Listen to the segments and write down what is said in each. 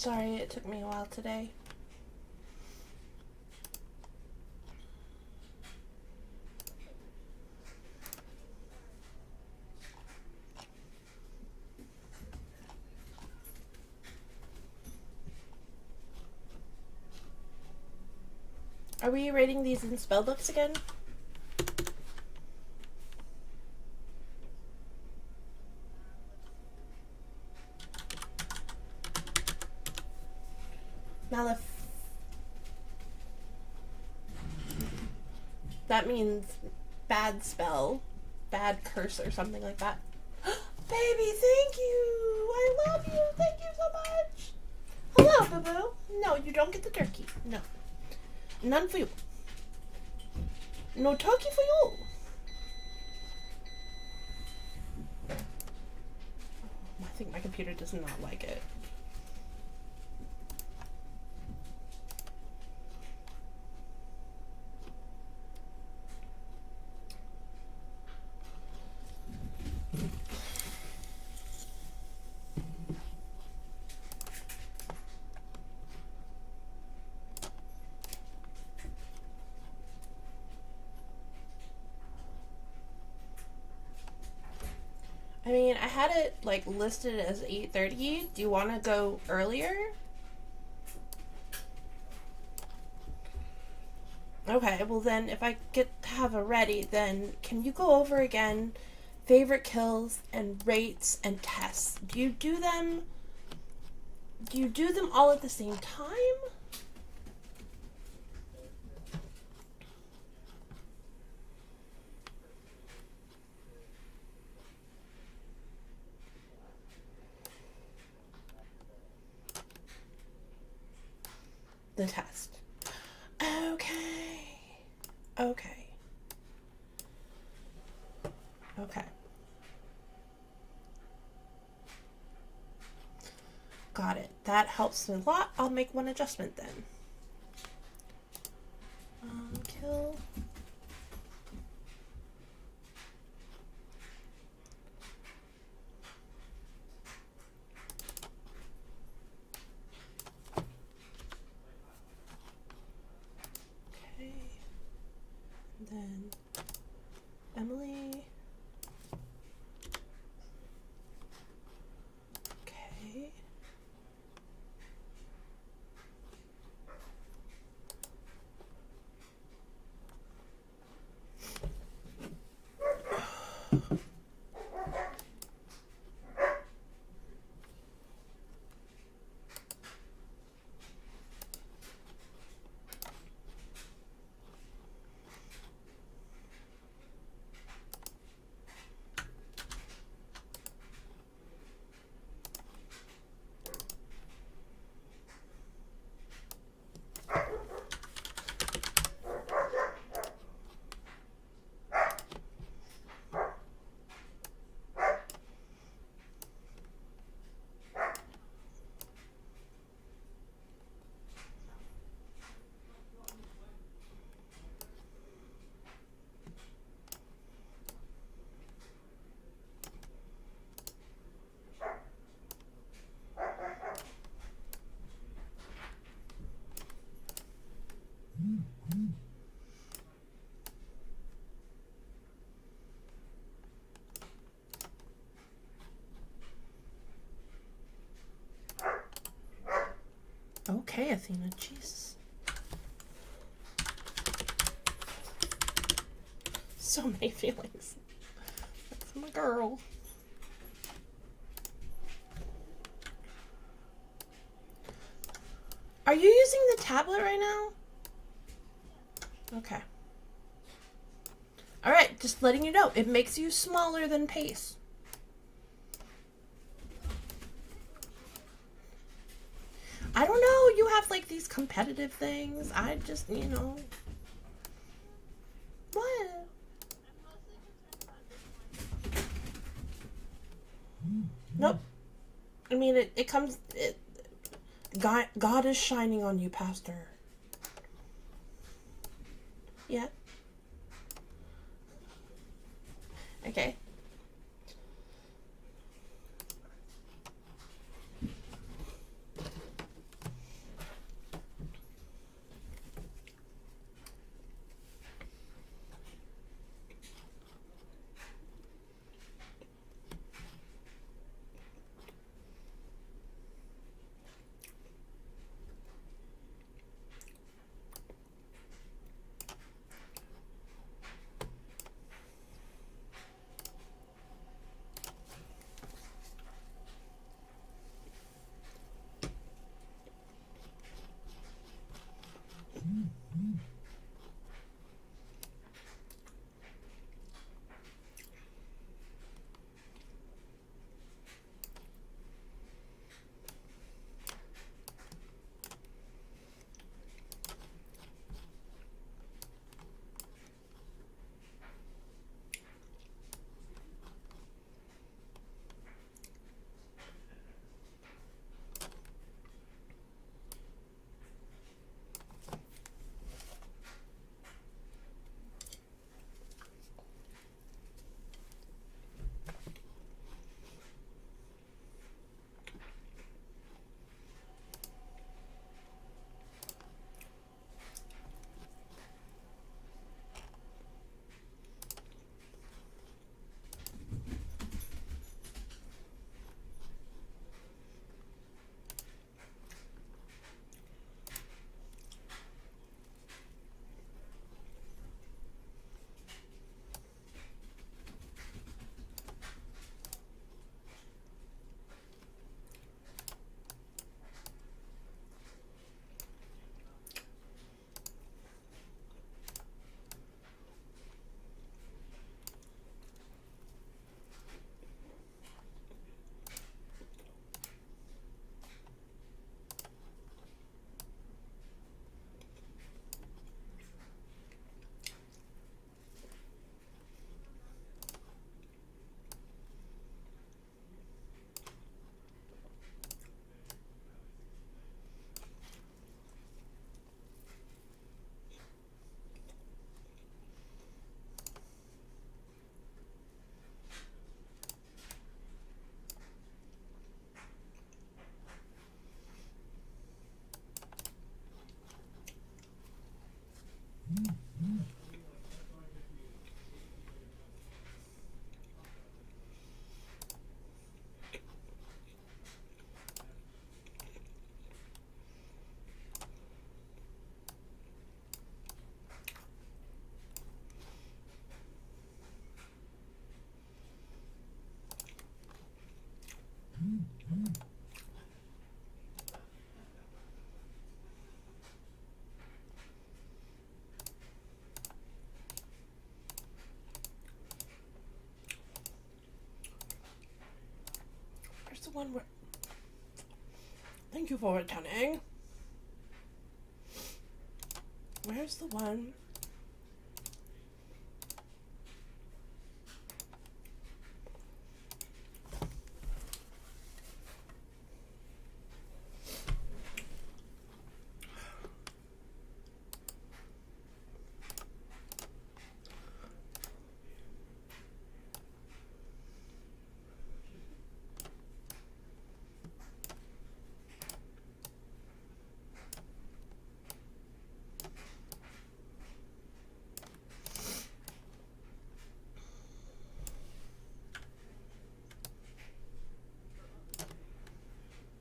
Sorry, it took me a while today. Are we rating these in spell books again? Malef. That means bad spell, bad curse, or something like that. Baby, thank you! I love you! Thank you so much! Hello, boo-boo! No, you don't get the turkey. No. None for you. No turkey for you! I think my computer does not like it. I mean, I had it like listed as 8:30. Do you want to go earlier? Okay, well then if I get to have a ready, then can you go over again favorite kills and rates and tests? Do you do them all at the same time? The test. Okay. Okay. Okay. Got it. That helps me a lot. I'll make one adjustment then. Kill. Okay. And then Emily. Okay. Okay, Athena, Jesus. So many feelings. That's my girl. Are you using the tablet right now? Okay. Alright, just letting you know. It makes you smaller than Pace. I don't know. You have like these competitive things. I just, you know. What? Nope. I mean, it comes. God is shining on you, Pastor. Yeah. Okay. There's the one where... Thank you for returning. Where's the one?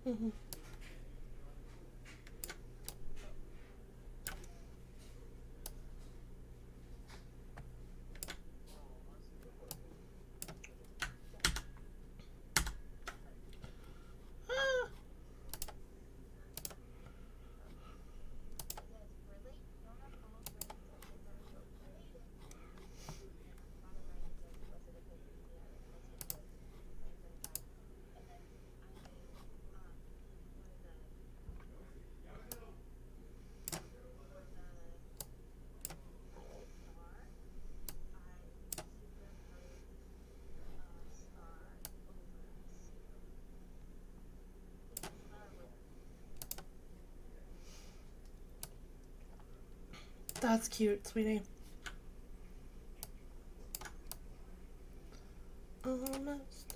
Mm-hmm. That's cute, sweetie. Almost.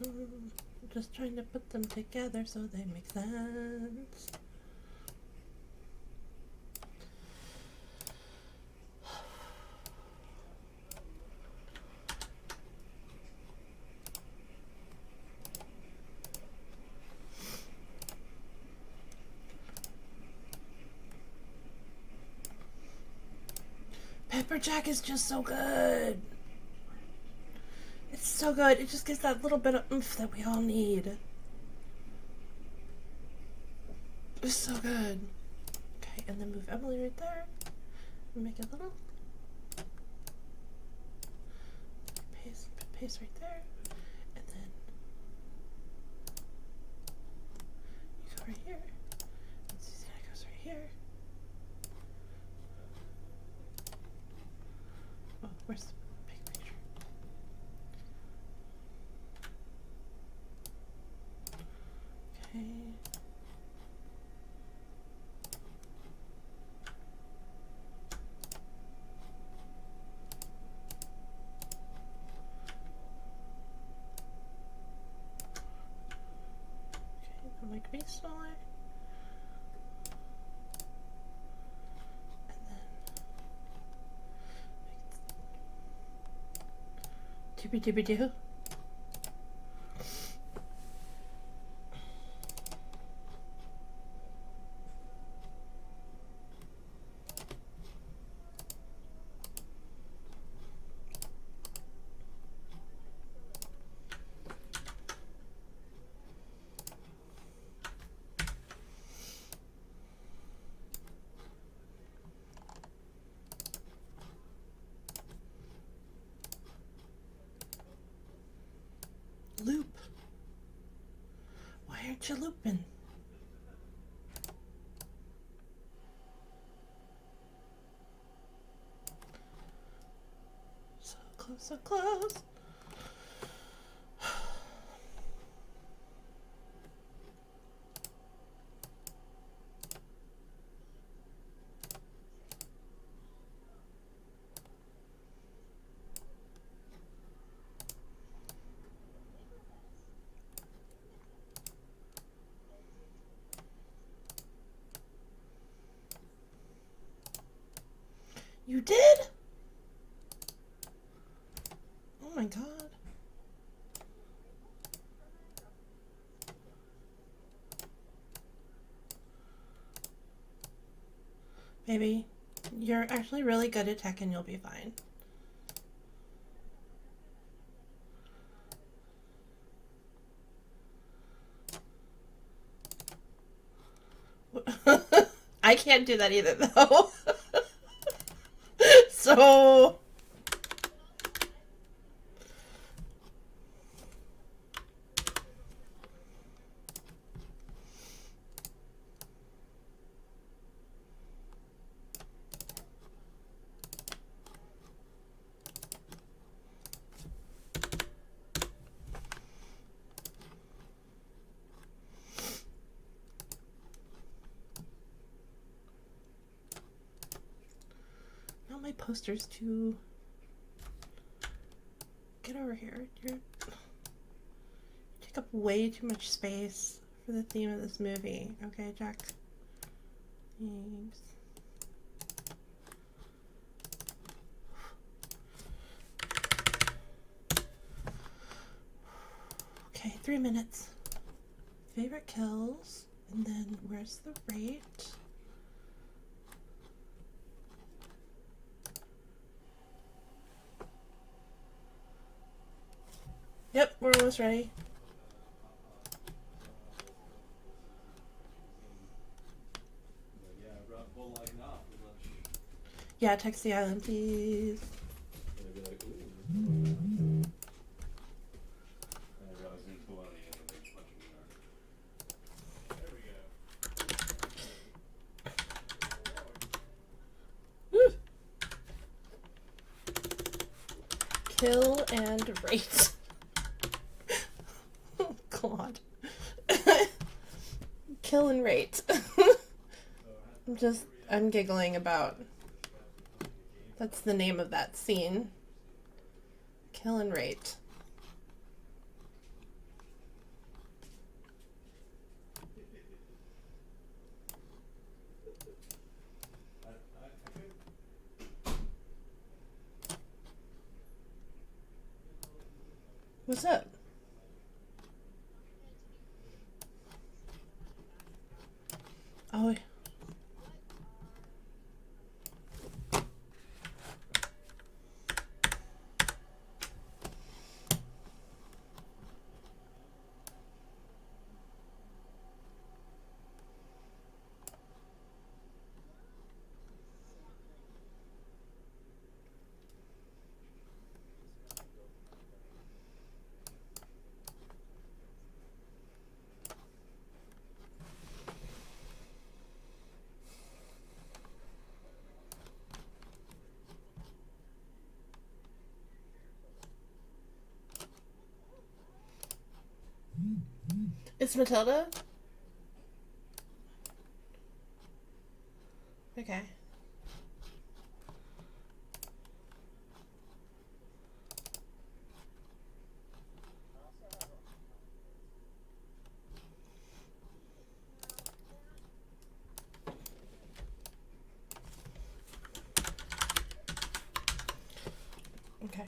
Just trying to put them together so they make sense. Pepper Jack is just so good. It's so good. It just gives that little bit of oomph that we all need. It's so good. Okay, and then move Emily right there. And make a little paste right there. And then you go right here. And Susanna goes right here. Oh, where's the big picture? Okay. Make me smaller. And then make doobie doo. Loop. Why aren't you looping? So close, so close. You did? Oh my god. Baby, you're actually really good at tech and you'll be fine. I can't do that either, though. So... Now my poster's too... Get over here. You take up way too much space for the theme of this movie. Okay, Jack? Thanks. Okay, 3 minutes. Favorite kills, and then where's the rate? Yep, we're almost ready. Yeah, text the island, please. Kill and rate. Oh, God. Kill and rate. I'm giggling about... That's the name of that scene. Kill and rate. What's up? Oh. It's Matilda? Okay. Okay.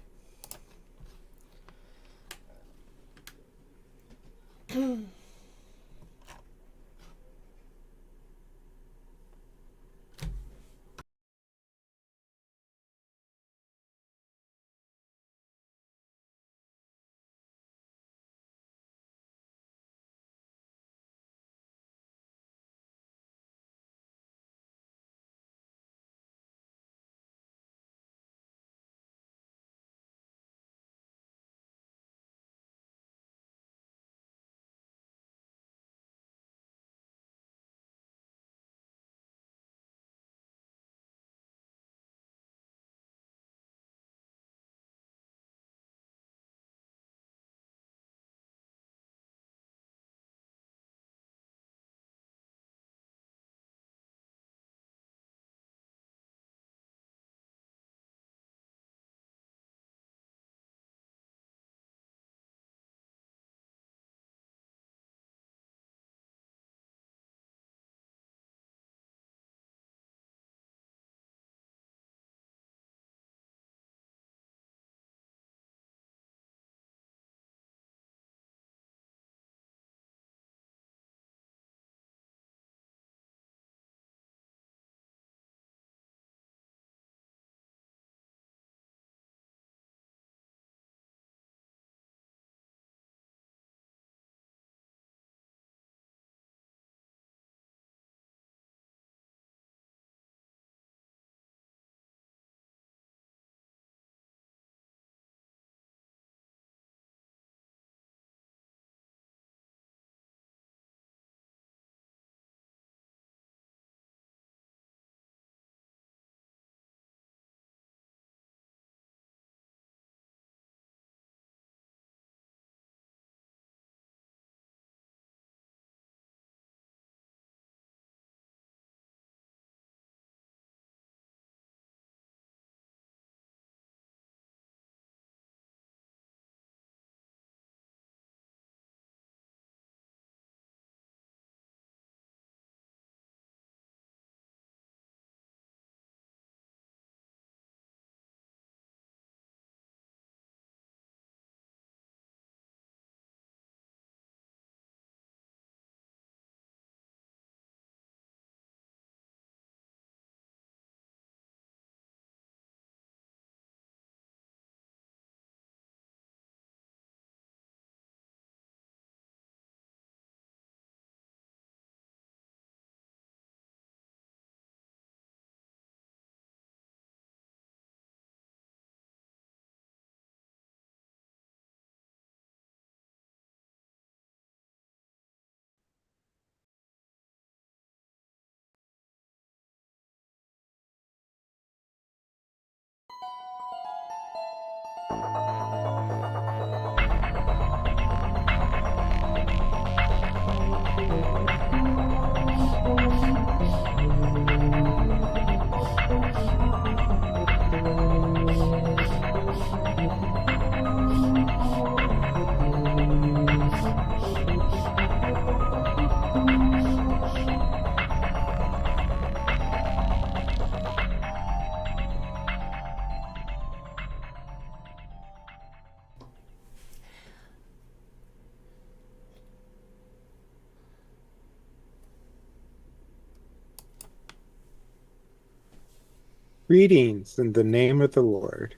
Greetings in the name of the Lord.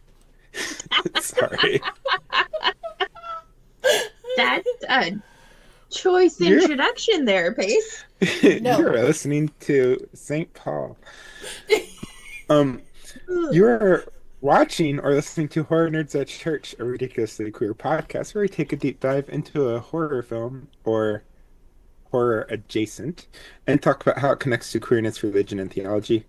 Sorry. That's a choice You're introduction there, Pace. No. you're listening to St. Paul. Um, you're watching or listening to Horror Nerds at Church, a ridiculously queer podcast where we take a deep dive into a horror film or horror adjacent and talk about how it connects to queerness, religion, and theology.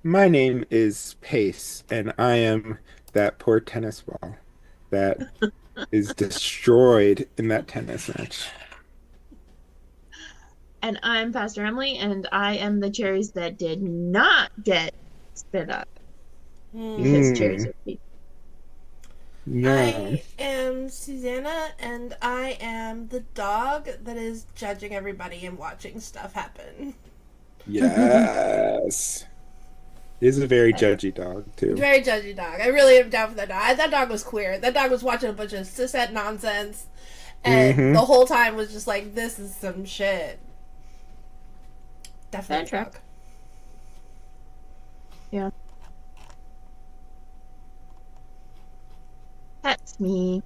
My name is Pace, and I am that poor tennis ball that is destroyed in that tennis match. And I'm Pastor Emily, and I am the cherries that did not get spit up because cherries Mm, are sweet. yeah. I am Susanna, and I am the dog that is judging everybody and watching stuff happen. Yes. It is a very judgy dog, too. Very judgy dog. I really am down for that dog. That dog was queer. That dog was watching a bunch of cishet nonsense, and Mm-hmm. the whole time was just like, "This is some shit." Definitely Fair dog. Yeah. That's me.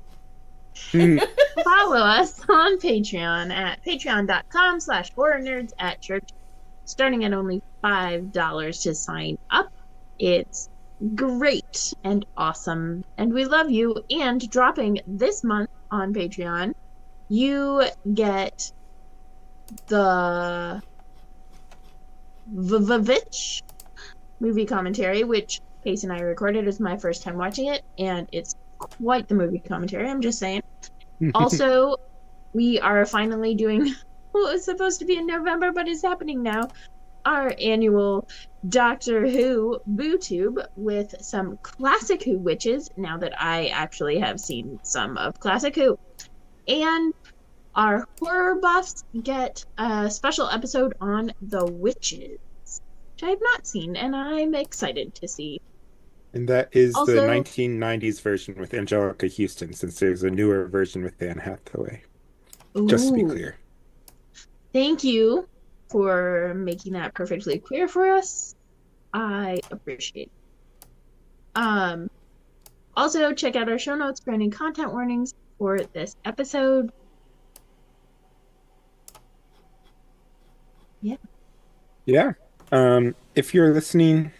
Follow us on Patreon at patreon.com/horrornerds@church, starting at only $5 to sign up. It's great and awesome, and we love you. And dropping this month on Patreon, you get the Vivitch movie commentary, which Pace and I recorded. It's my first time watching it, and it's quite the movie commentary, I'm just saying. Also, we are finally doing what was supposed to be in November, but is happening now, our annual Doctor Who BooTube with some Classic Who witches, now that I actually have seen some of Classic Who. And our horror buffs get a special episode on the witches, which I have not seen, and I'm excited to see. And that is the Also, 1990s version with Angelica Houston, since there's a newer version with Anne Hathaway. Just to be ooh, clear. thank you for making that perfectly clear for us. I appreciate it. Also, check out our show notes for any content warnings for this episode. Yeah. Yeah. If you're listening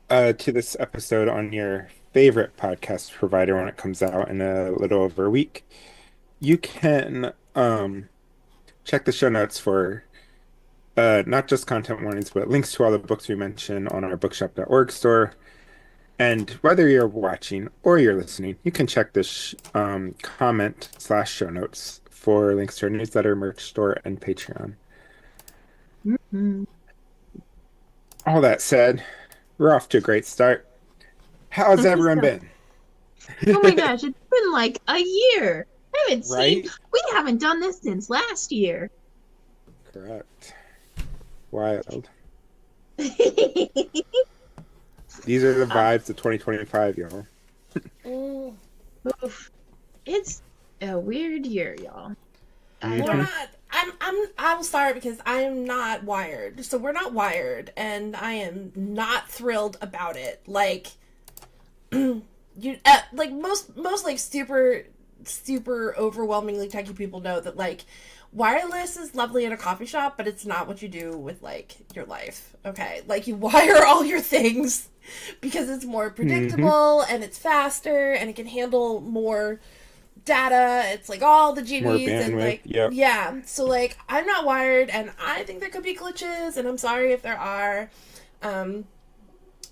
to this episode on your favorite podcast provider when it comes out in a little over a week, you can check the show notes for not just content warnings, but links to all the books we mention on our bookshop.org store. And whether you're watching or you're listening, you can check this comment/show notes for links to our newsletter, merch store, and Patreon. Mhm. All that said, we're off to a great start. How's everyone So, been? oh my gosh, it's been like a year. Right? We haven't done this since last year. Correct. Wild. These are the vibes of 2025, y'all. Mm. Oof. It's a weird year, y'all. I We're don't. not. I will start because I am not wired. So we're not wired, and I am not thrilled about it. Like, like most like super overwhelmingly techie people know that like wireless is lovely in a coffee shop, but it's not what you do with like your life. Okay, like you wire all your things because it's more predictable and it's faster and it can handle more data. It's like all the More GBs and bandwidth. like Yep. yeah. So like I'm not wired, and I think there could be glitches, and I'm sorry if there are,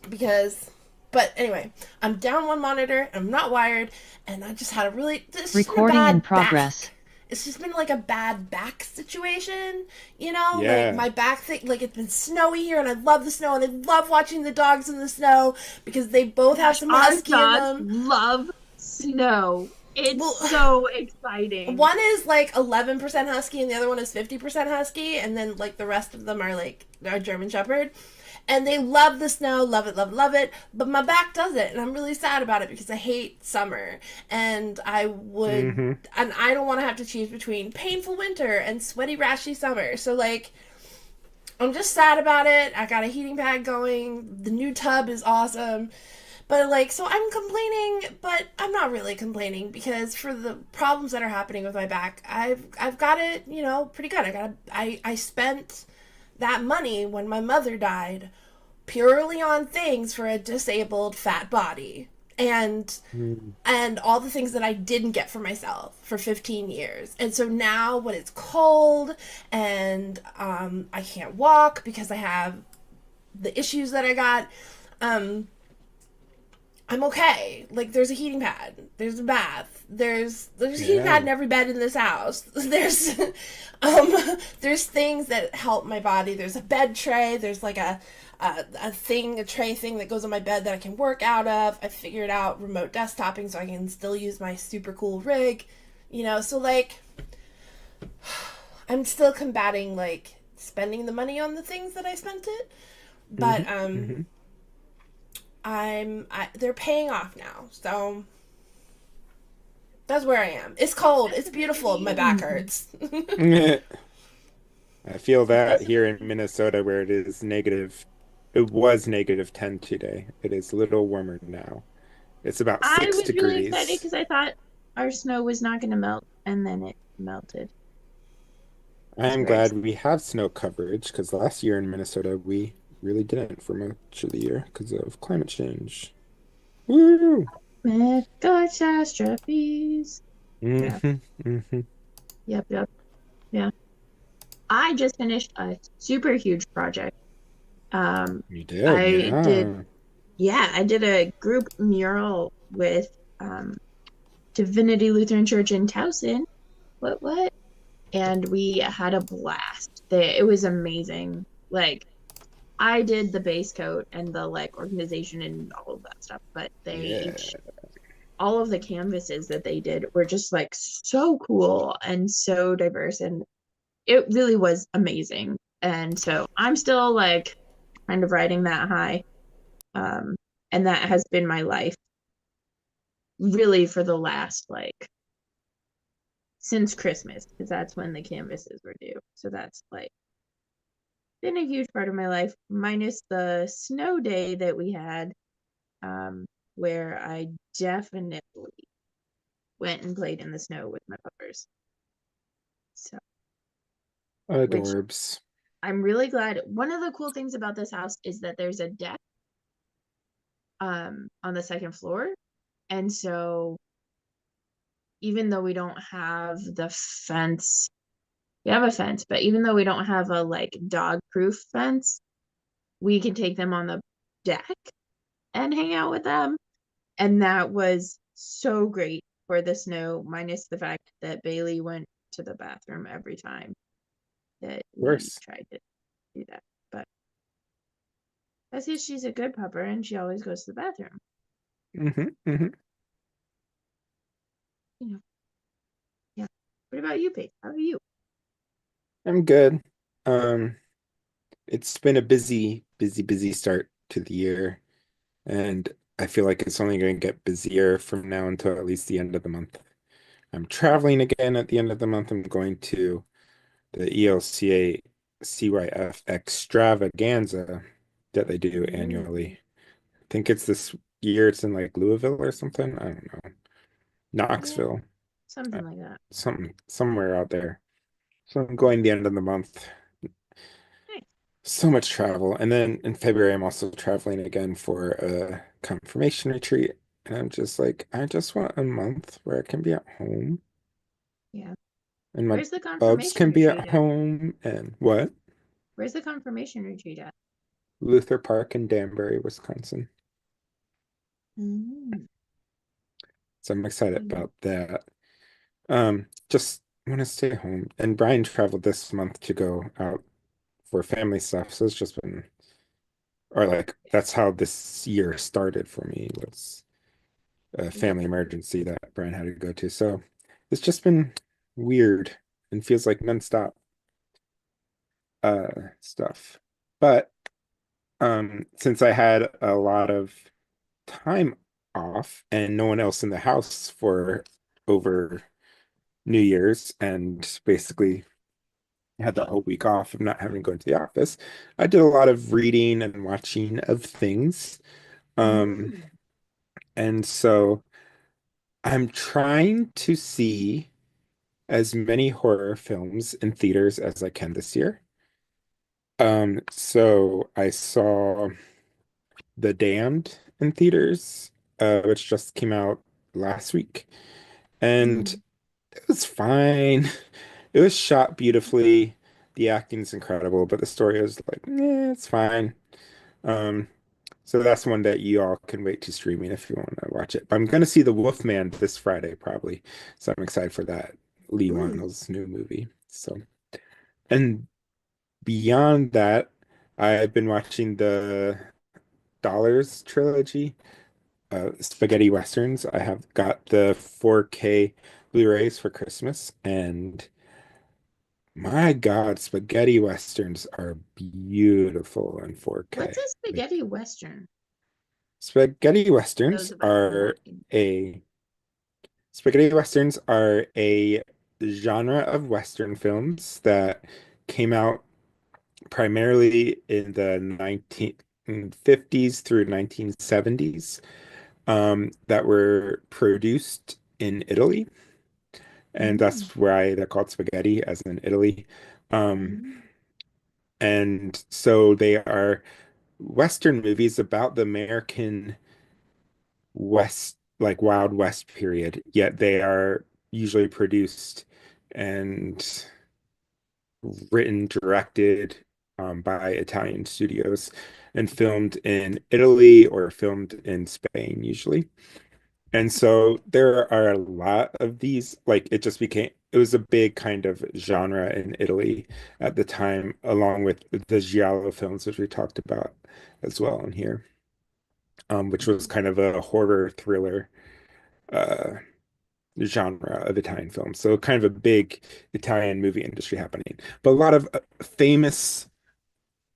because But anyway, I'm down one monitor, I'm not wired, and I just had a really, it's just been a Recording in bad progress. back. It's just been like a bad back situation, you know? Like Yeah. my back thing, like it's been snowy here, and I love the snow, and I love watching the dogs in the snow because they both have some Our husky in dogs them. love snow. Well, It's so exciting. one is like 11% husky, and the other one is 50% husky, and then like the rest of them are like a German Shepherd. And they love the snow, love it, love it, love it. But my back doesn't, and I'm really sad about it because I hate summer, and Hmm. and I don't want to have to choose between painful winter and sweaty, rashy summer. So like, I'm just sad about it. I got a heating pad going. The new tub is awesome. But like, so I'm complaining, but I'm not really complaining because for the problems that are happening with my back, I've got it, you know, pretty good. I spent that money when my mother died purely on things for a disabled fat body. And all the things that I didn't get for myself for 15 years. And so now when it's cold and I can't walk because I have the issues that I got, um, I'm okay. Like there's a heating pad, there's a bath, there's a heating pad Yeah. in every bed in this house. There's things that help my body. There's a bed tray. There's like a tray thing that goes on my bed that I can work out of. I figured out remote desktoping so I can still use my super cool rig. You know, so like I'm still combating like spending the money on the things that I spent it, Hmm. but Hmm. they're paying off now. So that's where I am. It's cold. That's It's a good beautiful. My back thing. hurts. I feel that That's a here good in Minnesota where it is negative. It was -10 today. It is a little warmer now. It's about I six was really excited degrees. because I thought our snow was not going to melt, and then it melted. I I was am very glad excited. we have snow coverage because last year in Minnesota we really didn't for much of the year because of climate change. Woo! Met catastrophes. Yeah. Hmm. Hmm. Yep. Yep. Yeah. I just finished a super huge project. Um, You did, I did, yeah. yeah, I did a group mural with um, Divinity Lutheran Church in Towson. What? And we had a blast. It was amazing. Like, I did the base coat and the like organization and all of that stuff, but Yeah. all of the canvases that they did were just like so cool and so diverse, and it really was amazing. And so I'm still like kind of riding that high. Um, and that has been my life really for the last like since Christmas, because that's when the canvases were due. So that's like been a huge part of my life, minus the snow day that we had, um, where I definitely went and played in the snow with my puppers. So, which Adorbs. I'm really glad. One of the cool things about this house is that there's a deck on the second floor. And so even though we don't have the fence, we have a fence, but even though we don't have a like dog proof fence, we can take them on the deck and hang out with them. And that was so great for the snow, minus the fact that Bailey went to the bathroom every time that Of we course. tried to do that. But that's because she's a good pupper and she always goes to the bathroom. Hmm. Hmm. You know, yeah. What about you, Paige? How are you? I'm good. Um, it's been a busy, busy, busy start to the year, and I feel like it's only going to get busier from now until at least the end of the month. I'm traveling again at the end of the month. I'm going to the ELCA CYF extravaganza that they do Ooh, annually. I think it's this year, it's in like Louisville or something. I don't know. yeah, Knoxville, uh, something like that. somewhere out there. So I'm going the end of the month. Nice. So much travel. And then in February, I'm also traveling again for a confirmation retreat. And I'm just like, I just want a month where I can be at home Yeah. and my Where's the bubs confirmation can be retreat at at? home. And what? Where's the confirmation retreat at? Luther Park in Danbury, Wisconsin. Mm. So I'm excited Mm. about that. Just want to stay home. And Brian traveled this month to go out for family stuff. So it's just been, or like, that's how this year started for me, was a Yeah. family emergency that Brian had to go to. So it's just been weird and feels like nonstop stuff. But since I had a lot of time off and no one else in the house for over New Year's, and basically had that whole week off of not having to go into the office, I did a lot of reading and watching of things. Um, Mm. and so I'm trying to see as many horror films in theaters as I can this year. So I saw The Damned in theaters, which just came out last week, and Mm. it was fine. It was shot beautifully. The acting's incredible, but the story is like, it's fine. Um, so that's one that you all can wait to streaming if you want to watch it. But I'm gonna see The Wolfman this Friday, probably. So I'm excited for that. Lee Ooh. Wannell's new movie. So, and beyond that, I've been watching the Dollars trilogy, spaghetti westerns. I have got the 4K Blu-rays for Christmas, and my God, spaghetti westerns are beautiful in What's 4K. a Like, spaghetti western? spaghetti For westerns those of us who are are not in. a spaghetti westerns are a genre of western films that came out primarily in the 1950s through 1970s, that were produced in Italy, and Mm. that's why they're called spaghetti, as in Italy. Um, Mm. and so they are Western movies about the American West, like Wild West period, yet they are usually produced and written, directed, by Italian studios and filmed in Italy or filmed in Spain, usually. And so there are a lot of these, like it was a big kind of genre in Italy at the time, along with the Giallo films, which we talked about as well in here, which was kind of a horror thriller uh, genre of Italian films. So kind of a big Italian movie industry happening. But a lot of famous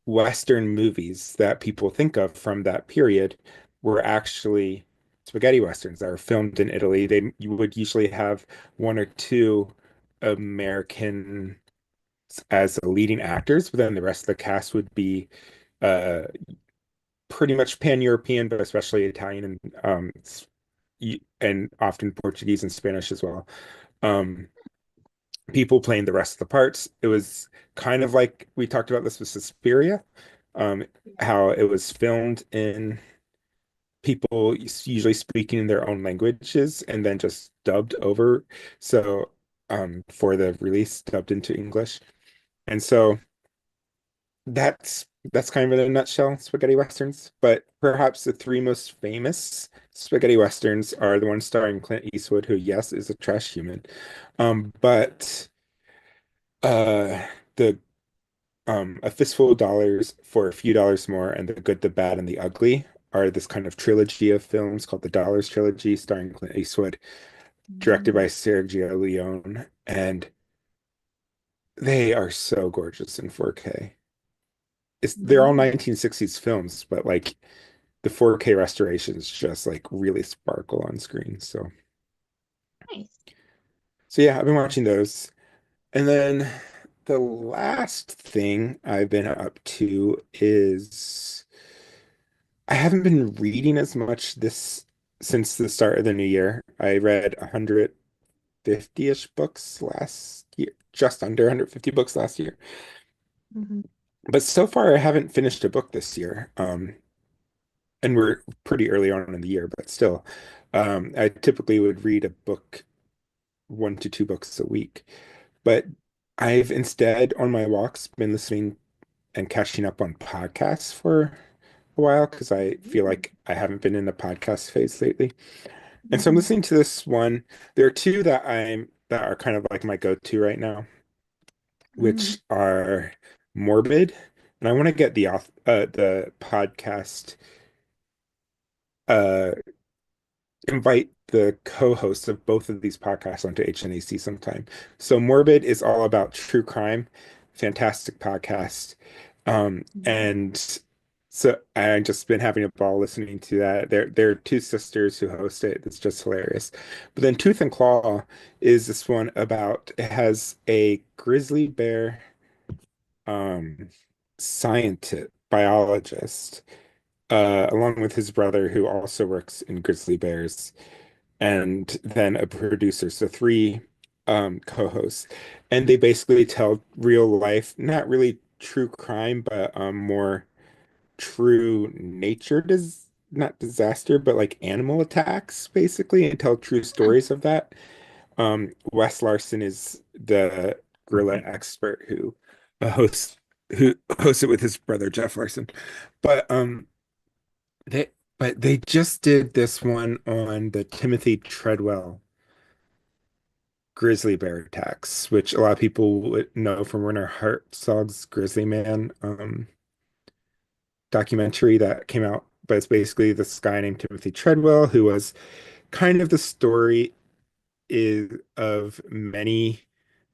Western movies that people think of from that period were actually spaghetti westerns that were filmed in Italy. You would usually have one or two Americans as the leading actors, but then the rest of the cast would be uh, pretty much pan-European, but especially Italian and often Portuguese and Spanish as well. Um, People playing the rest of the parts. It was kind of like we talked about this with Suspiria, how it was filmed in people usually speaking in their own languages and then just dubbed over. So, for the release, dubbed into English. And so that's kind of in a nutshell, spaghetti westerns. But perhaps the three most famous spaghetti westerns are the ones starring Clint Eastwood, who, yes, is a trash human. But the A Fistful of Dollars for a Few Dollars More and The Good, the Bad, and the Ugly are this kind of trilogy of films called the Dollars Trilogy, starring Clint Eastwood, directed by Mm. Sergio Leone, and they are so gorgeous in 4K. They're all Mm. 1960s films, but like the 4K restorations just like really sparkle on screen. Nice. So yeah, I've been watching those. And then the last thing I've been up to is I haven't been reading as much this since the start of the new year. I read 150-ish books last year, just under 150 books last year. Mhm. But so far, I haven't finished a book this year. And we're pretty early on in the year, but still, I typically would read a book, 1 to 2 books a week. But I've instead, on my walks, been listening and catching up on podcasts for a while because I feel like I haven't been in the podcast phase lately. And so I'm listening to this one. There are two that are kind of like my go-to right now, Mm. which are Morbid, and I want to get the podcast uh invite the co-hosts of both of these podcasts onto HNAC sometime. So Morbid is all about true crime, fantastic podcast. And so I've just been having a ball listening to that. There are two sisters who host it. It's just hilarious. But then Tooth and Claw is this one about it has a grizzly bear um scientist biologist along with his brother who also works in grizzly bears and then a producer. So three co-hosts. And they basically tell real life, not really true crime, but more true nature dis not disaster, but like animal attacks, basically, and tell true stories of that. Wes Larson is the gorilla expert hosts who hosts it with his brother Jeff Larson. But they they just did this one on the Timothy Treadwell grizzly bear attacks, which a lot of people would know from Werner Herzog's Grizzly Man documentary that came out. But it's basically this guy named Timothy Treadwell who was kind of the story is of many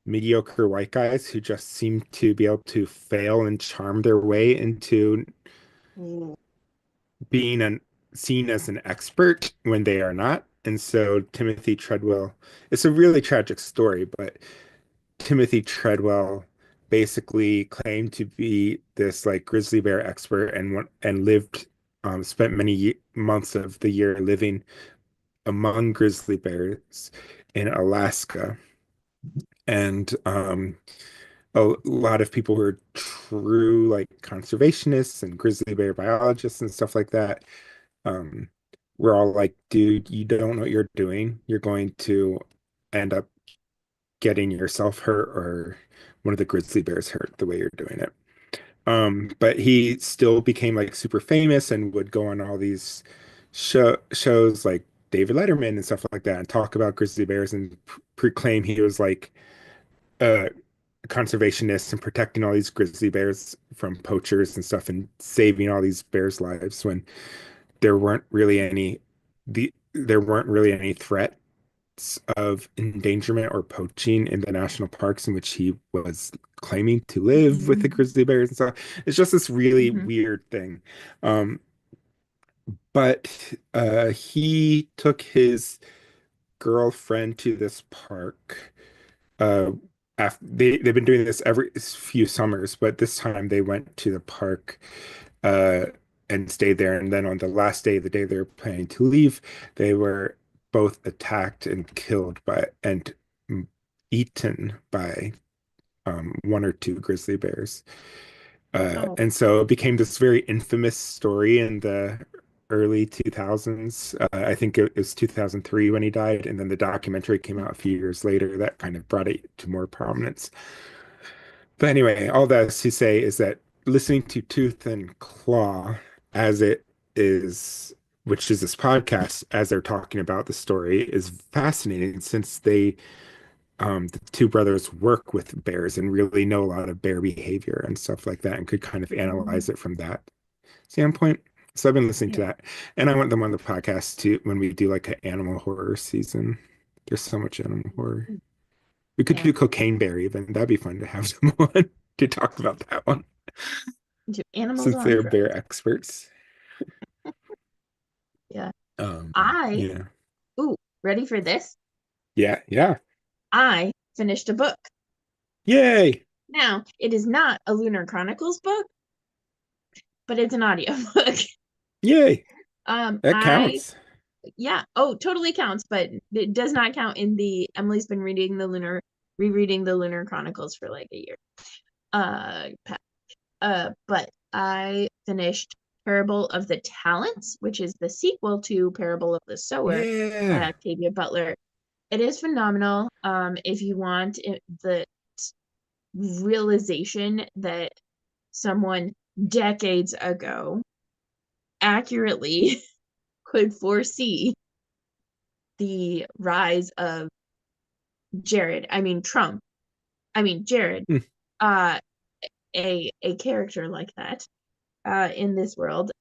mediocre white guys who just seem to be able to fail and charm their way into Mm. being seen as an expert when they are not. And so Timothy Treadwell, it's a really tragic story, but Timothy Treadwell basically claimed to be this like grizzly bear expert and lived spent many months of the year living among grizzly bears in Alaska. And a lot of people who are true like conservationists and grizzly bear biologists and stuff like that um we're all like, dude, you don't know what you're doing. You're going to end up getting yourself hurt or one of the grizzly bears hurt the way you're doing it. But he still became like super famous and would go on all these shows like David Letterman and stuff like that and talk about grizzly bears and proclaim he was like a conservationist and protecting all these grizzly bears from poachers and stuff and saving all these bears' lives when there weren't really any there weren't really any threats of endangerment or poaching in the national parks in which he was claiming to live with the Mhm. grizzly bears and stuff. It's just this really Mhm. weird thing. Um, but he took his girlfriend to this park. After they've been doing this every few summers, but this time they went to the park uh, and stayed there. And then on the last day, the day they were planning to leave, they were both attacked and killed by and eaten by one or two grizzly bears. Oh. And so it became this very infamous story in the early 2000s. I think it was 2003 when he died, and then the documentary came out a few years later that kind of brought it to more prominence. But anyway, all that is to say is that listening to Tooth and Claw as it is, which is this podcast, as they're talking about the story, is fascinating since the two brothers work with bears and really know a lot of bear behavior and stuff like that and could kind of Mhm. analyze it from that standpoint. So I've been listening to Yeah. that. And I want them on the podcast too when we do like an animal horror season. There's so much animal horror. We could Yeah. do Cocaine Bear even. That'd be fun to have them on to talk about that one To animals since on they're drugs. bear experts. Yeah. Um, I, yeah. ooh, ready for this? Yeah, yeah. I finished a book. Yay. Now, it is not a Lunar Chronicles book, but it's an audiobook. Yay. Um, That I counts. yeah, oh, totally counts, but it does not count in the Emily's been rereading the Lunar Chronicles for like a year. But I finished Parable of the Talents, which is the sequel to Parable of the Sower by Yeah. Octavia Butler. It is phenomenal. If you want the realization that someone decades ago accurately could foresee the rise of Jared. I mean Trump. I mean Jared. Mm. A character like that in this world.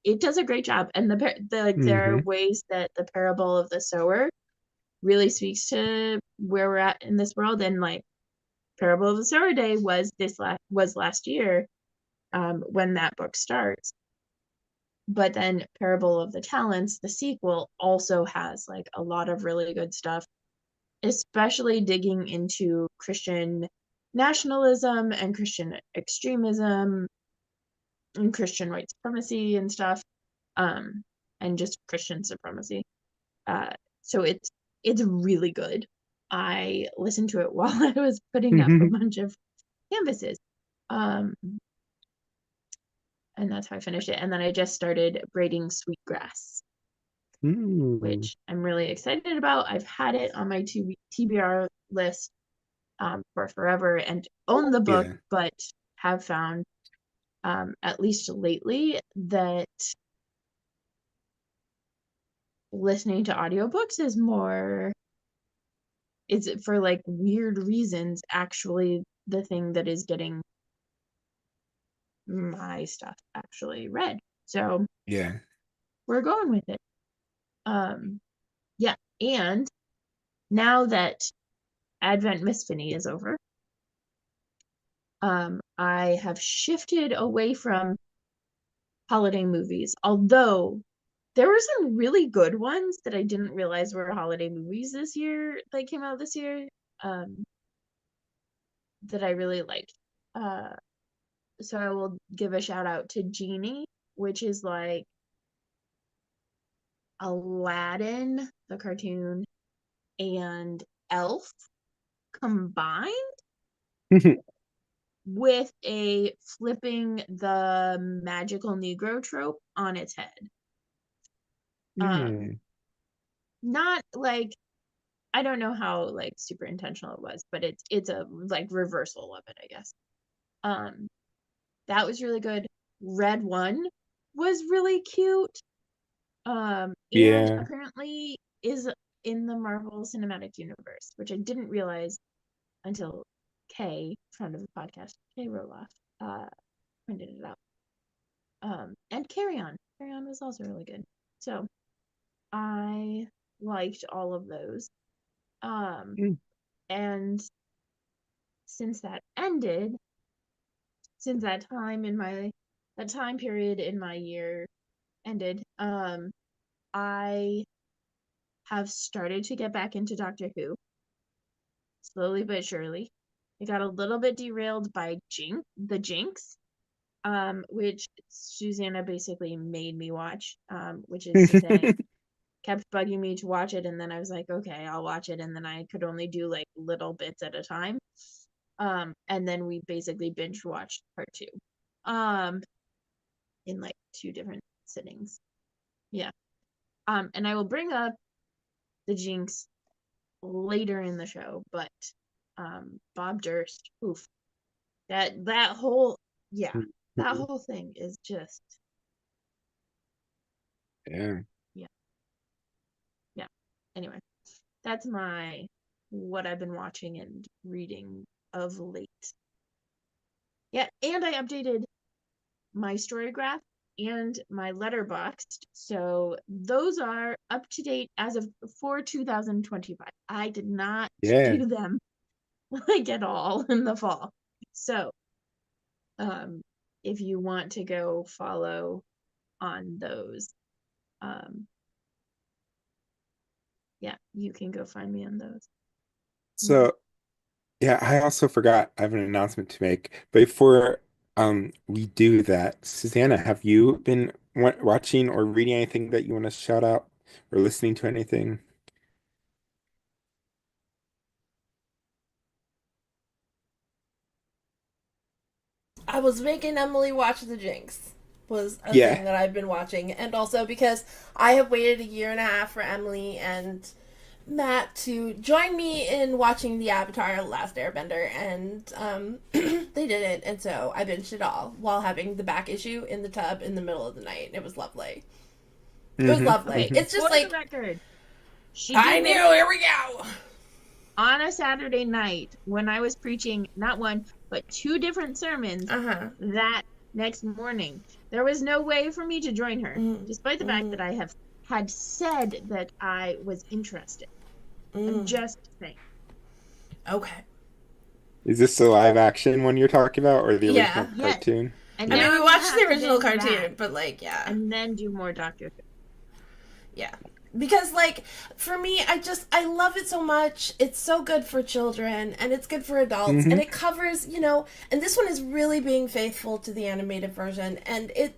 It does a great job, and there are Mm-hmm. ways that the parable of the sower really speaks to where we're at in this world. And like parable of the sower day was last year, when that book starts. But then parable of the talents, the sequel, also has like a lot of really good stuff, especially digging into Christian nationalism and Christian extremism and Christian white supremacy and stuff, um, and just Christian supremacy. Uh, so it's really good. I listened to it while I was putting up a bunch of canvases, um, and that's how I finished it. And then I just started braiding sweetgrass, Mm. which I'm really excited about. I've had it on my TBR list for forever and own the book, Yeah. but have found, at least lately, that listening to audiobooks is more, it's for like weird reasons actually the thing that is getting my stuff actually read. So Yeah. we're going with it. Yeah, and now that Advent Misfiny is over, I have shifted away from holiday movies, although there were some really good ones that I didn't realize were holiday movies this year that came out this year, um, that I really liked. Uh, so I will give a shout out to Genie, which is like Aladdin, the cartoon, and Elf combined with a flipping the magical Negro trope on its head. Yeah. Not like, I don't know how like super intentional it was, but it's a like reversal of it, I guess. Um, that was really good. Red One was really cute. And Yeah. apparently is in the Marvel Cinematic Universe, which I didn't realize until Kay, friend of the podcast, Kay Roloff, pointed it out. And Carry On. Carry On was also really good. So I liked all of those. Mm. And since that ended, since that time period in my year ended, I have started to get back into Doctor Who, slowly but surely. It got a little bit derailed by the Jinx, which Susanna basically made me watch, which is to say, kept bugging me to watch it, and then I was like, okay, I'll watch it, and then I could only do like little bits at a time. And then we basically binge watched part two, in like two different sittings. Yeah. And I will bring up the Jinx later in the show, but Bob Durst, oof, that whole, yeah, that whole thing is just, Yeah. yeah, yeah. Anyway, that's my what I've been watching and reading of late. Yeah, and I updated my Storygraph and my Letterboxd, so those are up to date as of for 2025. I did not Yeah. do them like at all in the fall. So, um, if you want to go follow on those, um, yeah, you can go find me on those. Yeah. So yeah, I also forgot I have an announcement to make. But before we do that, Susanna, have you been watching or reading anything that you want to shout out or listening to anything? I was making Emily watch The Jinx was a Yeah. thing that I've been watching, and also because I have waited a year and a half for Emily and Matt to join me in watching the Avatar: The Last Airbender, and they did it, and so I binged it all while having the back issue in the tub in the middle of the night. It was lovely. It was lovely. Mm-hmm. It's just For like the record, she I did knew. this Here we go. on a Saturday night when I was preaching not one but two different sermons that next morning. There was no way for me to join her, despite the fact that I had said that I was interested. I'm just saying. Okay. Is this the live action one you're talking about, or the original Yes. cartoon? And I mean, now we I'm watched gonna the have to original binge cartoon, that but like, yeah. and then do more Doctor Who. Yeah. Because, like, for me, I love it so much. It's so good for children, and it's good for adults, and it covers, you know, and this one is really being faithful to the animated version, and it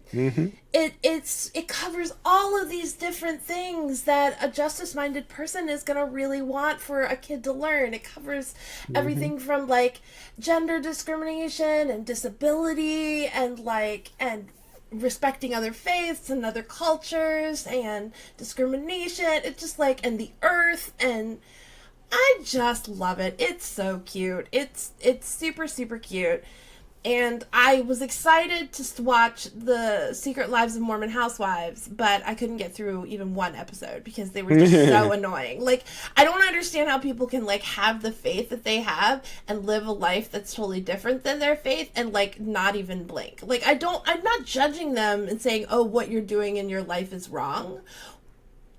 covers all of these different things that a justice-minded person is going to really want for a kid to learn. It covers everything from, like, gender discrimination and disability and, like, and respecting other faiths and other cultures and discrimination. It's just like, and the earth, and I just love it. It's so cute. It's super, super cute. And I was excited to watch the Secret Lives of Mormon Housewives, but I couldn't get through even one episode because they were just so annoying. Like, I don't understand how people can, like, have the faith that they have and live a life that's totally different than their faith and, like, not even blink. Like, I'm not judging them and saying, oh, what you're doing in your life is wrong.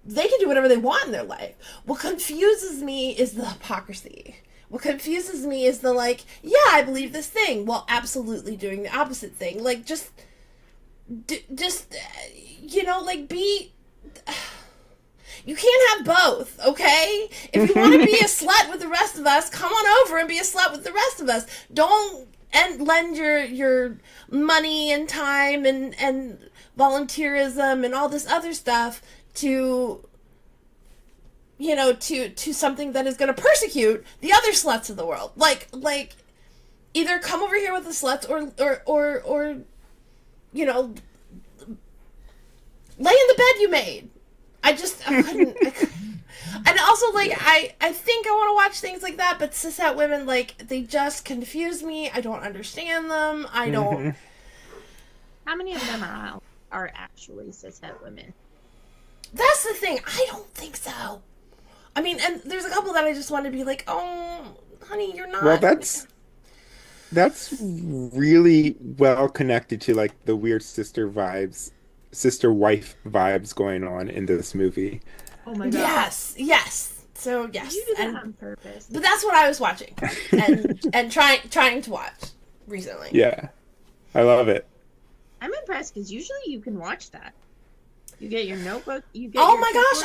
They can do whatever they want in their life. What confuses me is the hypocrisy. What confuses me is the, like, yeah, I believe this thing, while absolutely doing the opposite thing. Like, just, you know, like, be... You can't have both, okay? If you want to be a slut with the rest of us, come on over and be a slut with the rest of us. Don't lend your money and time and volunteerism and all this other stuff to... you know, to something that is going to persecute the other sluts of the world. Like, either come over here with the sluts or, you know, lay in the bed you made. I couldn't. And also, like, I think I want to watch things like that, but cishet women, like, they just confuse me. I don't understand them. I don't. How many of them are actually cishet women? That's the thing. I don't think so. I mean, and there's a couple that I just want to be like, oh, honey, you're not. Well, that's really well connected to, like, the weird sister wife vibes going on in this movie. Oh my god. Yes. So yes. You did that on purpose. But that's what I was watching and trying to watch recently. Yeah, I love it. I'm impressed because usually you can watch that. You get your notebook. You get. Oh your my gosh,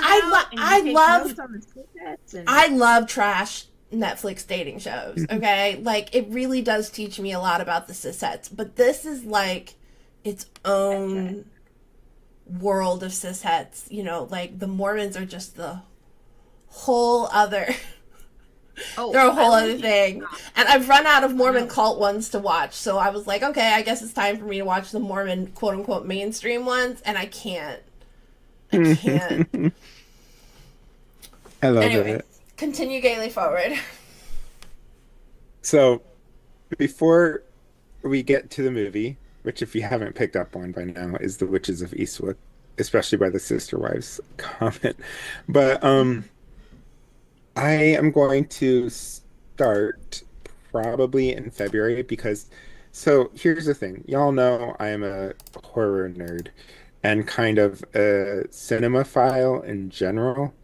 I love trash Netflix dating shows. Okay, like, it really does teach me a lot about the cishets. But this is like its own world of cishets. You know, like, the Mormons are just the whole other. They're a whole other thing. And I've run out of Mormon cult ones to watch, so I was like, okay, I guess it's time for me to watch the Mormon quote unquote mainstream ones, and I can't. I can't. I love Anyway, it. continue gaily forward. So, before we get to the movie, which, if you haven't picked up on by now, is the Witches of Eastwick, especially by the sister wives comment. But I am going to start probably in February because, so here's the thing. Y'all know I am a horror nerd and kind of a cinemaphile in general,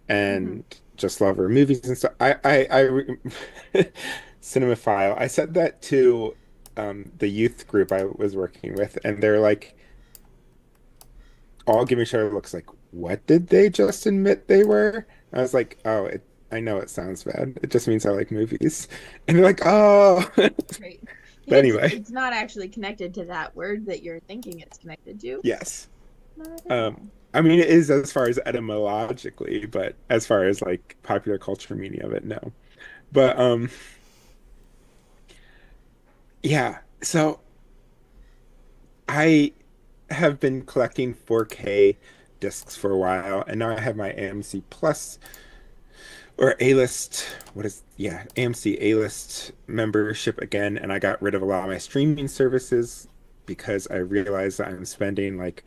and just love her movies and stuff. Cinemaphile. I said that to the youth group I was working with, and they're like, all giving each other looks like, what did they just admit they were? I was like, oh, I know it sounds bad. It just means I like movies. And they're like, oh. Great. But anyway. It's not actually connected to that word that you're thinking it's connected to. Yes. I mean, it is as far as etymologically, but as far as, like, popular culture meaning of it, no. But, yeah. So, I have been collecting 4K discs for a while, and now I have my AMC Plus or A-list, AMC A-list membership again, and I got rid of a lot of my streaming services because I realized that I'm spending like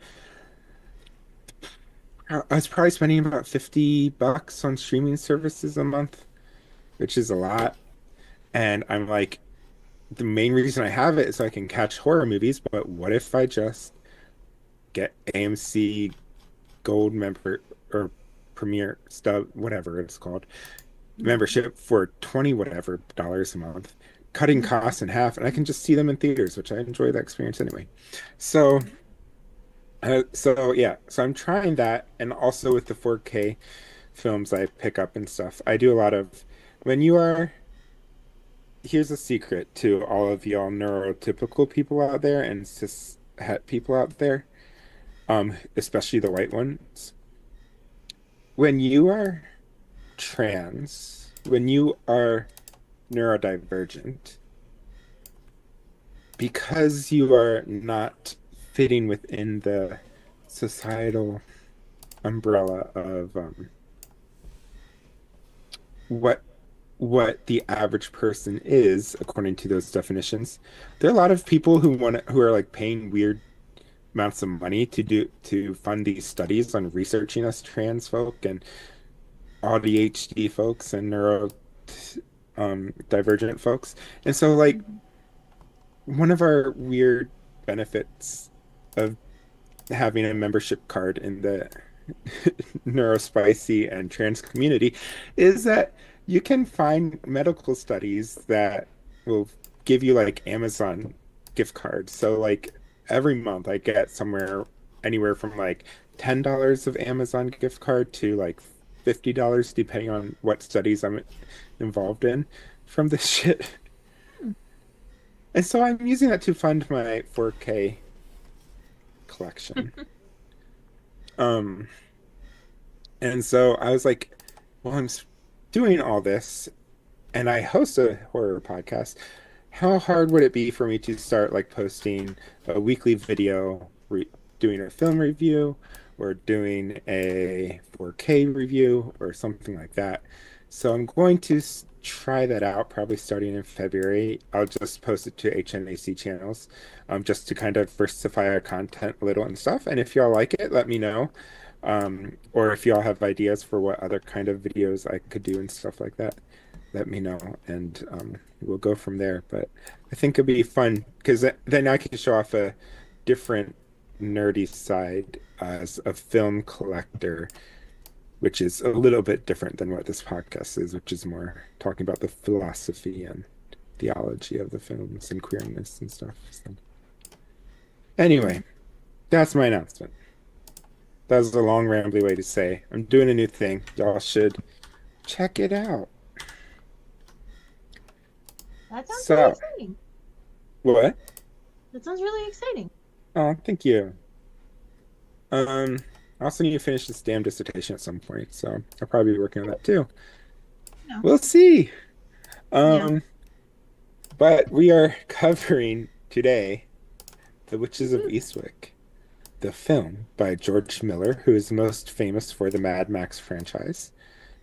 I was probably spending about $50 on streaming services a month, which is a lot. And I'm like, the main reason I have it is so I can catch horror movies, but what if I just get AMC Gold member or Premier Stub, whatever it's called, membership for 20 whatever dollars a month, cutting costs in half, and I can just see them in theaters, which I enjoy that experience anyway. So, so I'm trying that, and also with the 4K films I pick up and stuff. I do a lot of when you are. Here's a secret to all of y'all neurotypical people out there and cis het people out there, especially the white ones. When you are trans, when you are neurodivergent, because you are not fitting within the societal umbrella of what the average person is according to those definitions, there are a lot of people who are like paying weird amounts of money to fund these studies on researching us trans folk and ADHD folks and neuro divergent folks. And so like one of our weird benefits of having a membership card in the neurospicy and trans community is that you can find medical studies that will give you like Amazon gift cards. So like every month I get anywhere from like $10 of Amazon gift card to like $50 depending on what studies I'm involved in from this shit. And so I'm using that to fund my 4K collection. And so I was like, well, doing all this and I host a horror podcast. How hard would it be for me to start like posting a weekly video, doing a film review or doing a 4K review or something like that? So I'm going to try that out probably starting in February. I'll just post it to HNAC channels just to kind of diversify our content a little and stuff. And if y'all like it, let me know. Or if y'all have ideas for what other kind of videos I could do and stuff like that, let me know, and we'll go from there. But I think it'd be fun because then I can show off a different nerdy side as a film collector, which is a little bit different than what this podcast is, which is more talking about the philosophy and theology of the films and queerness and stuff. So anyway, that's my announcement. That was a long, rambly way to say I'm doing a new thing. Y'all should check it out. That sounds really exciting. What? That sounds really exciting. Oh, thank you. I also need to finish this damn dissertation at some point, so I'll probably be working on that too. No. We'll see. Yeah. But we are covering today The Witches of Eastwick, the film by George Miller, who is most famous for the Mad Max franchise,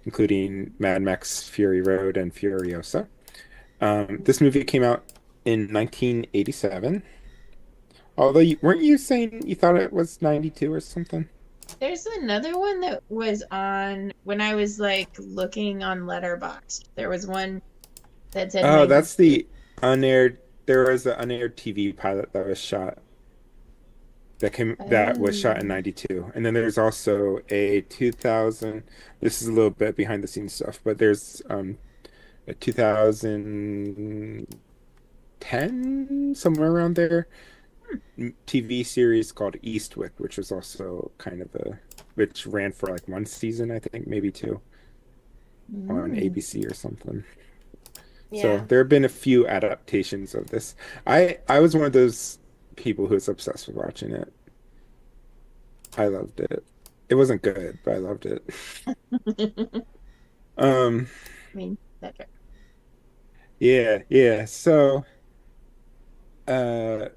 including Mad Max Fury Road and Furiosa. This movie came out in 1987. Although, weren't you saying you thought it was 92 or something? There's another one that was on when I was like looking on Letterboxd. There was one that said. Oh, that's the unaired. There was an unaired TV pilot that was shot. That was shot in 92. And then there's also a 2000. This is a little bit behind the scenes stuff, but there's a 2010, somewhere around there, TV series called Eastwick, which was also which ran for like one season, I think, maybe two, on ABC or something. Yeah. So there have been a few adaptations of this. I was one of those people who was obsessed with watching it. I loved it. It wasn't good, but I loved it. I mean, that's right. Yeah. So, this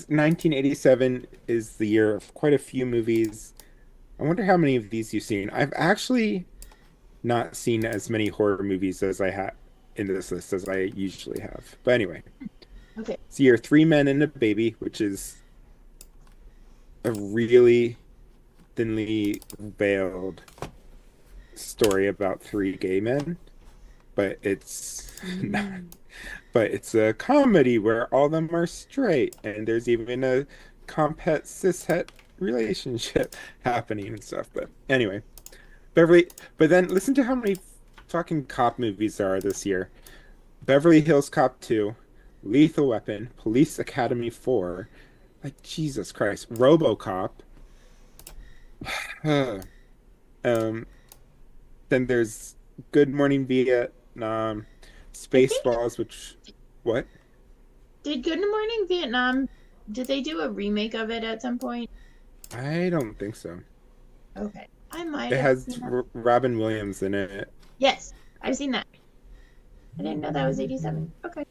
1987 is the year of quite a few movies. I wonder how many of these you've seen. I've actually not seen as many horror movies as I have in this list as I usually have. But anyway, Okay. so you're Three Men and a Baby, which is a really thinly veiled story about three gay men, but it's not, Mm. but it's a comedy where all of them are straight, and there's even a compet cishet relationship happening and stuff. But anyway, Beverly, but then listen to how many fucking cop movies there are this year. Beverly Hills Cop 2, Lethal Weapon, Police Academy 4, like Jesus Christ, RoboCop. um, then there's Good Morning Vietnam, I think Spaceballs, which what? did Good Morning Vietnam, did they do a remake of it at some point? I don't think so. Okay. I might It have has seen that. Robin Williams in it. Yes, I've seen that. I didn't know that was 87. Okay.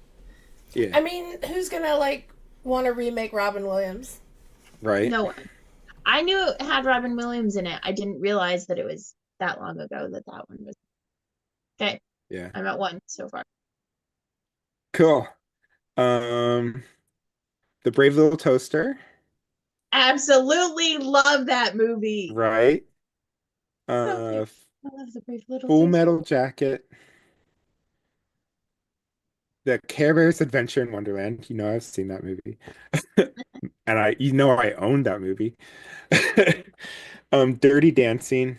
Yeah, I mean, who's gonna like want to remake Robin Williams? right. No one. I knew it had Robin Williams in it. I didn't realize that it was that long ago that that one was. Okay. Yeah, I'm at one so far. cool. Um, The Brave Little Toaster, Absolutely love that movie. right? So cute. Uh, I love the brave little Full toaster. Metal Jacket, The Care Bears Adventure in Wonderland. You know, I've seen that movie. And I own that movie. Dirty Dancing,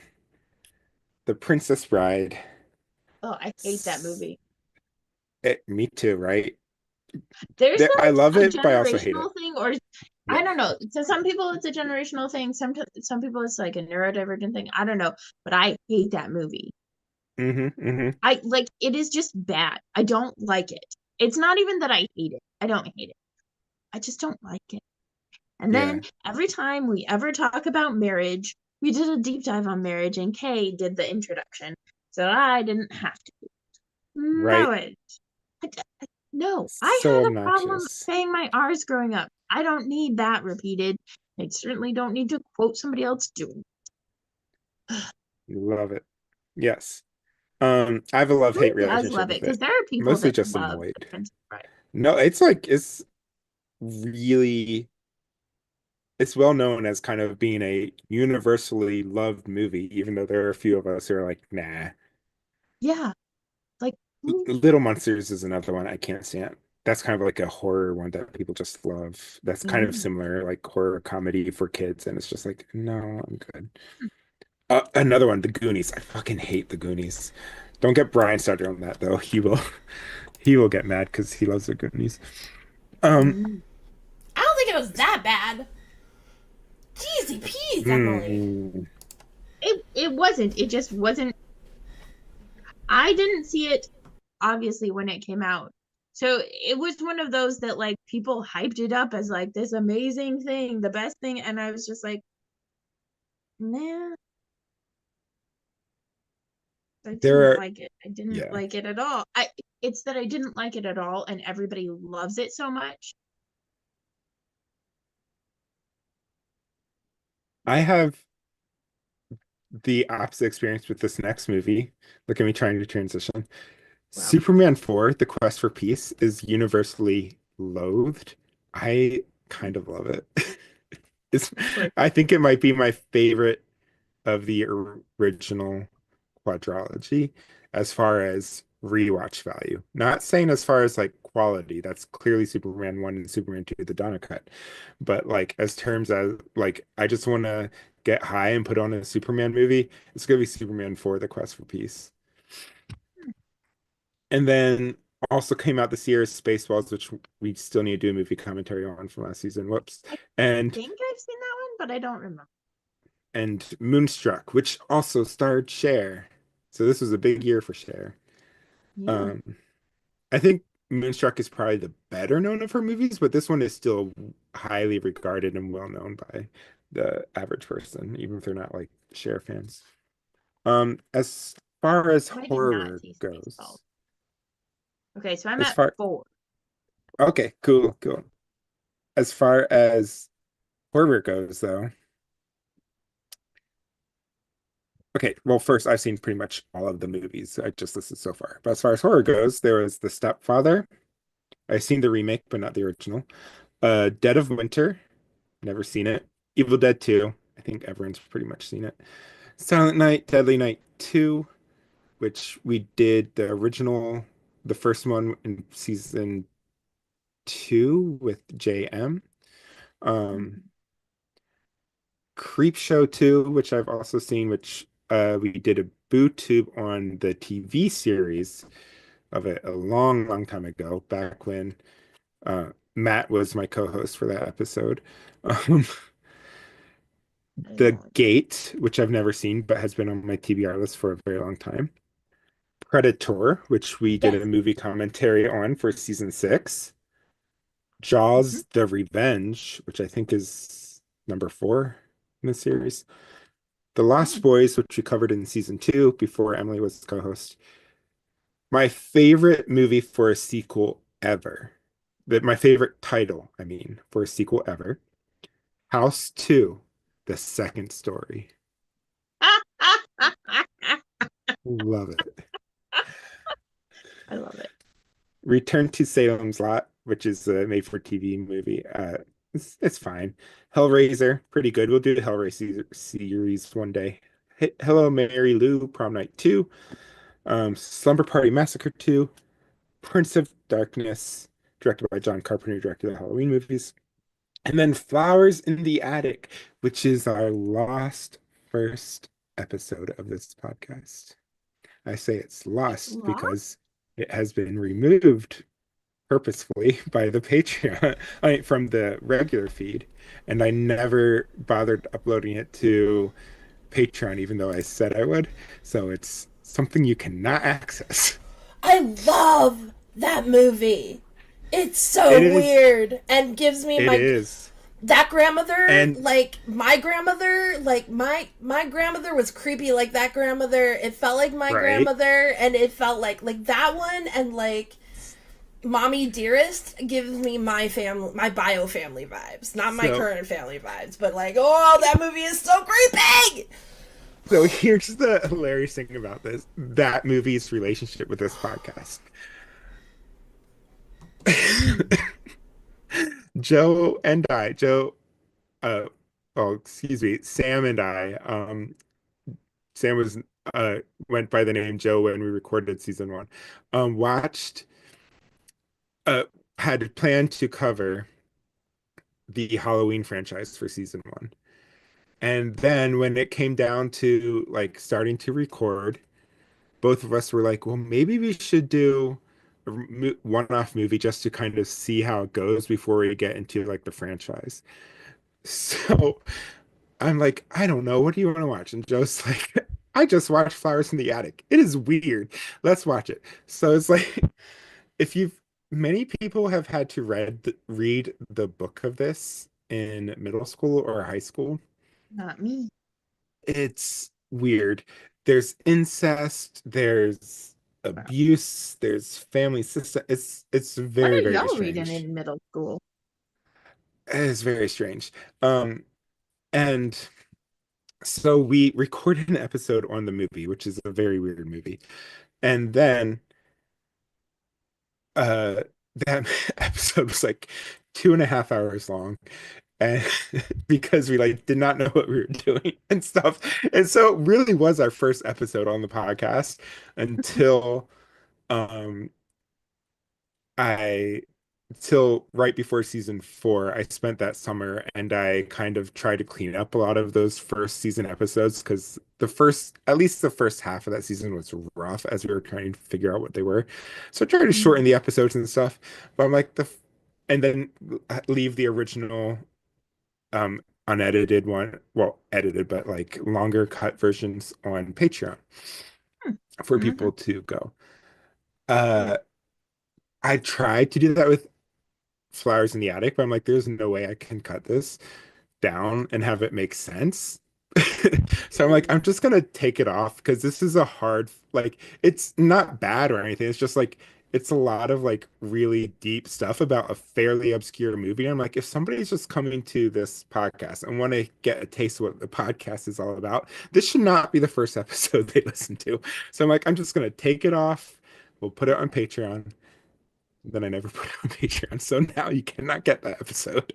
The Princess Bride. Oh, I hate that movie. Me too, right? There's I love like a it, but I also hate it. generational thing, or I Yeah. don't know. To some people, it's a generational thing. Some people, it's like a neurodivergent thing. I don't know, but I hate that movie. Hmm. I like it is just bad. I don't like it. It's not even that I hate it. I don't hate it. I just don't like it. And then Yeah, every time we ever talk about marriage, we did a deep dive on marriage, and Kay did the introduction, so I didn't have to. right. Marriage. No, I So had a problem obnoxious. saying my R's growing up. I don't need that repeated. I certainly don't need to quote somebody else doing it. Love it. Yes. I have a Who love-hate does relationship love it? with Because it. there are people Mostly that just love The annoyed. Princess Bride. No, it's really it's well known as kind of being a universally loved movie, even though there are a few of us who are like, nah. Yeah, like who? Little Monsters is another one I can't stand. That's kind of like a horror one that people just love. That's kind of Mm. similar, like horror comedy for kids, and it's just like, no, I'm good. Another one, The Goonies. I fucking hate The Goonies. Don't get Brian started on that though. He will get mad because he loves The Goonies. Um, Mm. I don't think it was that bad. Jeezy peas, Emily. mm, It wasn't. It just wasn't. I didn't see it obviously when it came out. So it was one of those that like people hyped it up as like this amazing thing, the best thing, and I was just like, nah, I there didn't are, like it. I didn't yeah. like it at all. It's that I didn't like it at all and everybody loves it so much. I have the opposite experience with this next movie. Look at me trying to transition. Well, Superman 4, The Quest for Peace, is universally loathed. I kind of love it. It's, like, I think it might be my favorite of the original quadrilogy as far as rewatch value. Not saying as far as like quality, that's clearly Superman 1 and Superman 2, the Donna cut. But like as terms as like I just want to get high and put on a Superman movie, it's gonna be Superman 4, The Quest for Peace. And then also came out this year is Spaceballs, which we still need to do a movie commentary on from last season. Whoops. I And think I've seen that one, but I don't remember. Moonstruck, which also starred Cher. So this was a big year for Cher. Yeah. Um, I think Moonstruck is probably the better known of her movies, but this one is still highly regarded and well known by the average person, even if they're not like Cher fans. As far as I did not horror see Spaceballs. goes, Okay, so I'm as at far 4. okay, cool, cool. As far as horror goes, though, Okay, well, first, I've seen pretty much all of the movies I just listed so far. But as far as horror goes, there was The Stepfather. I've seen the remake, but not the original. Dead of Winter, never seen it. Evil Dead 2, I think everyone's pretty much seen it. Silent Night, Deadly Night 2, which we did the original, the first one in season 2 with JM. Um, Creep Show 2, which I've also seen, which we did a boo tube on the TV series of it a long, long time ago, back when Matt was my co-host for that episode. Um, I The know. Gate, which I've never seen, but has been on my TBR list for a very long time. Predator, which we did a Yes. movie commentary on for season 6. Mhm. Jaws: The Revenge, which I think is number 4 in the series. The Lost Oh, Boys, which we covered in season 2 before Emily was co-host. My favorite movie for a sequel ever. My favorite title, I mean, for a sequel ever. House 2, The Second Story. Love it. I love it. Return to Salem's Lot, which is a made-for-TV movie. It's fine. Hellraiser, pretty good. We'll do the Hellraiser series one day. Hello, Mary Lou, Prom Night 2. Slumber Party Massacre 2. Prince of Darkness, directed by John Carpenter, who directed the Halloween movies. And then Flowers in the Attic, which is our lost first episode of this podcast. I say it's It's lost lost. because it has been removed purposefully by the Patreon, from the regular feed, and I never bothered uploading it to Patreon, even though I said I would. So it's something you cannot access. I love that movie. It's It so is, weird and gives me it my is. that grandmother, And like my grandmother, like my grandmother was creepy like that grandmother. It felt like my right. grandmother, and it felt like that one, and like Mommy Dearest gives me my family, my bio family vibes, not my So current family vibes, but like, oh, that movie is so creepy. so here's the hilarious thing about this, that movie's relationship with this podcast. Mm. Joe, uh, oh, excuse me, Sam and I, Sam was uh went by the name Joe when we recorded season 1. Watched uh had planned to cover the Halloween franchise for season 1. And then when it came down to like starting to record, both of us were like, well, maybe we should do a one-off movie just to kind of see how it goes before we get into like the franchise. So I'm like, I don't know. What do you want to watch? And Joe's like, I just watched Flowers in the Attic. It is weird. Let's watch it. So it's like, if you've, many people have had to read the book of this in middle school or high school. Not me. It's weird. There's incest, there's Wow. abuse, there's family system. It's What very, are very y'all reading strange. in middle school? It's very strange. And so we recorded an episode on the movie, which is a very weird movie. And then uh that episode was like 2.5 hours long. And because we like did not know what we were doing and stuff. And so it really was our first episode on the podcast until um I till right before season 4. I spent that summer and I kind of tried to clean up a lot of those first season episodes because at least the first half of that season was rough as we were trying to figure out what they were. So I tried to shorten Mm. the episodes and stuff, but I'm like and then leave the original unedited one, well, edited, but like longer cut versions on Patreon for Mhm. people to go. Yeah. Uh, I tried to do that with Flowers in the Attic, but I'm like, there's no way I can cut this down and have it make sense. So I'm like, I'm just gonna take it off because this is a hard, like, it's not bad or anything. It's just like it's a lot of like really deep stuff about a fairly obscure movie. I'm like, if somebody's just coming to this podcast and want to get a taste of what the podcast is all about, this should not be the first episode they listen to. So I'm like, I'm just gonna take it off. We'll put it on Patreon. Then I never put it on Patreon. So now you cannot get that episode.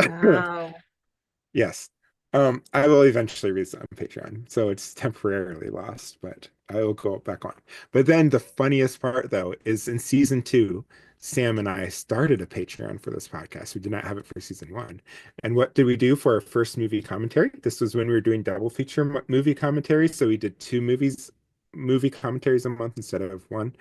Wow. Yes. I will eventually release it on Patreon, so it's temporarily lost, but I will go back on. But then the funniest part, though, is in season two, Sam and I started a Patreon for this podcast. We did not have it for season one. And what did we do for our first movie commentary? This was when we were doing double feature movie commentaries, so we did two movie commentaries a month instead of one.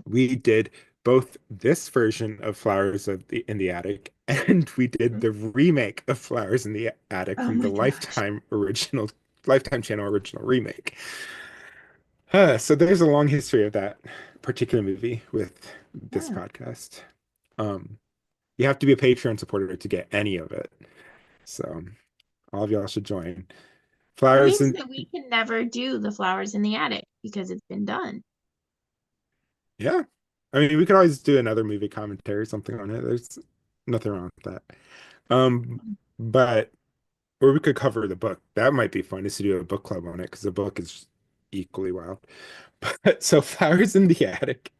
We did both this version of in the Attic, and we did the remake of Flowers in the Attic Oh from the my gosh. Lifetime channel original remake. So there's a long history of that particular movie with this Yeah. podcast. Um, you have to be a Patreon supporter to get any of it. So all of y'all should join. That Flowers means and that we can never do the flowers in the attic because it's been done. Yeah. I mean, we could always do another movie commentary or something on it. There's nothing wrong with that. But or we could cover the book. That might be fun is to do a book club on it because the book is equally wild. But so Flowers in the Attic.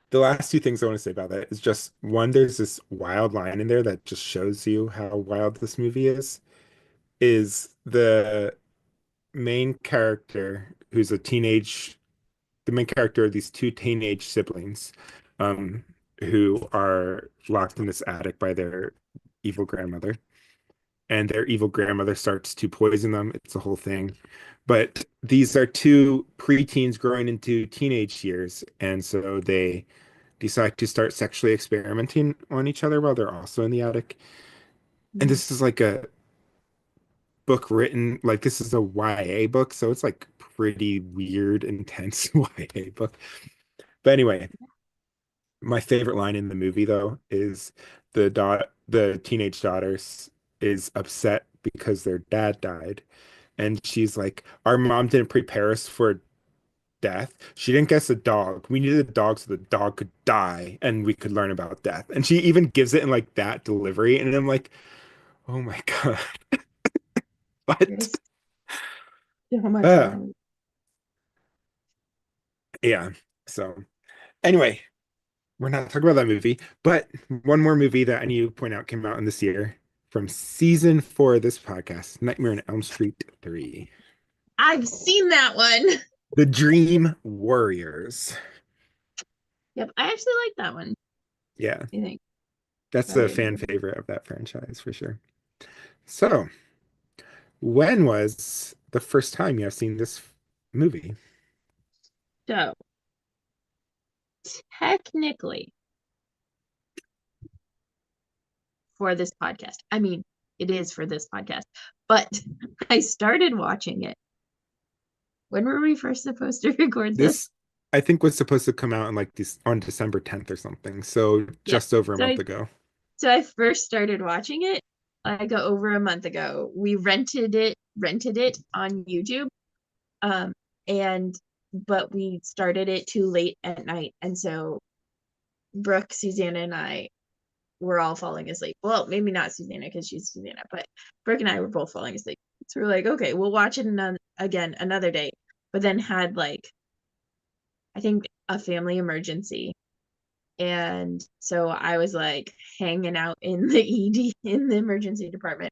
The last two things I want to say about that is just one, there's this wild line in there that just shows you how wild this movie is the main character who's the main character of these two teenage siblings, um, who are locked in this attic by their evil grandmother. And their evil grandmother starts to poison them. It's a whole thing. But these are two preteens growing into teenage years. And so they decide to start sexually experimenting on each other while they're also in the attic. And Mhm. this is like a book written, like this is a YA book. So it's like pretty weird, intense YA book. But anyway, my favorite line in the movie though is the teenage is upset because their dad died, and she's like, our mom didn't prepare us for death. She didn't get us a dog. We needed a dog so the dog could die and we could learn about death. And she even gives it in like that delivery, and I'm like, oh my God. What? There's so much uh wrong. yeah. So anyway, we're not talking about that movie, but one more movie that I need to point out came out in this year from season four of this podcast, Nightmare on Elm Street 3. I've seen that one. The Dream Warriors. Yep, I actually like that one. Yeah, I think that's the I fan favorite of that franchise for sure. So, when was the first time you have seen this movie? so technically for this podcast. I mean, it is for this podcast, but I started watching it. When were we first supposed to record this? This, I think, was supposed to come out in like this on December 10th or something. So, Yep. just over a So month I, ago. so I first started watching it like over a month ago. We rented it on YouTube. Um, and but we started it too late at night, and so Brooke, Susanna, and I were all falling asleep. Well, maybe not Susanna because she's Susanna, but Brooke and I were both falling asleep. So we're like, okay, we'll watch it again another day. But then had like I think a family emergency, and so I was like hanging out in the ED in the emergency department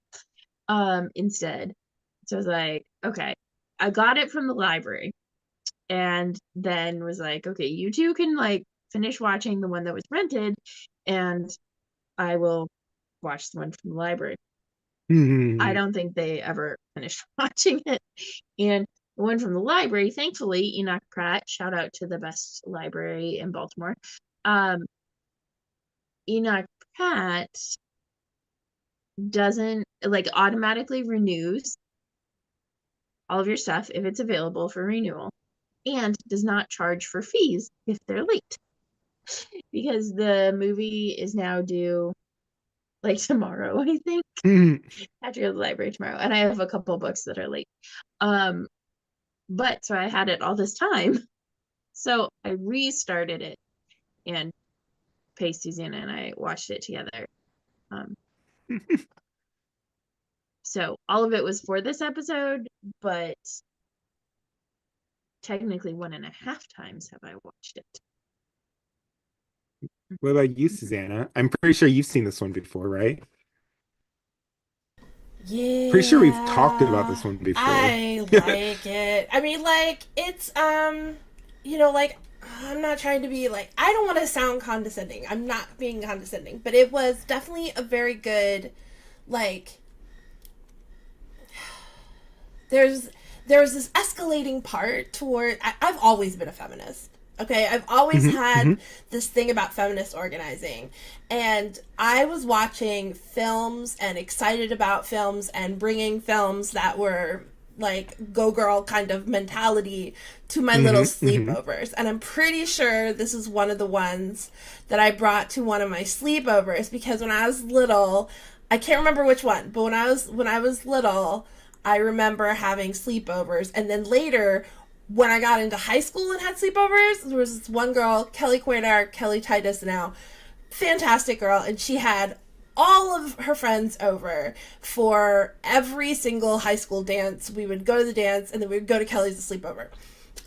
instead. So I was like, okay, I got it from the library, and then was like, okay, you two can like finish watching the one that was rented, and I will watch the one from the library. I don't think they ever finished watching it. And the one from the library, thankfully, Enoch Pratt, shout out to the best library in Baltimore. Enoch Pratt doesn't like automatically renews all of your stuff if it's available for renewal, and does not charge for fees if they're late, because the movie is now due like tomorrow, I think. I have to go to the library tomorrow, and I have a couple books that are late. But so I had it all this time, So I restarted it, and Paige, Susanna, and I watched it together. So all of it was for this episode, but technically 1.5 times have I watched it. What about you, Susanna? I'm pretty sure you've seen this one before, right? Pretty sure we've talked about Yeah, this one before. I like it. I mean, like, it's, like, I'm not trying to be, like, I don't want to sound condescending. I'm not being condescending, but it was definitely a very good, like, there's this escalating part toward, I've always been a feminist. Okay, I've always had this thing about feminist organizing. And I was watching films and excited about films and bringing films that were like go girl kind of mentality to my little sleepovers. And I'm pretty sure this is one of the ones that I brought to one of my sleepovers because when I was little, I can't remember which one, but when I was little, I remember having sleepovers. And then later, when I got into high school and had sleepovers, there was this one girl, Kelly Quaidar, Kelly Titus now, fantastic girl, and she had all of her friends over for every single high school dance. We would go to the dance, and then we would go to Kelly's to sleepover.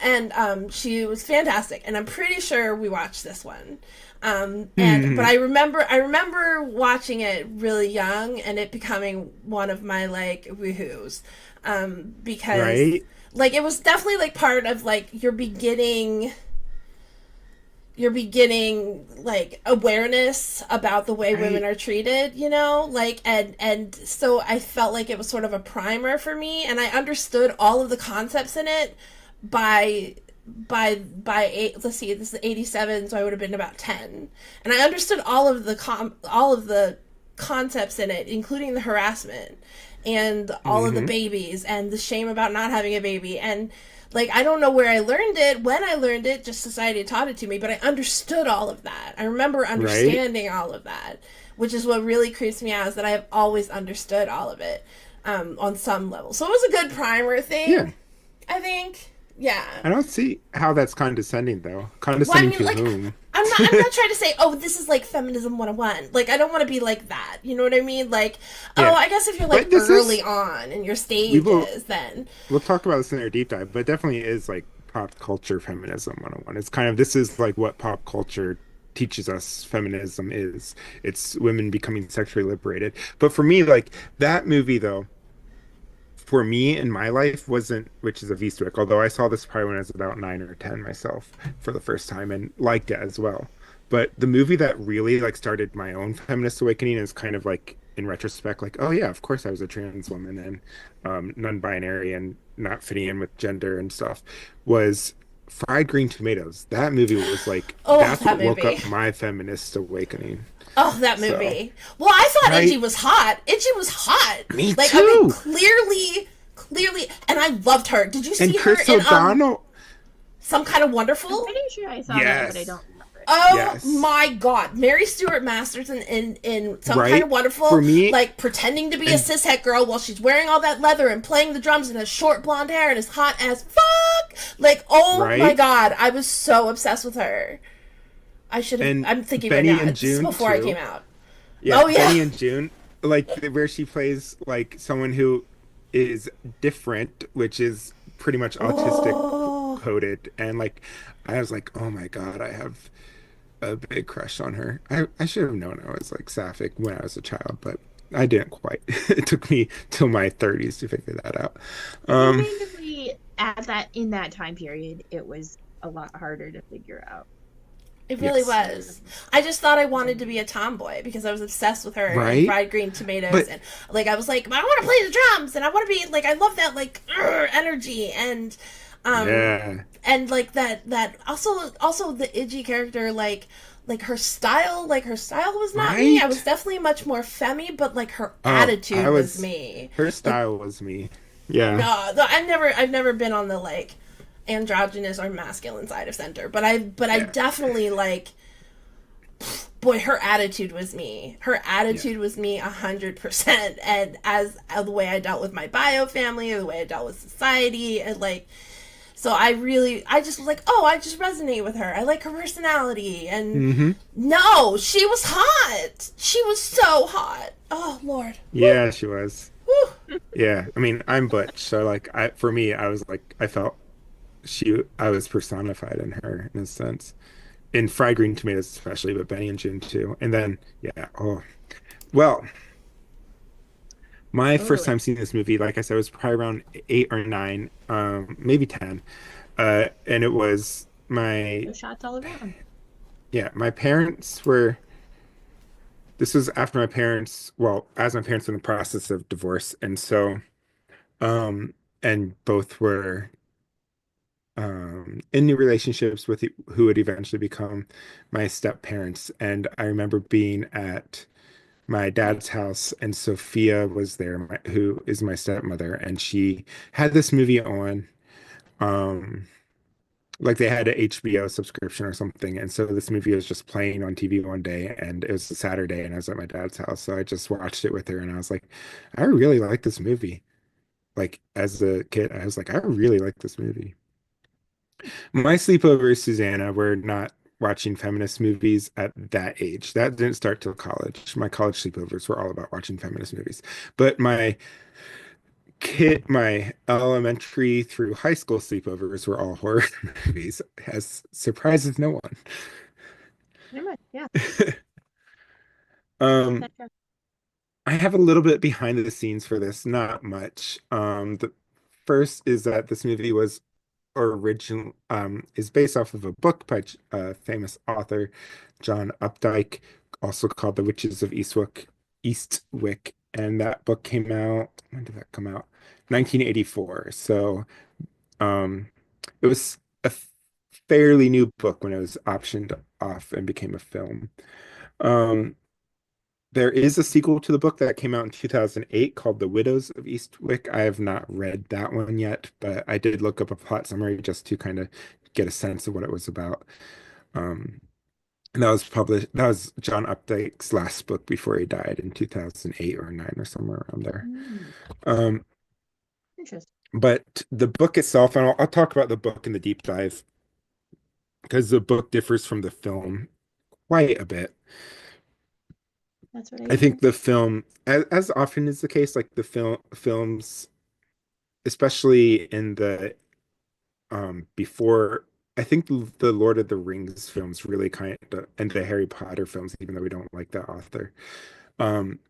And she was fantastic, and I'm pretty sure we watched this one. But I remember watching it really young, and it becoming one of my like woohoos, because. Right? Like, it was definitely, like, part of, like, you're beginning, like, awareness about the way women are treated, you know? Like, and so I felt like it was sort of a primer for me, and I understood all of the concepts in it by let's see, this is 87, so I would have been about 10. And I understood all of the concepts in it, including the harassment and all of the babies and the shame about not having a baby. And like, I don't know where I learned it, when I learned it, just society taught it to me, but I understood all of that. I remember understanding all of that, which is what really creeps me out, is that I have always understood all of it, on some level. So it was a good primer thing, I think. Yeah. I don't see how that's condescending, though. Condescending to whom? I'm not trying to say, oh, this is like feminism 101. Like, I don't want to be like that. You know what I mean? Like, oh, I guess if you're like early on in your stages, then. We'll talk about this in our deep dive, but it definitely is like pop culture feminism 101. It's kind of, this is like what pop culture teaches us feminism is. It's women becoming sexually liberated. But for me, like, that movie, though, for me in my life wasn't Witches of Eastwick, although I saw this probably when I was about 9 or 10 myself for the first time and liked it as well. But the movie that really like started my own feminist awakening is kind of like in retrospect, like, oh yeah, of course I was a trans woman and non-binary and not fitting in with gender and stuff, was Fried Green Tomatoes. That movie was like, that's what woke up my feminist awakening. Oh, that movie. So, well, I thought Edgy was hot. Edgy was hot. Me like, too. I mean, clearly, and I loved her. Did you see her in Some Kind of Wonderful? I'm pretty sure I saw that, but I don't remember. Oh my God, Mary Stuart Masterson in Some Kind of Wonderful, for me, like pretending to be a cishet girl while she's wearing all that leather and playing the drums and has short blonde hair and is hot as fuck. Like, oh my God, I was so obsessed with her. I should have. I'm thinking Benny right now. And June before too. I came out. Yeah, oh, yeah. Benny and June, like where she plays like someone who is different, which is pretty much autistic coded, and like I was like, oh my God, I have a big crush on her. I should have known I was like sapphic when I was a child, but I didn't quite. It took me till my 30s to figure that out. Basically, in that time period, it was a lot harder to figure out. It really was. I just thought I wanted to be a tomboy because I was obsessed with her and Fried Green Tomatoes, and like I was like, I want to play the drums and I want to be like, I love that like energy and and like that also the Idgy character, like her style was not me. I was definitely much more femmy, but like her attitude was me. Her style was me. Yeah. No, I've never been on the like androgynous or masculine side of center, but I definitely like, boy, her attitude was me. Her attitude was me 100%. And as the way I dealt with my bio family, or the way I dealt with society, and like, So I just was like, oh, I just resonate with her. I like her personality. And Hmm. no, she was hot. She was so hot. Oh, Lord. Woo, Yeah, she was. woo. Yeah, I mean, I'm Butch, so like for me, I was like I felt I was personified in her in a sense. In Fried Green Tomatoes especially, but Benny and June too. And then yeah, oh well, my first Totally. time seeing this movie, like I said, was probably around 8 or 9, maybe 10. And it was No shots all around. my parents were, this was after my parents, well, as my parents were in the process of divorce. And so, um, and both were, in new relationships with who would eventually become my step parents. And I remember being at my dad's house, and Sophia was there, who is my stepmother, and she had this movie on. Um, like they had an HBO subscription or something, and so this movie was just playing on TV one day, and it was a Saturday, and I was at my dad's house, so I just watched it with her, and I was like, I really like this movie. Like as a kid, I was like, I really like this movie. My sleepovers, Susanna, were not watching feminist movies at that age. That didn't start till college. My college sleepovers were all about watching feminist movies. But my elementary through high school sleepovers were all horror movies, as surprises no one. Pretty much, yeah. Um, That tracks. I have a little bit behind the scenes for this, not much. The first is that this movie was original is based off of a book by a famous author, John Updike, also called The Witches of Eastwick, and that book came out. When did that come out? 1984. So um, it was a fairly new book when it was optioned off and became a film. Um, there is a sequel to the book that came out in 2008 called The Widows of Eastwick. I have not read that one yet, but I did look up a plot summary just to kind of get a sense of what it was about. Um, and that was John Updike's last book before he died in 2008 or 9 or somewhere around there. Mm, Um, interesting. but the book itself, and I'll talk about the book in the deep dive because the book differs from the film quite a bit. That's what I I hear. think the film, as often is the case, like the films, especially in the before, I think the Lord of the Rings films really kind of, and the Harry Potter films, even though we don't like that author, um,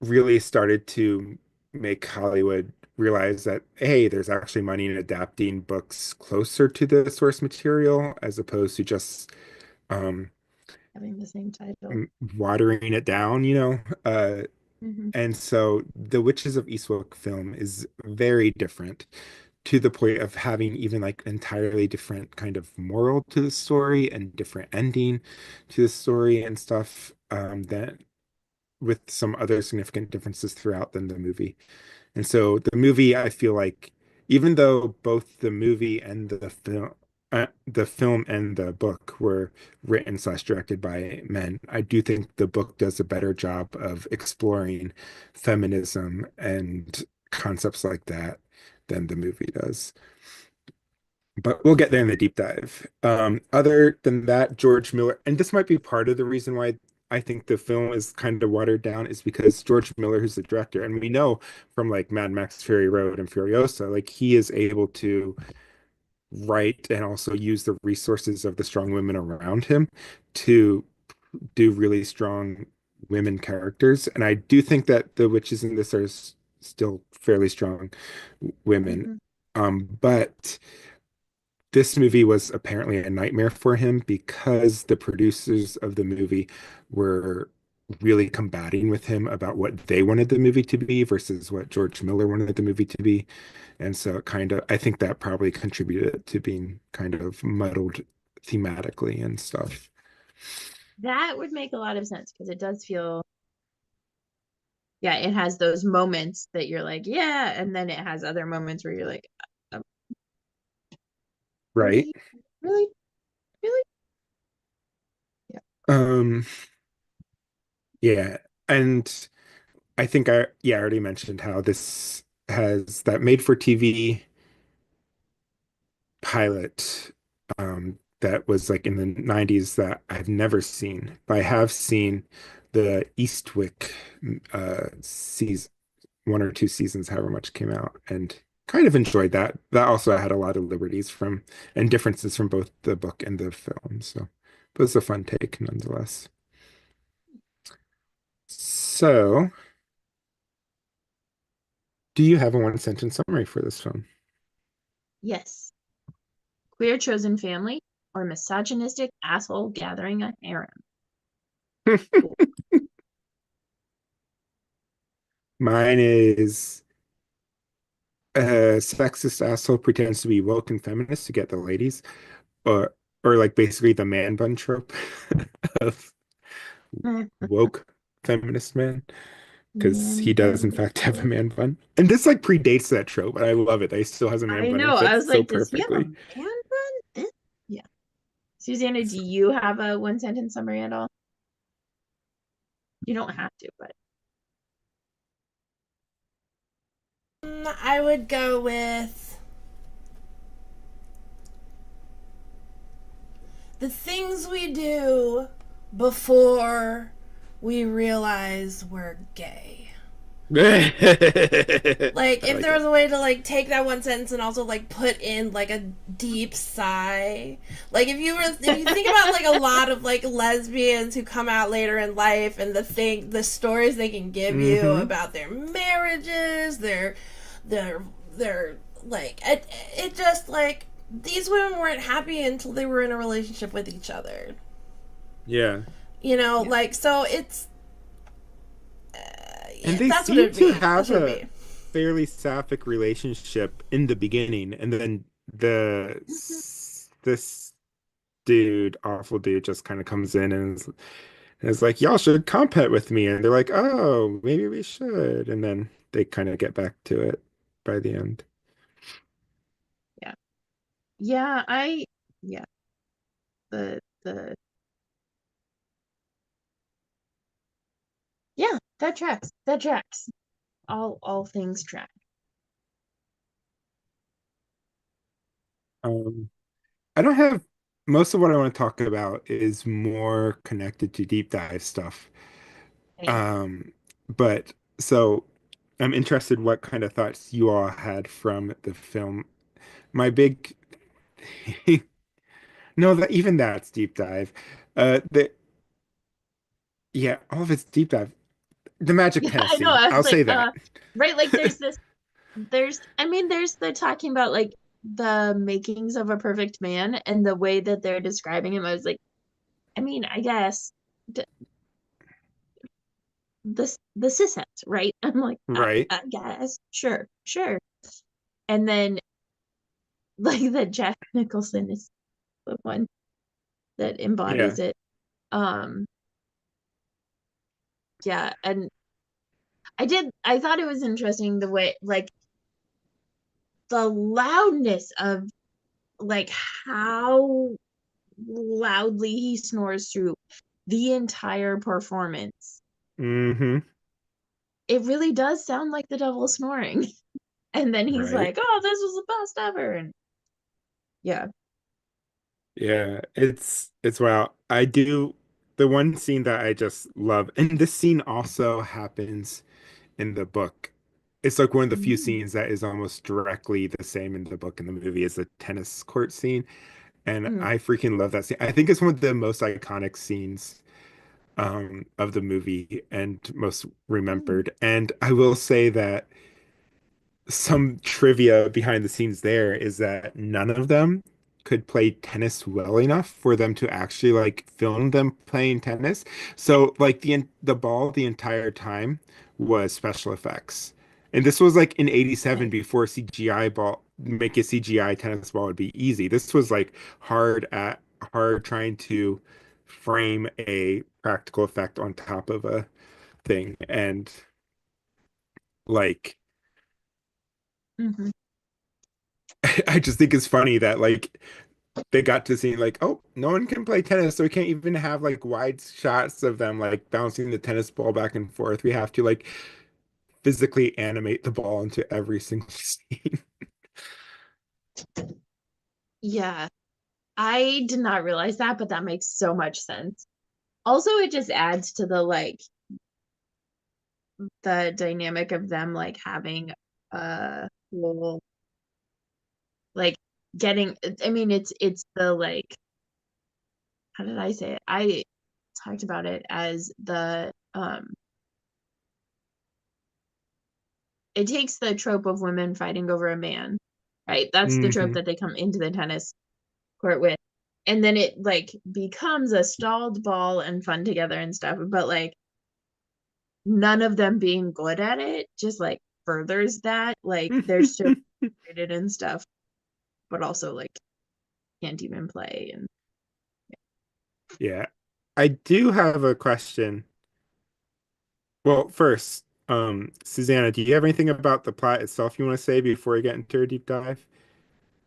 really started to make Hollywood realize that, hey, there's actually money in adapting books closer to the source material as opposed to just um, Having the same title. watering it down, Hmm. And so the Witches of Eastwick film is very different to the point of having even like entirely different kind of moral to the story and different ending to the story and stuff, that with some other significant differences throughout than the movie. And so the movie, I feel like, even though both the movie and the film and the book were written slash directed by men, I do think the book does a better job of exploring feminism and concepts like that than the movie does. But we'll get there in the deep dive. Other than that, George Miller, and this might be part of the reason why I think the film is kind of watered down, is because George Miller, who's the director, and we know from like Mad Max Fury Road and Furiosa, like he is able to write and also use the resources of the strong women around him to do really strong women characters. And I do think that the witches in this are still fairly strong women. Hmm. But this movie was apparently a nightmare for him because the producers of the movie were really combating with him about what they wanted the movie to be versus what George Miller wanted the movie to be. And so I think that probably contributed to being kind of muddled thematically and stuff. That would make a lot of sense because it does feel, yeah, it has those moments that you're like, yeah, and then it has other moments where you're like, um, Right. really, really, really, yeah. Um, yeah. And I think I already mentioned how this has that made for TV pilot that was like in the 90s that I've never seen, but I have seen the Eastwick season, one or two seasons, however much came out, and kind of enjoyed that. That also had a lot of liberties from and differences from both the book and the film. So it was a fun take nonetheless. So, do you have a one sentence summary for this film? Yes. Queer chosen family or misogynistic asshole gathering a harem. Mine is a sexist asshole pretends to be woke and feminist to get the ladies, or like basically the man bun trope of woke feminist man, because he Man does in bun. fact have a man bun. And this like predates that trope, but I love it. That he still has a man I bun. It know. I fits was so like, does he have a perfectly. man bun? Yeah. Susanna, do you have a one sentence summary at all? You don't have to, but I would go with the things we do before we realize we're gay. Like, I if like there was it. a way to like take that one sentence and also like put in like a deep sigh, like if you think about like a lot of like lesbians who come out later in life and the stories they can give you Hmm. about their marriages, their their like it just like these women weren't happy until they were in a relationship with each other. Yeah. You know, yeah. like so it's And yeah, they that's what seem it'd to be. That's have what it'd a be. fairly sapphic relationship in the beginning, and then Mhm. this dude, awful dude, just kind of comes in and is like, "Y'all should compete with me," and they're like, "Oh, maybe we should," and then they kind of get back to it by the end. Yeah. Yeah, yeah, the yeah, that tracks. That tracks. All things track. Um, I don't have most of what I want to talk about is more connected to deep dive stuff. Same. Um, but so I'm interested what kind of thoughts you all had from the film. My big no, that even that's deep dive. The yeah, all of it's deep dive. The magic Yeah, tennis I know. scene. I was I'll like, say that. right, like there's the talking about like the makings of a perfect man and the way that they're describing him. I was like, I mean, I guess d- the cis het, right? I'm like, Right. I guess, sure, sure. And then like that Jack Nicholson is the one that Yeah. embodies it. Um, yeah, and I thought it was interesting the way like the loudness of like how loudly he snores through the entire performance. Hmm. It really does sound like the devil snoring. And then he's Right. like, "Oh, this was the best ever." And yeah. Yeah. It's wow. I do the one scene that I just love, and this scene also happens in the book. It's like one of the few Mm. scenes that is almost directly the same in the book and the movie as the tennis court scene. And Mm. I freaking love that scene. I think it's one of the most iconic scenes of the movie and most Mm. remembered. And I will say that some trivia behind the scenes there is that none of them could play tennis well enough for them to actually like film them playing tennis. So like the ball the entire time was special effects. And this was like in 87 Nice. before CGI ball make a CGI tennis ball would be easy. This was like hard trying to frame a practical effect on top of a thing. And like Hmm. I just think it's funny that like they got to see like, oh, no one can play tennis, so we can't even have like wide shots of them like bouncing the tennis ball back and forth. We have to like physically animate the ball into every single scene. Yeah, I did not realize that, but that makes so much sense. Also, it just adds to the like the dynamic of them like having a whole like getting I mean it's the like how did I say it? I talked about it as the it takes the trope of women fighting over a man, right? That's the trope Hmm. that they come into the tennis court with. And then it like becomes a stalled ball and fun together and stuff, but like none of them being good at it just like furthers that. Like they're so frustrated and stuff, but also like can't even play and Yeah. I do have a question. Well, first, Susanna, do you have anything about the plot itself you want to say before we get into a deep dive?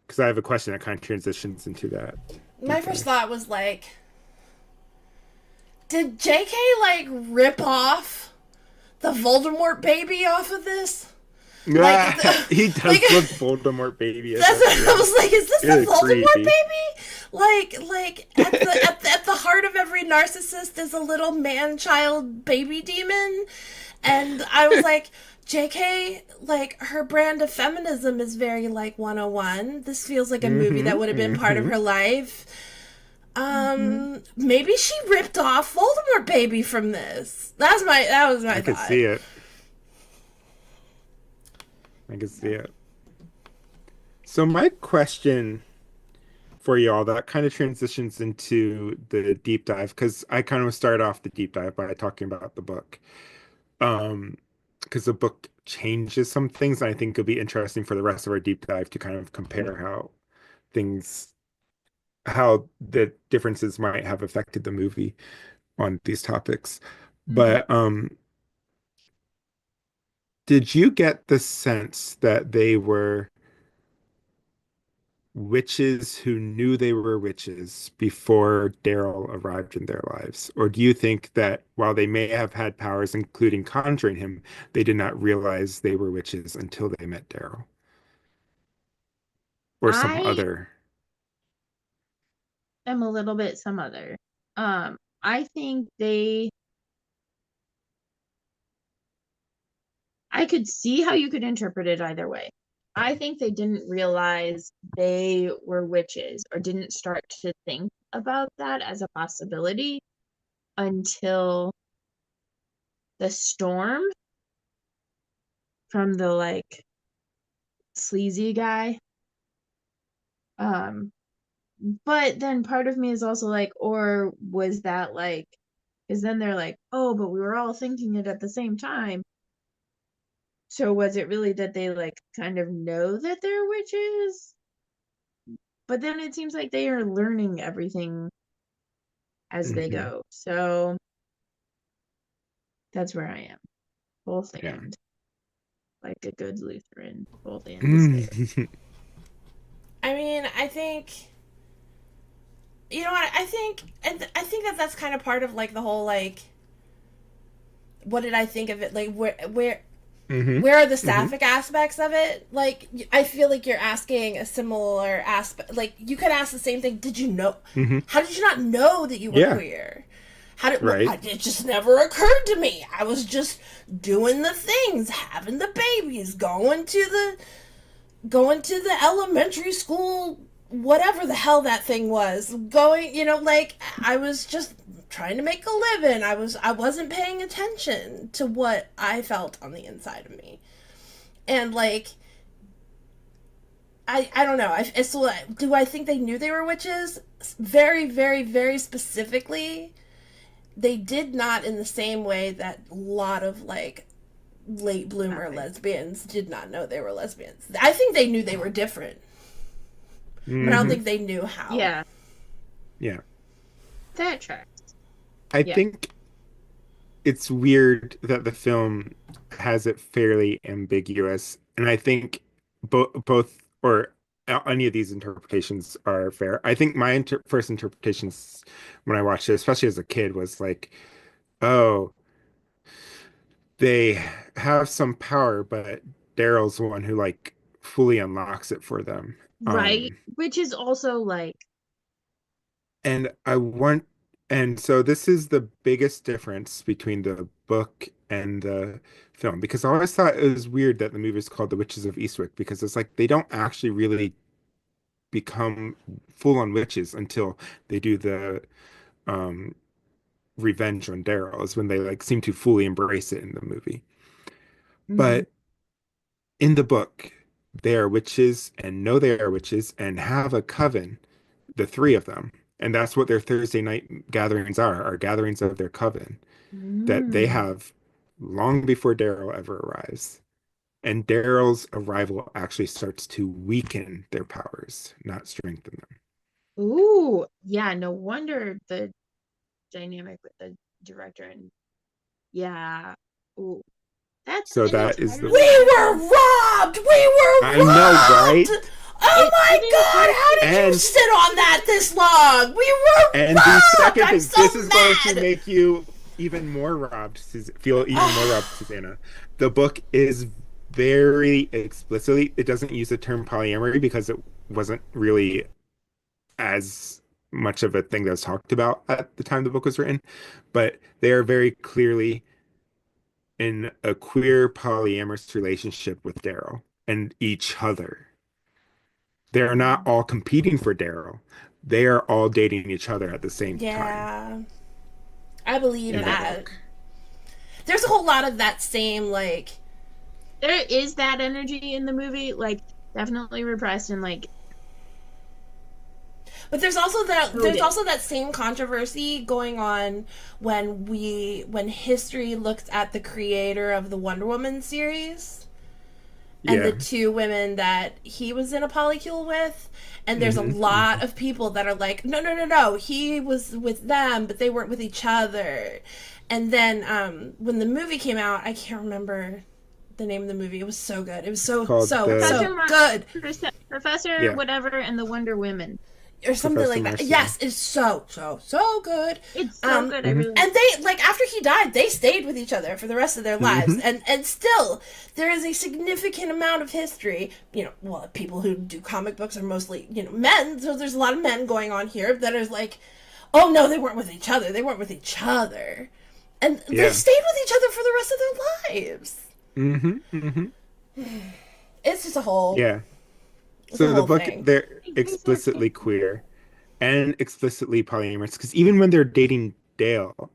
Because I have a question that kind of transitions into that My deep first dive. thought was like, did JK like rip off the Voldemort baby off of this? Like, Ah, he like does look Voldemort baby that's at the what I end. was like. Is this the Really Voldemort creepy. baby? Like at the heart of every narcissist is a little man child baby demon, and I was like, JK, like her brand of feminism is very like 101. This feels like a movie that Hmm. would have been part of Hmm. her life. mm-hmm. Maybe she ripped off Voldemort baby from this. That was my I could thought. see it. I could see it. So my question for y'all that kind of transitions into the deep dive because I kind of start off the deep dive by talking about the book. Um, because the book changes some things, and I think it'll be interesting for the rest of our deep dive to kind of compare things, how the differences might have affected the movie on these topics. Mm-hmm. But did you get the sense that they were witches who knew they were witches before Daryl arrived in their lives? Or do you think that while they may have had powers, including conjuring him, they did not realize they were witches until they met Daryl or some I other? am a little bit some other. I think they I could see how you could interpret it either way. I think they didn't realize they were witches or didn't start to think about that as a possibility until the storm from the like sleazy guy. Um, but then part of me is also like, or was that like, because then they're like, oh, but we were all thinking it at the same time. So was it really that they like kind of know that they're witches? But then it seems like they are learning everything as they Hmm. go. So that's where I am. Both Yeah. and like a good Lutheran, both and is there. I mean, I think you know what I think that that's kind of part of like the whole like what did I think of it like Hmm. where are the Hmm. sapphic aspects of it? Like, I feel like you're asking a similar aspect. Like, you could ask the same thing. Did you know? Hmm. How did you not know that you were Yeah, queer? How did? Well, right. it just never occurred to me. I was just doing the things, having the babies, going to the elementary school, whatever the hell that thing was. Going, like I was just trying to make a living. I wasn't paying attention to what I felt on the inside of me. And like I don't know. So do I think they knew they were witches? Very, very, very specifically, they did not in the same way that a lot of like late bloomer Sapphic. lesbians did not know they were lesbians. I think they knew they were different, but I don't Hmm. think they knew how. Yeah, Yeah. that tracks. I Yeah. think it's weird that the film has it fairly ambiguous, and I think both or any of these interpretations are fair. I think my first interpretations when I watched it, especially as a kid, was like, oh, they have some power, but Daryl's the one who like fully unlocks it for them. Right. Um, Which is also like, and I want, and so this is the biggest difference between the book and the film, because I always thought it was weird that the movie is called The Witches of Eastwick, because it's like they don't actually really become full-on witches until they do the um revenge on Daryl, is when they like seem to fully embrace it in the movie. mhm. But in the book, they are witches and know they are witches and have a coven, the three of them. And that's what their Thursday night gatherings are gatherings of their coven that they Mm. have long before Daryl ever arrives. And Daryl's arrival actually starts to weaken their powers, not strengthen them. Ooh, yeah, no wonder the dynamic with the director and yeah. Ooh, that's So an that is the, entirely We were different. robbed! We were I know, robbed! right? Oh It my god, how includes did you And sit on that this long? We were And the robbed! second I'm thing, so this is going to mad! make you even more robbed, feel even more robbed, Susanna. The book is very explicitly, it doesn't use the term polyamory because it wasn't really as much of a thing that was talked about at the time the book was written, but they are very clearly in a queer polyamorous relationship with Daryl and each other. They're not all competing for Daryl. They are all dating each other at the same time Yeah, I believe in the that. book. There's a whole lot of that same, like, there is that energy in the movie, like definitely repressed and like but there's coded. also that same controversy going on when history looks at the creator of the Wonder Woman series and the Yeah. two women that he was in a polycule with. And there's a Hmm. lot of people that are like, no, no, no, no, he was with them, but they weren't with each other. And then when the movie came out, I can't remember the name of the movie. It was so good. It was It's so, called so, Professor so the, good. Professor yeah, whatever and the Wonder Women. Or something Professor like that. Marcia. Yes, it's so, so, so good. It's so Um, good. I Hmm. really and they like after he died, they stayed with each other for the rest of their lives, Hmm. and still there is a significant amount of history. You know, well, people who do comic books are mostly men, so there's a lot of men going on here that is like, oh no, they weren't with each other. They weren't with each other, and they Yeah. stayed with each other for the rest of their lives. Hmm. Hmm. It's just a whole, Yeah. it's a So the whole book, thing. they're These are explicitly queer and explicitly polyamorous because even when they're dating Daryl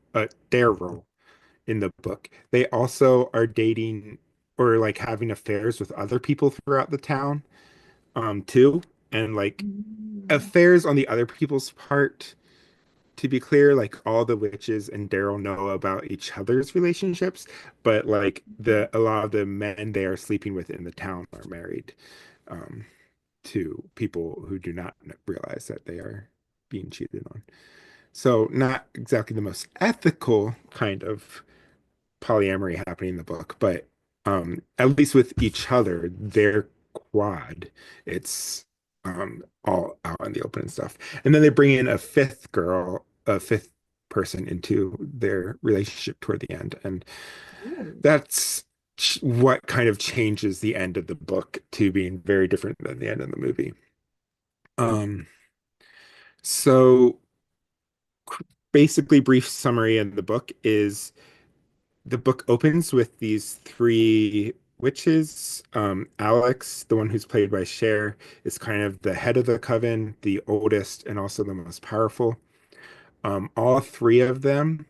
in the book, they also are dating or like having affairs with other people throughout the town, too. And like mm, affairs on the other people's part, to be clear, like all the witches and Daryl know about each other's relationships, but like a lot of the men they are sleeping with in the town are married um, to people who do not realize that they are being cheated on. So not exactly the most ethical kind of polyamory happening in the book, but at least with each other, their quad, it's all out in the open and stuff. And then they bring in a fifth person into their relationship toward the end, and ooh. that's what kind of changes the end of the book to being very different than the end of the movie. Um, so basically, brief summary of the book is the book opens with these three witches. Alex, the one who's played by Cher, is kind of the head of the coven, the oldest, and also the most powerful. All three of them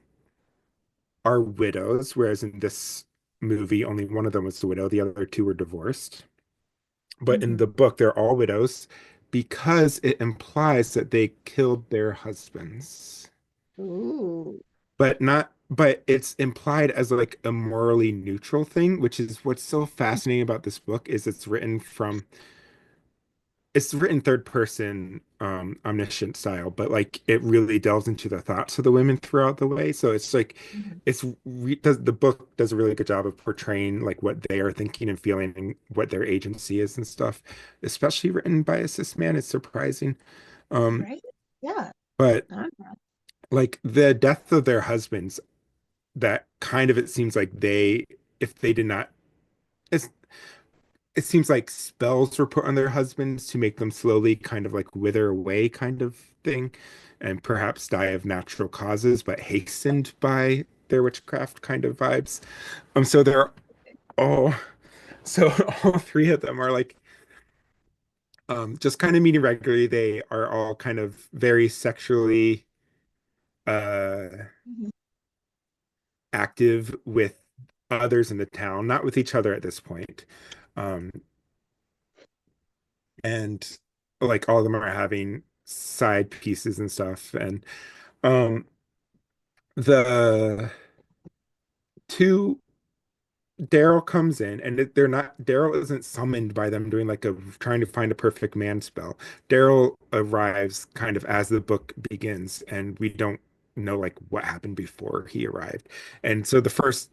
are widows, whereas in this movie, only one of them was the widow, the other two were divorced. But in the Mhm. book, they're all widows because it implies that they killed their husbands. Ooh. But it's implied as like a morally neutral thing, which is what's so fascinating about this book is it's written third person omniscient style, but like it really delves into the thoughts of the women throughout the way. So it's like Mhm. the book does a really good job of portraying like what they are thinking and feeling and what their agency is and stuff, especially written by a cis man. It's surprising. Um, Right? Yeah. but Okay. like the death of their husbands, that kind of it seems like if they did not it's it seems like spells were put on their husbands to make them slowly kind of like wither away kind of thing, and perhaps die of natural causes, but hastened by their witchcraft kind of vibes. So they're all so all three of them are like just kind of meeting regularly. They are all kind of very sexually uh Mhm. active with others in the town, not with each other at this point. Um, and like all of them are having side pieces and stuff. And um, the two Daryl comes in, and they're not. Daryl isn't summoned by them doing like a trying to find a perfect man spell. Daryl arrives kind of as the book begins, and we don't know like what happened before he arrived. And so the first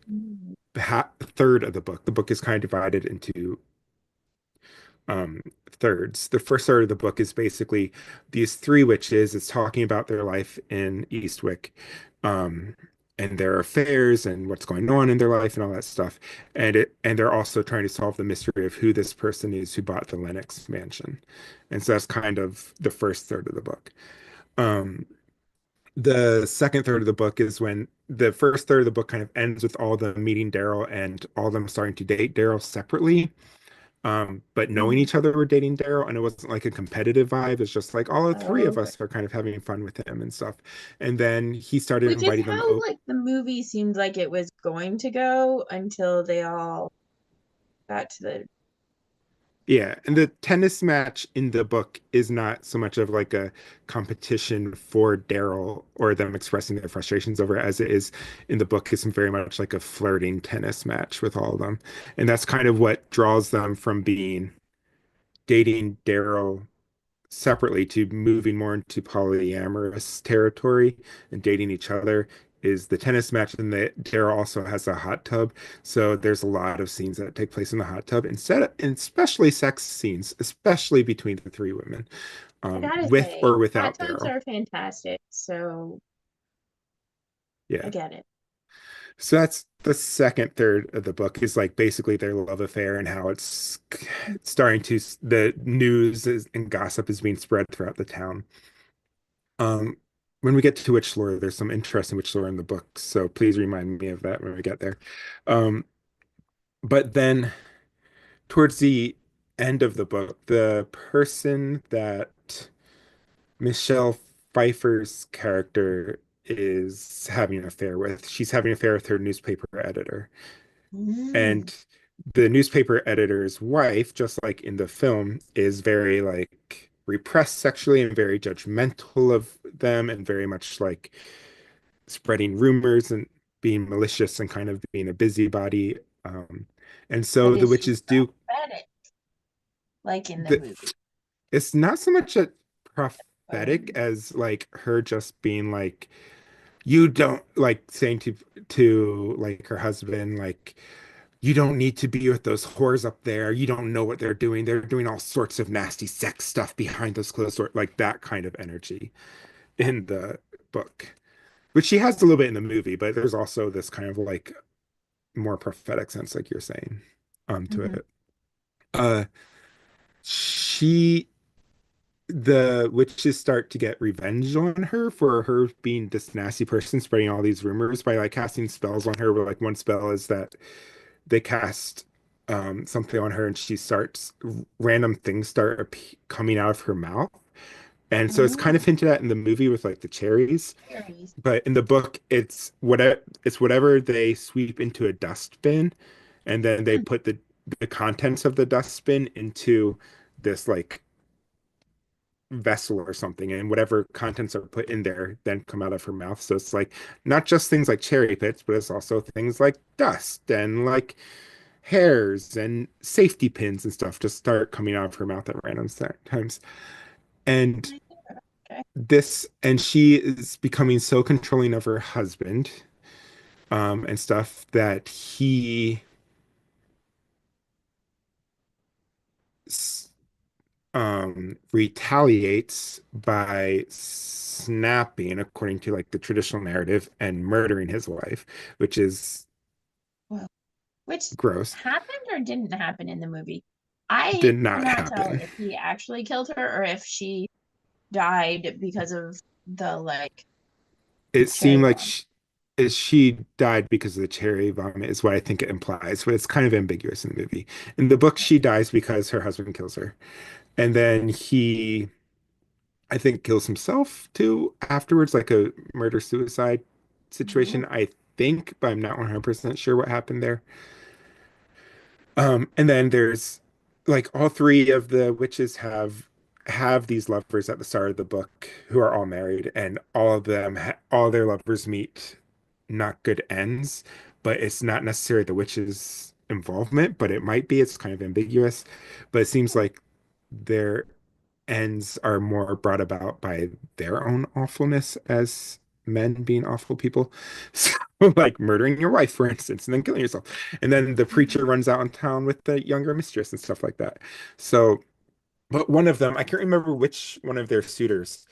third of the book is kind of divided into um thirds. The first third of the book is basically these three witches. It's talking about their life in Eastwick, um, and their affairs and what's going on in their life and all that stuff. And they're also trying to solve the mystery of who this person is who bought the Lennox mansion. And so that's kind of the first third of the book. Um, the second third of the book is when the first third of the book kind of ends with all them meeting Daryl and all them starting to date Daryl separately, but knowing Mhm. each other were dating Daryl, and it wasn't like a competitive vibe. It's just like all the three of Oh, us are kind of having fun with him and stuff. And then he started which is inviting them. how like the movie seemed like it was going to go until they all got to the Yeah, and the tennis match in the book is not so much of like a competition for Daryl or them expressing their frustrations over it as it is in the book. It's very much like a flirting tennis match with all of them. And that's kind of what draws them from being dating Daryl separately to moving more into polyamorous territory and dating each other is the tennis match. And the Daryl also has a hot tub, so there's a lot of scenes that take place in the hot tub instead of, and especially sex scenes, especially between the three women, I gotta with say, or hot without tubs Daryl. are fantastic, so I Yeah, get it. so that's the second third of the book is like basically their love affair and how it's starting to the news and gossip is being spread throughout the town. Um, when we get to witch lore, there's some interesting witch lore in the book, so please remind me of that when we get there. Um, but then towards the end of the book, the person that Michelle Pfeiffer's character is having an affair with, she's having an affair with her newspaper editor. Mm. And the newspaper editor's wife, just like in the film, is very like repressed sexually and very judgmental of them and very much like spreading rumors and being malicious and kind of being a busybody. And so But the is she witches do prophetic, like in the the movie? it's not so much a prophetic Um, as like her just being like you don't like saying to like her husband like you don't need to be with those whores up there. You don't know what they're doing. They're doing all sorts of nasty sex stuff behind those closed doors, like that kind of energy in the book, which she has a little bit in the movie, but there's also this kind of like more prophetic sense, like you're saying, to mhm. it. Uh, she, the witches start to get revenge on her for her being this nasty person, spreading all these rumors by like casting spells on her. Where like one spell is that they cast something on her and she starts random things start coming out of her mouth. And so it's kind Mm. of hinted at in the movie with like the cherries. Series. But in the book, it's whatever they sweep into a dustbin, and then they Mm. put the contents of the dustbin into this like vessel or something, and whatever contents are put in there then come out of her mouth. So it's like not just things like cherry pits, but it's also things like dust and like hairs and safety pins and stuff just start coming out of her mouth at random times. And Okay. and she is becoming so controlling of her husband and stuff that he retaliates by snapping, according to like the traditional narrative, and murdering his wife, which is Well, which gross. happened or didn't happen in the movie? I did not cannot tell happen. if he actually killed her or if she died because of the like It seemed cherry like bomb. she died because of the cherry vomit, is what I think it implies, but it's kind of ambiguous in the movie. In the book, she dies because her husband kills her. And then he, I think, kills himself too afterwards, like a murder-suicide situation, Ooh. I think, but I'm not 100% sure what happened there. And then there's like all three of the witches have these lovers at the start of the book who are all married, and all of them all their lovers meet not good ends, but it's not necessarily the witches' involvement, but it might be. It's kind of ambiguous, but it seems like their ends are more brought about by their own awfulness as men being awful people. So, like murdering your wife, for instance, and then killing yourself. And then the preacher runs out in town with the younger mistress and stuff like that. So, but one of them, I can't remember which one of their suitors,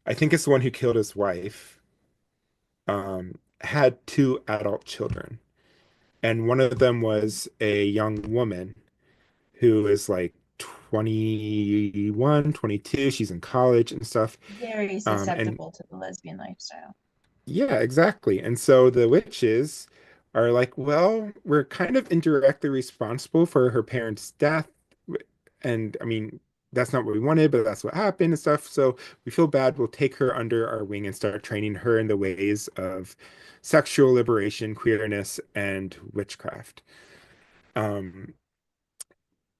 I think it's the one who killed his wife, had two adult children. And one of them was a young woman who is like 21, 22. She's in college and stuff. Very And susceptible to the lesbian lifestyle. yeah, exactly. And so the witches are like, well, we're kind of indirectly responsible for her parents' death. And I mean, that's not what we wanted, but that's what happened and stuff. So we feel bad. We'll take her under our wing and start training her in the ways of sexual liberation, queerness, and witchcraft. Um,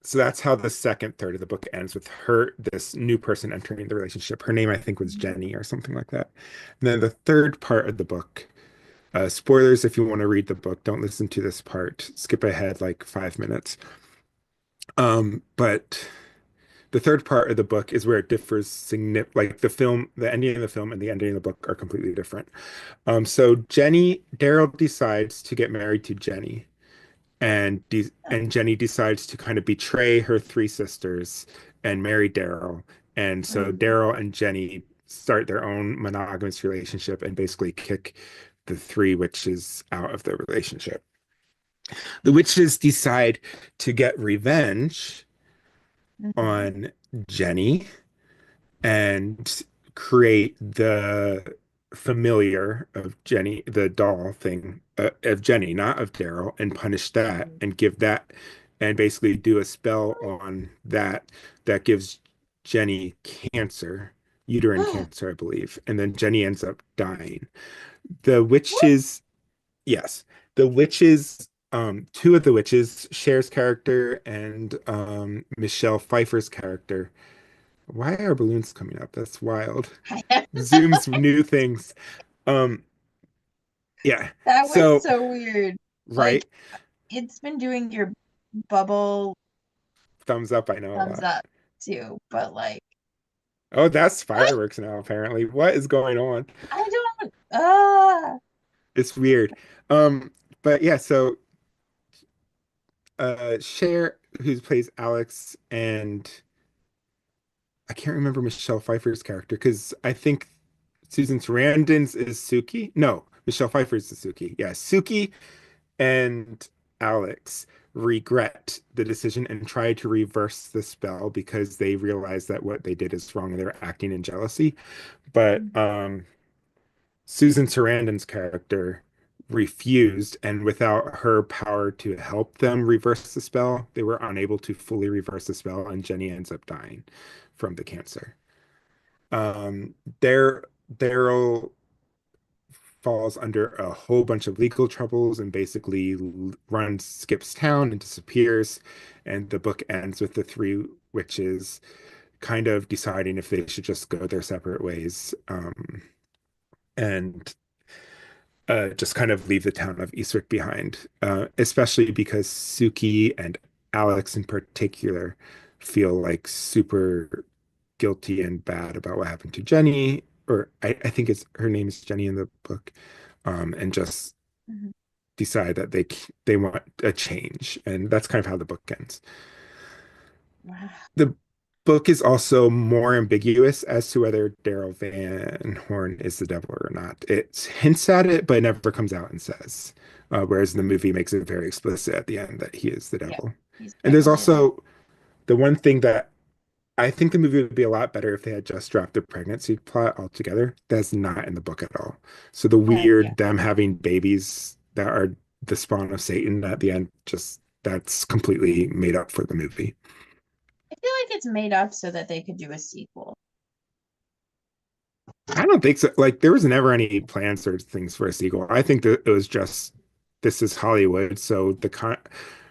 so that's how the second third of the book ends with her, this new person entering the relationship. Her name, I think, was Jenny or something like that. And then the third part of the book, spoilers if you want to read the book, don't listen to this part. Skip ahead like 5 minutes. But the third part of the book is where it differs like the film, the ending of the film and the ending of the book are completely different. So Daryl decides to get married to Jenny, and Jenny decides to kind of betray her three sisters and marry Daryl. And so Mm. Daryl and Jenny start their own monogamous relationship and basically kick the three witches out of their relationship. The witches decide to get revenge Mhm. on Jenny and create the familiar of Jenny, the doll thing of Jenny, not of Daryl, and punish that Mhm. and give that and basically do a spell on that that gives Jenny cancer, uterine cancer, I believe. And then Jenny ends up dying. The What? witches, yes, the witches, two of the witches, Cher's character and Michelle Pfeiffer's character. Why are balloons coming up? That's wild. Zoom's new things. Um, yeah. That was So, so weird. Like, right. it's been doing your bubble Thumbs up, I know a thumbs lot. up too, but like, Oh, that's fireworks now, apparently. What is going on? I don't, It's weird. But yeah, so Cher, who plays Alex, and I can't remember Michelle Pfeiffer's character because I think Susan Sarandon's is Suki. No, Michelle Pfeiffer's is Suki. Yeah, Suki and Alex regret the decision and try to reverse the spell because they realize that what they did is wrong and they're acting in jealousy. But Susan Sarandon's character refused, and without her power to help them reverse the spell, they were unable to fully reverse the spell, and Jenny ends up dying from the cancer. Um, Daryl falls under a whole bunch of legal troubles and basically skips town and disappears. And the book ends with the three witches kind of deciding if they should just go their separate ways, and just kind of leave the town of Eastwick behind, especially because Suki and Alex in particular feel like super guilty and bad about what happened to Jenny, or I think it's her name is Jenny in the book, and just mhm. decide that they want a change, and that's kind of how the book ends. Wow. The book is also more ambiguous as to whether Daryl Van Horn is the devil or not. It hints at it, but it never comes out and says. Whereas the movie makes it very explicit at the end that he is the Yeah, devil. he's And there's definitely a devil. also the one thing that I think the movie would be a lot better if they had just dropped the pregnancy plot altogether. That's not in the book at all. So the Yeah. weird them having babies that are the spawn of Satan at the end, just that's completely made up for the movie. I feel like it's made up so that they could do a sequel. I don't think so. Like there was never any plans or things for a sequel. I think that it was just this is Hollywood, so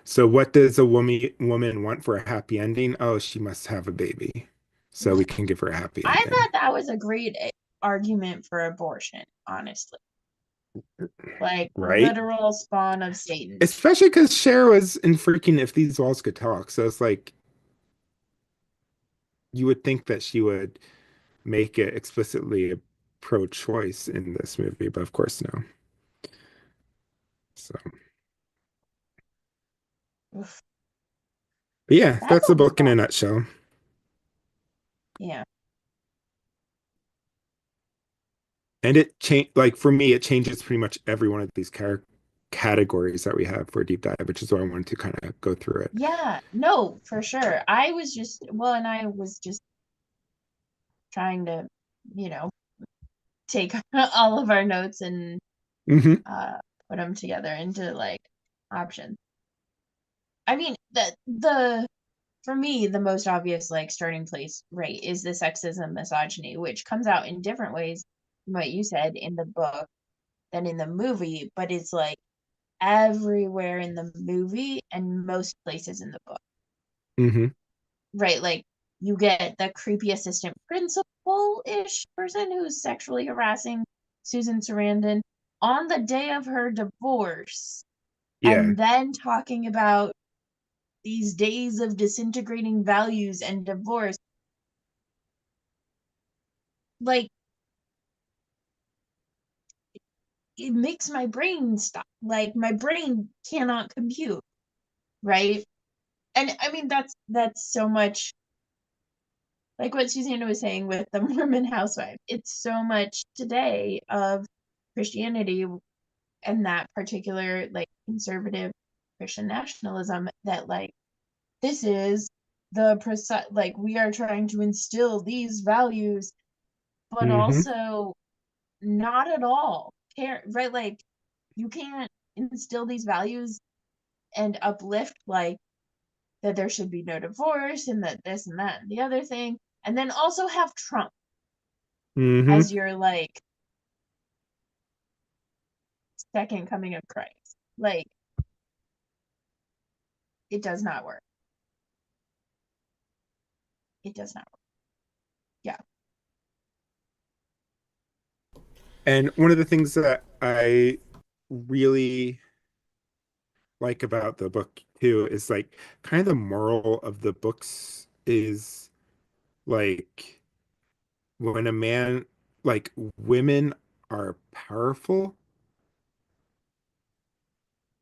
so what does a woman want for a happy ending? Oh, she must have a baby. So we can give her a happy I ending. thought that was a great argument for abortion, honestly. Like Right? literal spawn of Satan. Especially because Cher was in freaking If These Walls Could Talk. So it's like you would think that she would make it explicitly a pro-choice in this movie, but of course no. So, Oof. but yeah, That's that's the a book in a lot. nutshell. Yeah. And it changed, like for me, it changes pretty much every one of these categories that we have for a deep dive, which is why I wanted to kind of go through it. Yeah. No, for sure. I was just, well, and I was just trying to, you know, take all of our notes and Hmm. uh put them together into like options. I mean, the for me, the most obvious like starting place, right, is the sexism, misogyny, which comes out in different ways from what you said in the book than in the movie, but it's like everywhere in the movie and most places in the book. Hmm. Right? Like you get the creepy assistant principal-ish person who's sexually harassing Susan Sarandon on the day of her divorce Yeah. and then talking about these days of disintegrating values and divorce. Like it makes my brain stop. Like my brain cannot compute, right? And I mean that's so much like what Susanna was saying with the Mormon housewife. It's so much today of Christianity and that particular like conservative Christian nationalism that like this is the precise like we are trying to instill these values, but Hmm. also not at all care, right? Like you can't instill these values and uplift like that there should be no divorce and that this and that and the other thing, and then also have Trump Hmm. as your like second coming of Christ. Like it does not work. It does not work. Yeah. And one of the things that I really like about the book too is like kind of the moral of the books is like when a man, like women are powerful,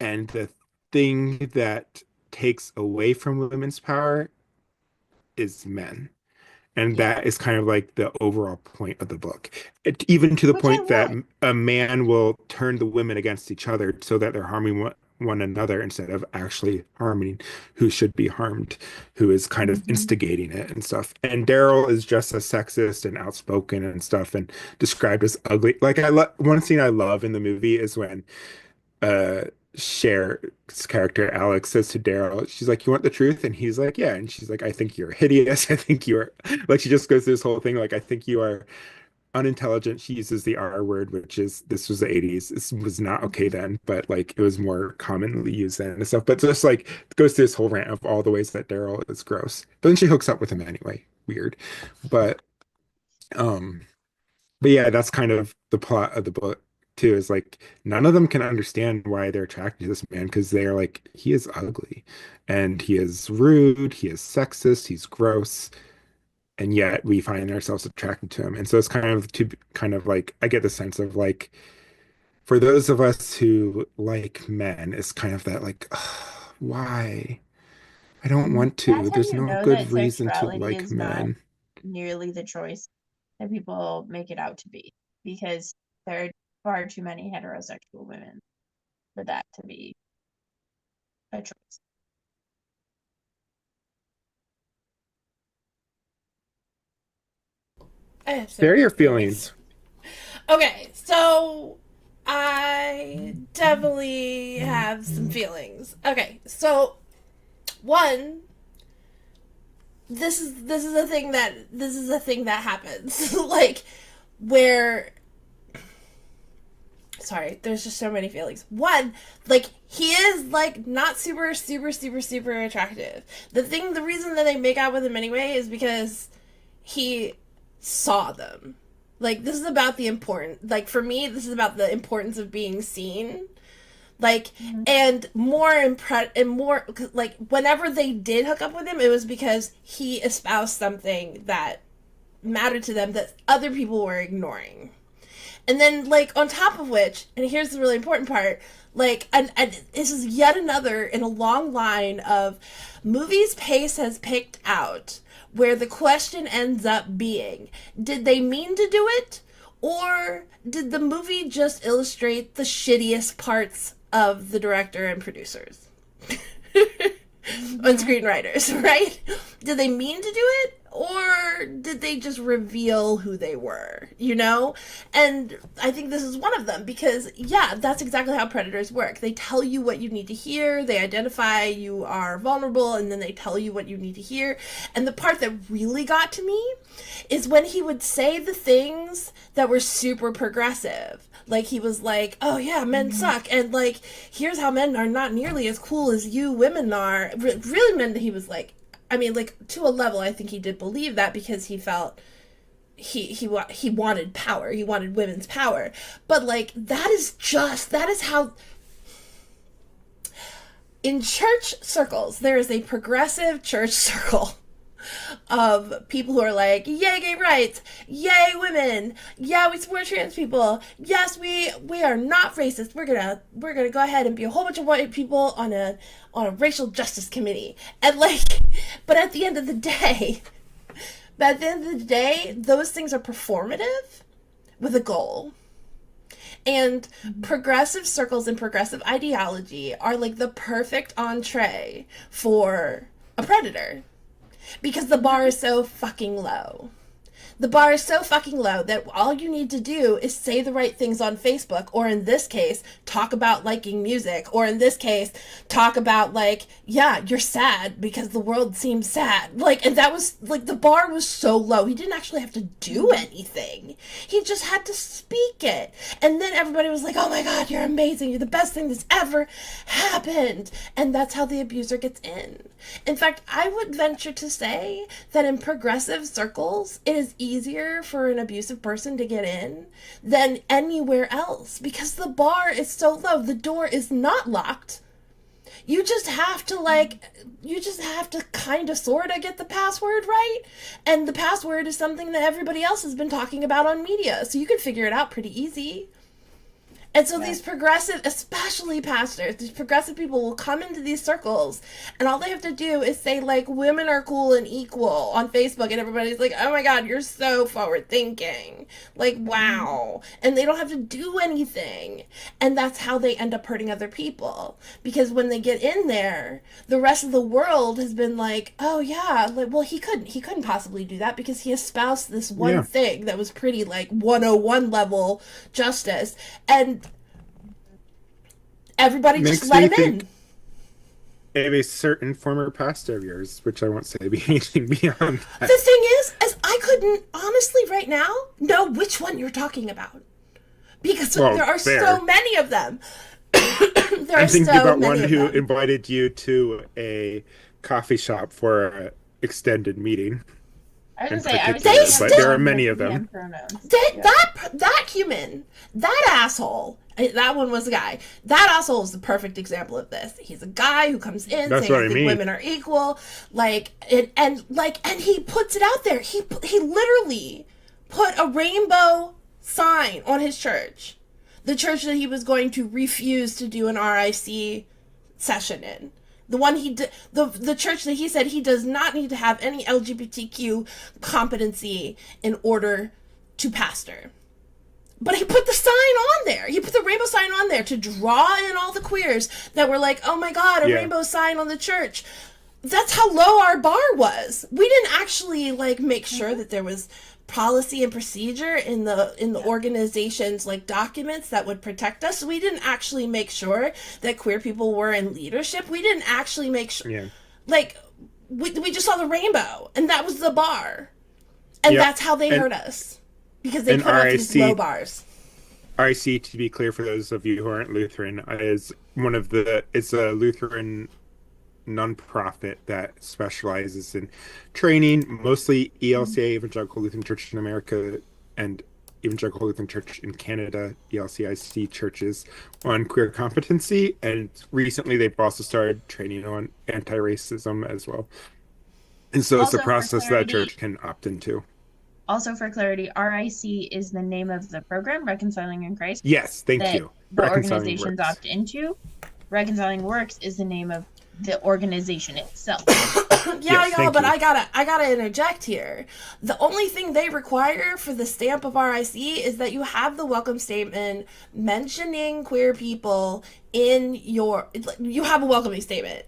and the thing that takes away from women's power is men. And Yeah. that is kind of like the overall point of the book. Even to the Which I point that love. a man will turn the women against each other so that they're harming one another instead of actually harming who should be harmed, who is kind of Mm-hmm. instigating it and stuff. And Daryl is just as sexist and outspoken and stuff and described as ugly. Like one scene I love in the movie is when uh Cher's character Alex says to Daryl, she's like, "You want the truth?" And he's like, "Yeah." And she's like, "I think you're hideous. I think you're," like she just goes through this whole thing like, "I think you are unintelligent." She uses the R word, which is this was the 80s. This was not okay then, but like it was more commonly used then and stuff. But just like goes through this whole rant of all the ways that Daryl is gross. But then she hooks up with him anyway. Weird. But um but yeah, that's kind of the plot of the book too, is like none of them can understand why they're attracted to this man because they're like, he is ugly and he is rude, he is sexist, he's gross, and yet we find ourselves attracted to him. And so it's kind of like I get the sense of like for those of us who like men, it's kind of that like, "Ugh, why? I don't want to. That's how There's you no know good that reason to sexuality like is not men." nearly the choice that people make it out to be because there are far too many heterosexual women for that to be a choice. I have so Share many your feelings. Okay, so I definitely have some feelings. Okay, so one, this is a thing that happens like where sorry, there's just so many feelings. One, like, he is, like, not super attractive. The reason that they make out with him anyway is because he saw them. Like, this is about the important, like, for me, this is about the importance of being seen. Like, and more, like, whenever they did hook up with him, it was because he espoused something that mattered to them that other people were ignoring. And then, like, on top of which, and here's the really important part, like, and this is yet another in a long line of movies Pace has picked out where the question ends up being, did they mean to do it? Or did the movie just illustrate the shittiest parts of the director and producers? And screenwriters, right? Did they mean to do it? Or did they just reveal who they were, you know? And I think this is one of them because, yeah, that's exactly how predators work. They tell you what you need to hear, they identify you are vulnerable, and then they tell you what you need to hear. And the part that really got to me is when he would say the things that were super progressive. Like, he was like, oh yeah, men suck, and like, here's how men are not nearly as cool as you women are. Really meant that he was like, I mean, like, to a level, I think he did believe that because he felt he wanted power. He wanted women's power. But, like, that is how... In church circles, there is a progressive church circle of people who are like, yay gay rights, yay women, yeah, we support trans people, yes, we are not racist, we're gonna go ahead and be a whole bunch of white people on a racial justice committee. And like, but at the end of the day, those things are performative with a goal. And progressive circles and progressive ideology are like the perfect entree for a predator. Because the bar is so fucking low. The bar is so fucking low that all you need to do is say the right things on Facebook, or in this case, talk about liking music, or in this case, talk about, like, yeah, you're sad because the world seems sad. Like, and that was, like, the bar was so low. He didn't actually have to do anything. He just had to speak it. And then everybody was like, oh my God, you're amazing. You're the best thing that's ever happened. And that's how the abuser gets in. In fact, I would venture to say that in progressive circles, it is easier for an abusive person to get in than anywhere else because the bar is so low. The door is not locked. You just have to kind of sort of get the password right. And the password is something that everybody else has been talking about on media. So you can figure it out pretty easy. And so these progressive, especially pastors, these progressive people will come into these circles and all they have to do is say, like, women are cool and equal on Facebook, and everybody's like, oh my God, you're so forward thinking. Like, wow. And they don't have to do anything. And that's how they end up hurting other people. Because when they get in there, the rest of the world has been like, oh yeah, like, well, he couldn't possibly do that because he espoused this one thing that was pretty, like, 101 level justice. And everybody just let him in. Of a certain former pastor of yours, which I won't say anything beyond that. The thing is I couldn't honestly right now know which one you're talking about because there are so many of them. I'm thinking about one who invited you to a coffee shop for an extended meeting. I was going to say, but there are many of them. That human, that asshole, that one was a guy. That asshole is the perfect example of this. He's a guy who comes in saying, I think women are equal, like, and he puts it out there. He literally put a rainbow sign on his church, the church that he was going to refuse to do an RIC session in. The one the church that he said he does not need to have any LGBTQ competency in order to pastor. But he put the sign on there. He put the rainbow sign on there to draw in all the queers that were like, oh my God, a rainbow sign on the church. that's how low our bar was. We didn't actually like make sure that there was policy and procedure in the organization's like documents that would protect us. We didn't actually make sure that queer people were in leadership. We didn't actually make sure like we just saw the rainbow, and that was the bar. And that's how they hurt us, because they put up these low bars. RIC, to be clear for those of you who aren't Lutheran, it's a Lutheran nonprofit that specializes in training mostly ELCA, Evangelical Lutheran Church in America, and Evangelical Lutheran Church in Canada, ELCIC churches, on queer competency. And recently they've also started training on anti-racism as well. And so it's a process that a church can opt into. Also, for clarity, RIC is the name of the program, Reconciling in Christ. Yes, thank you. The organizations opt into. Reconciling Works is the name of the organization itself. Y'all, but I gotta interject here. The only thing they require for the stamp of RIC is that you have the welcome statement mentioning queer people in you have a welcoming statement.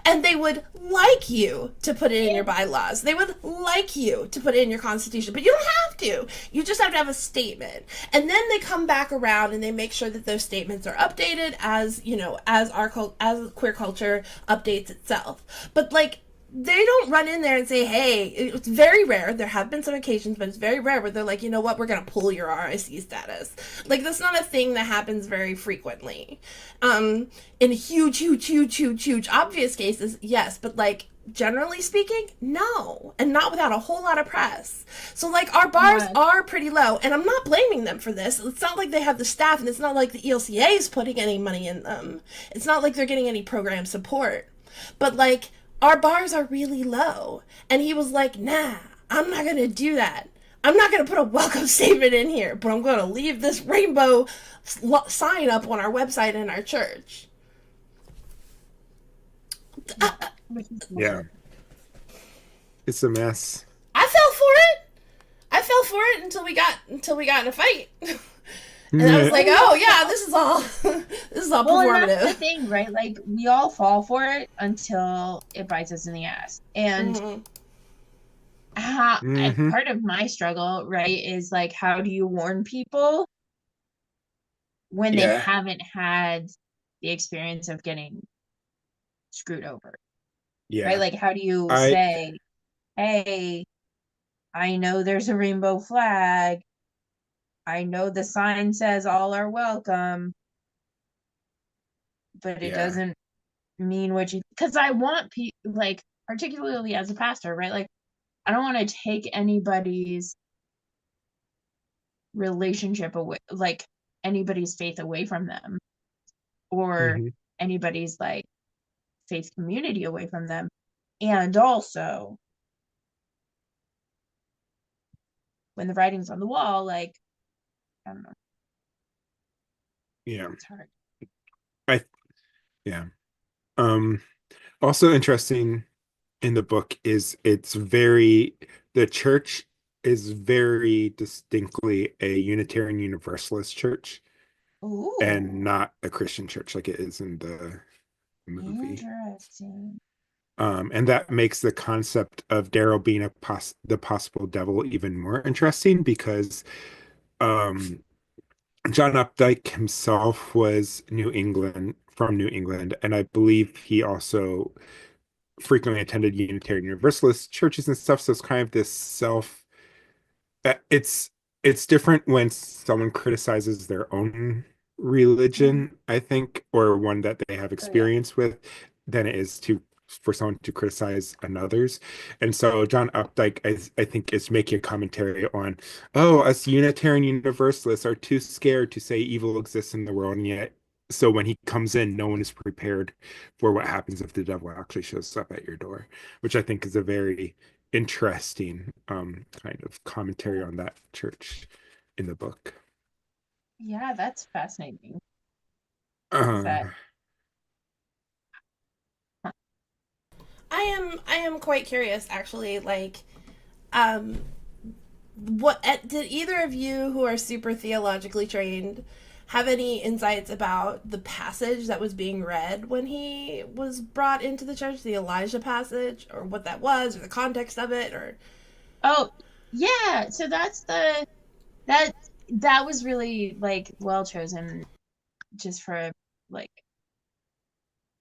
And they would like you to put it in your bylaws. They would like you to put it in your constitution, but you don't have to. You just have to have a statement. And then they come back around and they make sure that those statements are updated as queer culture updates itself. But like, they don't run in there and say, hey, it's very rare. There have been some occasions, but it's very rare where they're like, you know what, we're going to pull your RIC status. Like, that's not a thing that happens very frequently. In huge obvious cases, yes, but like, generally speaking, no. And not without a whole lot of press. So like, our bars are pretty low, and I'm not blaming them for this. It's not like they have the staff, and it's not like the ELCA is putting any money in them. It's not like they're getting any program support. But like, our bars are really low. And he was like, nah, I'm not going to do that. I'm not going to put a welcome statement in here, but I'm going to leave this rainbow sign up on our website in our church. Yeah. It's a mess. I fell for it until we got in a fight. And I was like, oh yeah, this is all performative. And that's the thing, right? Like, we all fall for it until it bites us in the ass. And and part of my struggle, right, is like, how do you warn people when they haven't had the experience of getting screwed over? Yeah. Right? Like, how do you say, hey, I know there's a rainbow flag. I know the sign says all are welcome, but it doesn't mean what you... Because I want people, like, particularly as a pastor, right? Like, I don't want to take anybody's relationship away, like, anybody's faith away from them, or anybody's, like, faith community away from them. And also, when the writing's on the wall, like, I don't know. Yeah. It's hard. Also interesting in the book is the church is very distinctly a Unitarian Universalist church. Ooh. And not a Christian church like it is in the movie. Interesting. And that makes the concept of Daryl being the possible devil even more interesting, because John Updike himself was from New England, and I believe he also frequently attended Unitarian Universalist churches and stuff. So it's kind of this it's different when someone criticizes their own religion, I think, or one that they have experience with, than it is for someone to criticize another's. And so John Updike, I think, is making a commentary on, us Unitarian Universalists are too scared to say evil exists in the world, and yet, so when he comes in, no one is prepared for what happens if the devil actually shows up at your door, which I think is a very interesting kind of commentary on that church in the book. Yeah, that's fascinating. I am quite curious, actually. Like, what did either of you who are super theologically trained have any insights about the passage that was being read when he was brought into the church, the Elijah passage, or what that was, or the context of it, or Oh, yeah. So that that was really like well chosen just for like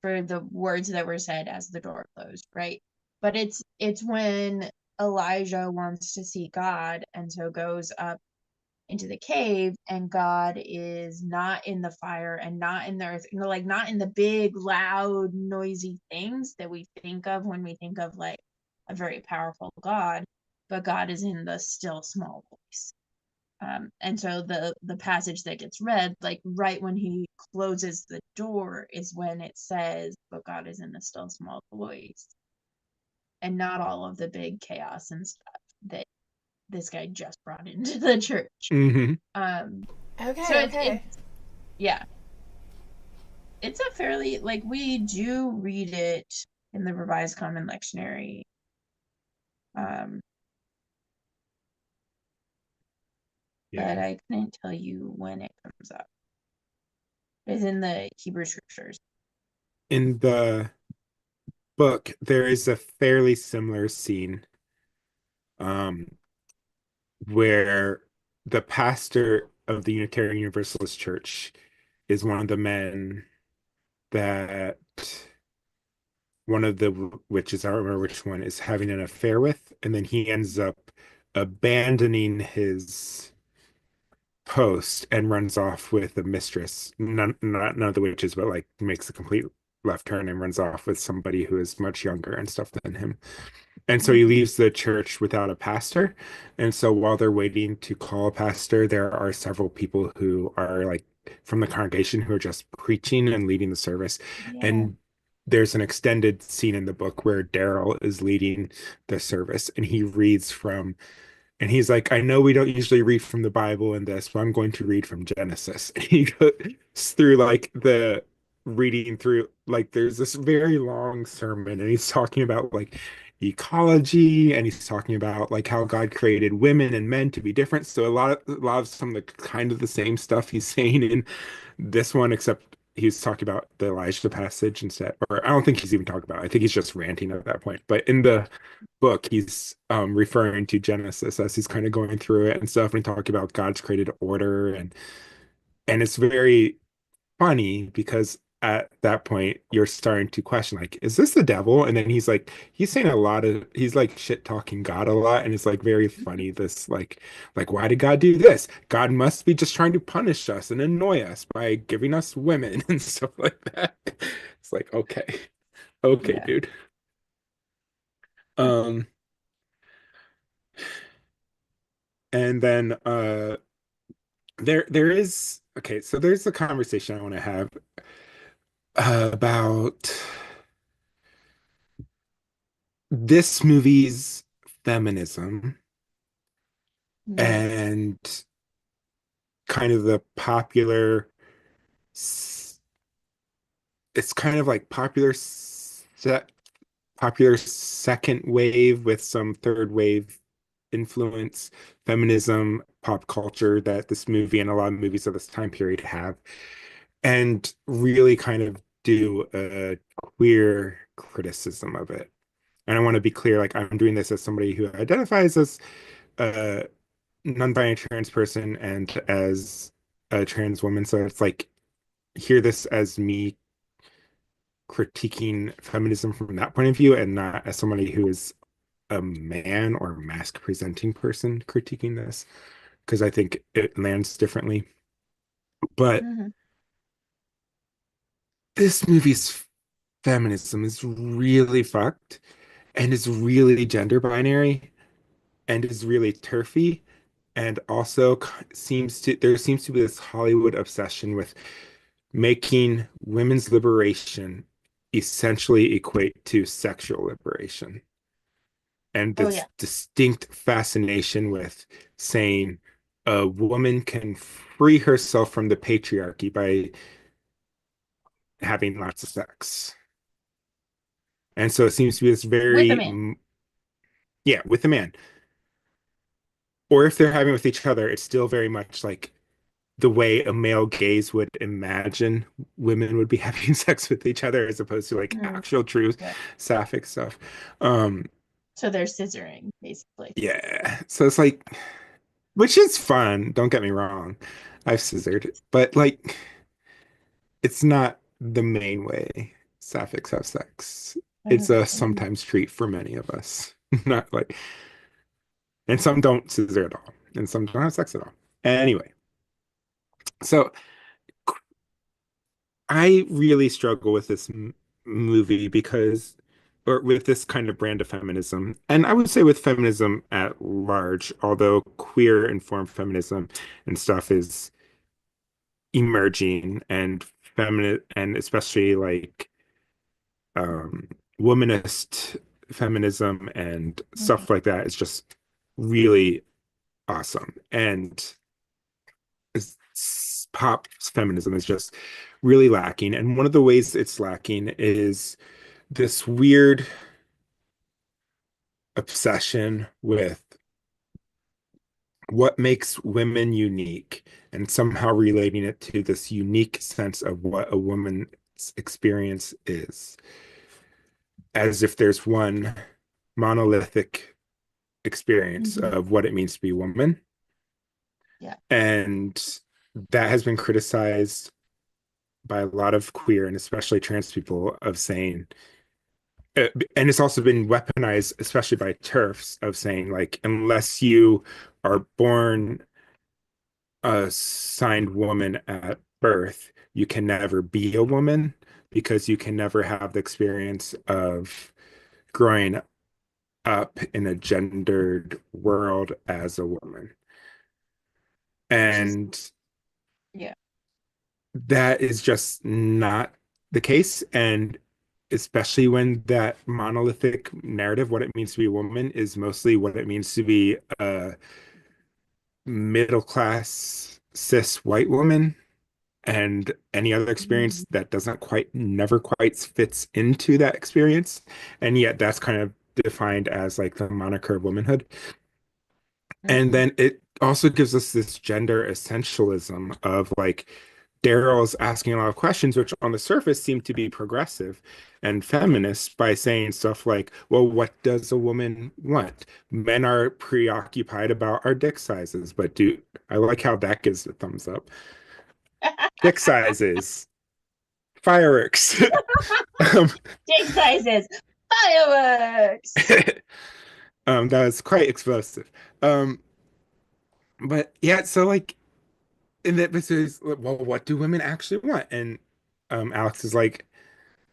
for the words that were said as the door closed, right? But it's when Elijah wants to see God and so goes up into the cave, and God is not in the fire and not in the earth, like not in the big, loud, noisy things that we think of when we think of like a very powerful God, but God is in the still small voice. And so the passage that gets read, like right when he closes the door, is when it says, "But God is in the still small voice," and not all of the big chaos and stuff that this guy just brought into the church. Hmm. Um, so okay, okay. yeah, it's a fairly like we do read it in the Revised Common Lectionary. Um, but Yeah. I couldn't tell you when it comes up. It's in the Hebrew scriptures. In the book, there is a fairly similar scene um, where the pastor of the Unitarian Universalist Church is one of the men that one of the witches, I don't remember which one, is having an affair with, and then he ends up abandoning his post and runs off with a mistress. None of the witches, but like makes a complete left turn and runs off with somebody who is much younger and stuff than him. And so he Mhm. leaves the church without a pastor. And so while they're waiting to call a pastor, there are several people who are like from the congregation who are just preaching and leading the service. Yeah. And there's an extended scene in the book where Daryl is leading the service and he reads from, and he's like, I know we don't usually read from the Bible in this, but I'm going to read from Genesis. And he goes through like the reading through, like, there's this very long sermon, and he's talking about like ecology, and he's talking about like how God created women and men to be different. So a lot of some of the kind of the same stuff he's saying in this one, except he's talking about the Elijah passage instead. Or I don't think he's even talking about it. I think he's just ranting at that point. But in the book, he's referring to Genesis as he's kind of going through it and stuff, and talking about God's created order, and it's very funny because at that point you're starting to question like, is this the devil? And then he's saying a lot of he's like shit talking God a lot, and it's like very funny. This like why did God do this? God must be just trying to punish us and annoy us by giving us women and stuff like that. It's like, okay, Yeah. dude. Um, and then there is okay, so there's a conversation I want to have about this movie's feminism Right. and kind of the s- it's kind of like popular second wave with some third wave influence feminism pop culture that this movie and a lot of movies of this time period have, and really kind of do a queer criticism of it. And I want to be clear, like I'm doing this as somebody who identifies as a non-binary trans person and as a trans woman. So it's like hear this as me critiquing feminism from that point of view and not as somebody who is a man or masc presenting person critiquing this, because I think it lands differently. But Hmm. this movie's feminism is really fucked and is really gender binary and is really turfy, and also seems to be this Hollywood obsession with making women's liberation essentially equate to sexual liberation, and Oh yeah. this distinct fascination with saying a woman can free herself from the patriarchy by having lots of sex. And so it seems to be this With a very, man. yeah, with a man. Or if they're having with each other, it's still very much like the way a male gaze would imagine women would be having sex with each other as opposed to like Mm, actual true yeah. sapphic stuff. Um, So they're scissoring, basically. yeah. So it's like, which is fun, don't get me wrong. I've scissored, but like it's not the main way sapphics have sex. It's a Mhm. sometimes treat for many of us. Not like, and some don't scissor at all, and some don't have sex at all. Anyway, so I really struggle with this movie because, or with this kind of brand of feminism, and I would say with feminism at large, although queer informed feminism and stuff is emerging, and feminine, and especially like um, womanist feminism and Mhm. stuff like that is just really awesome. And pop feminism is just really lacking. And one of the ways it's lacking is this weird obsession with what makes women unique and somehow relating it to this unique sense of what a woman's experience is, as if there's one monolithic experience Mhm. of what it means to be a woman. Yeah. And that has been criticized by a lot of queer and especially trans people of saying, and it's also been weaponized, especially by TERFs, of saying, like, unless you are born a signed woman at birth, you can never be a woman because you can never have the experience of growing up in a gendered world as a woman. Which is, And yeah. that is just not the case. And especially when that monolithic narrative, what it means to be a woman, is mostly what it means to be a middle class cis white woman. And any other experience Mhm. that doesn't quite, never quite fits into that experience. And yet that's kind of defined as like the moniker of womanhood. And Mhm. then it also gives us this gender essentialism of like Daryl's asking a lot of questions, which on the surface seem to be progressive and feminist by saying stuff like, well, what does a woman want? Men are preoccupied about our dick sizes, but do I like how that gives a thumbs up? Dick sizes, fireworks. um, Dick sizes, fireworks. that was quite explosive. Um, but yeah, so like and that this is well, what do women actually want? And Alex is like,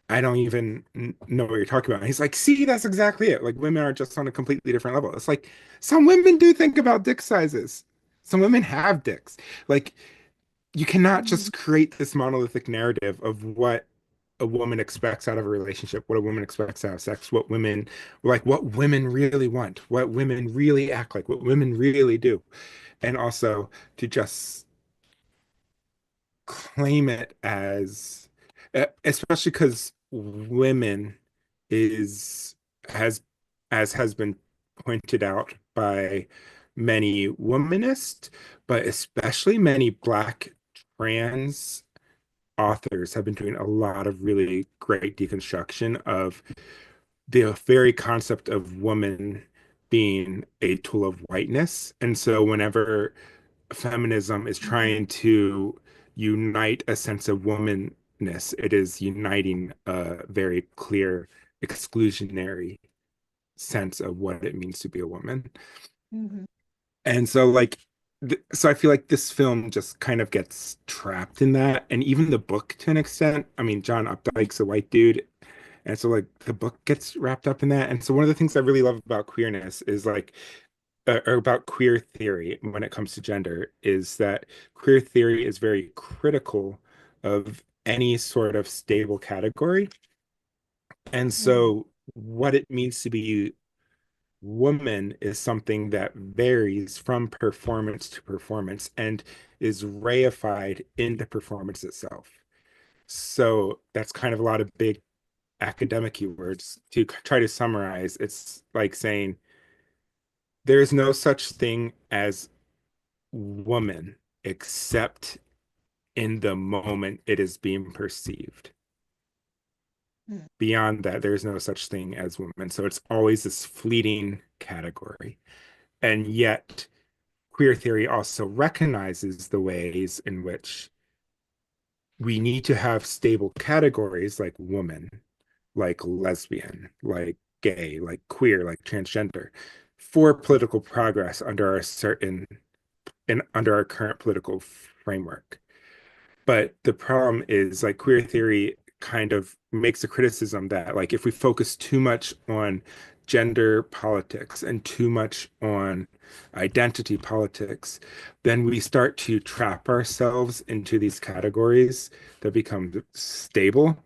I don't even know what you're talking about. And he's like, see, that's exactly it. Like women are just on a completely different level. It's like some women do think about dick sizes. Some women have dicks. Like you cannot Mhm. just create this monolithic narrative of what a woman expects out of a relationship, what a woman expects out of sex, what women like, what women really want, what women really act like, what women really do. And also to just claim it as especially because women is has as has been pointed out by many womanists, but especially many Black trans authors have been doing a lot of really great deconstruction of the very concept of woman being a tool of whiteness. And so whenever feminism is Mhm. trying to unite a sense of womanness. It is uniting a very clear exclusionary sense of what it means to be a woman. Mhm. And so, like, so I feel like this film just kind of gets trapped in that. And even the book, to an extent, I mean, John Updike's a white dude. And so, like, the book gets wrapped up in that. And so, one of the things I really love about queerness is like, or about queer theory when it comes to gender is that queer theory is very critical of any sort of stable category. And Mhm. so what it means to be woman is something that varies from performance to performance and is reified into performance itself. So that's kind of a lot of big academic keywords to try to summarize. It's like saying there is no such thing as woman. except in the moment it is being perceived. Beyond that, there's no such thing as women. So it's always this fleeting category. And yet, queer theory also recognizes the ways in which we need to have stable categories like woman, like lesbian, like gay, like queer, like transgender, for political progress under a certain under our current political framework. But the problem is like queer theory kind of makes a criticism that like if we focus too much on gender politics and too much on identity politics, then we start to trap ourselves into these categories that become stable.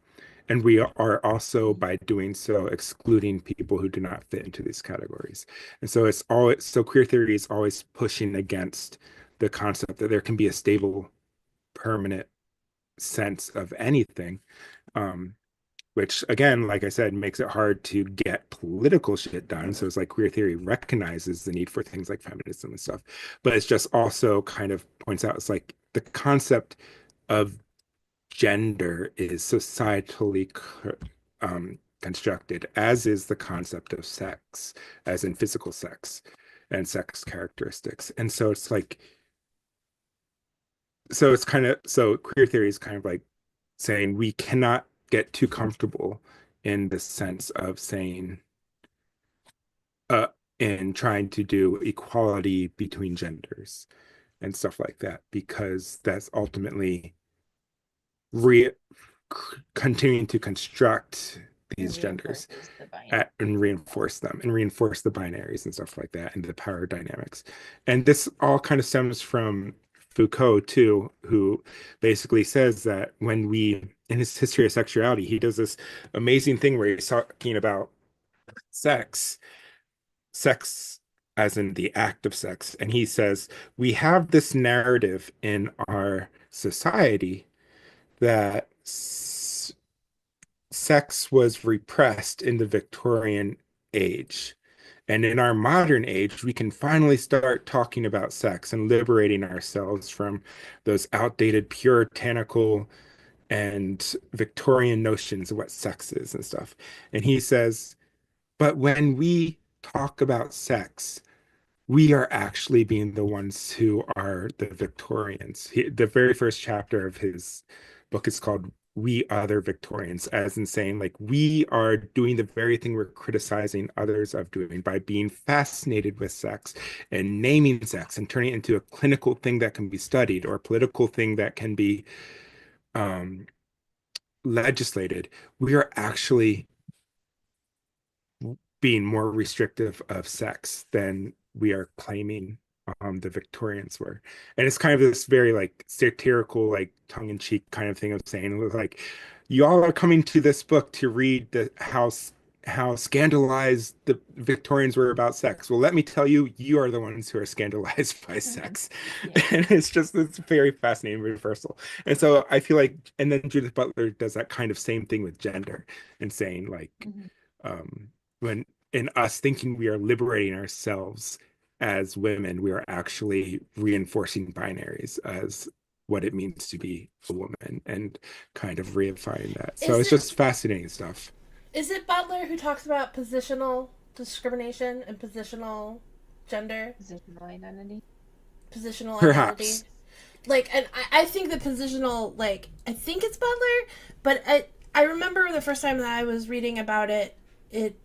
And we are also, by doing so, excluding people who do not fit into these categories. And so it's always, so queer theory is always pushing against the concept that there can be a stable, permanent sense of anything, which again, like I said, makes it hard to get political shit done. So it's like queer theory recognizes the need for things like feminism and stuff, but it's just also kind of points out it's like the concept of gender is societally constructed, as is the concept of sex, as in physical sex and sex characteristics. And so it's like, so it's kind of, so queer theory is kind of like saying we cannot get too comfortable in the sense of saying, uh, in trying to do equality between genders and stuff like that, because that's ultimately re continuing to construct these genders and reinforce them and reinforce the binaries and stuff like that and the power dynamics. And this all kind of stems from Foucault too, who basically says that when we, in his History of Sexuality, he does this amazing thing where he's talking about sex as in the act of sex. And he says, we have this narrative in our society that sex was repressed in the Victorian age. And in our modern age, we can finally start talking about sex and liberating ourselves from those outdated puritanical and Victorian notions of what sex is and stuff. And he says, but when we talk about sex, we are actually being the ones who are the Victorians. The very first chapter of his book is called We Other Victorians, as in saying, like, we are doing the very thing we're criticizing others of doing by being fascinated with sex and naming sex and turning it into a clinical thing that can be studied or a political thing that can be legislated. We are actually being more restrictive of sex than we are claiming the Victorians were. And it's kind of this very like satirical, like tongue-in-cheek kind of thing of saying, like, you all are coming to this book to read the how scandalized the Victorians were about sex. Well, let me tell you, you are the ones who are scandalized by sex. Yeah. And it's very fascinating reversal. And so I feel like, and then Judith Butler does that kind of same thing with gender and saying like, when in us thinking we are liberating ourselves as women, we are actually reinforcing binaries as what it means to be a woman and kind of reifying that. So it's just fascinating stuff. Is it Butler who talks about positional discrimination and positional gender? Positional identity? Positional Perhaps. identity. Like, and I think the positional, like, I think it's Butler, but I remember the first time that I was reading about it, it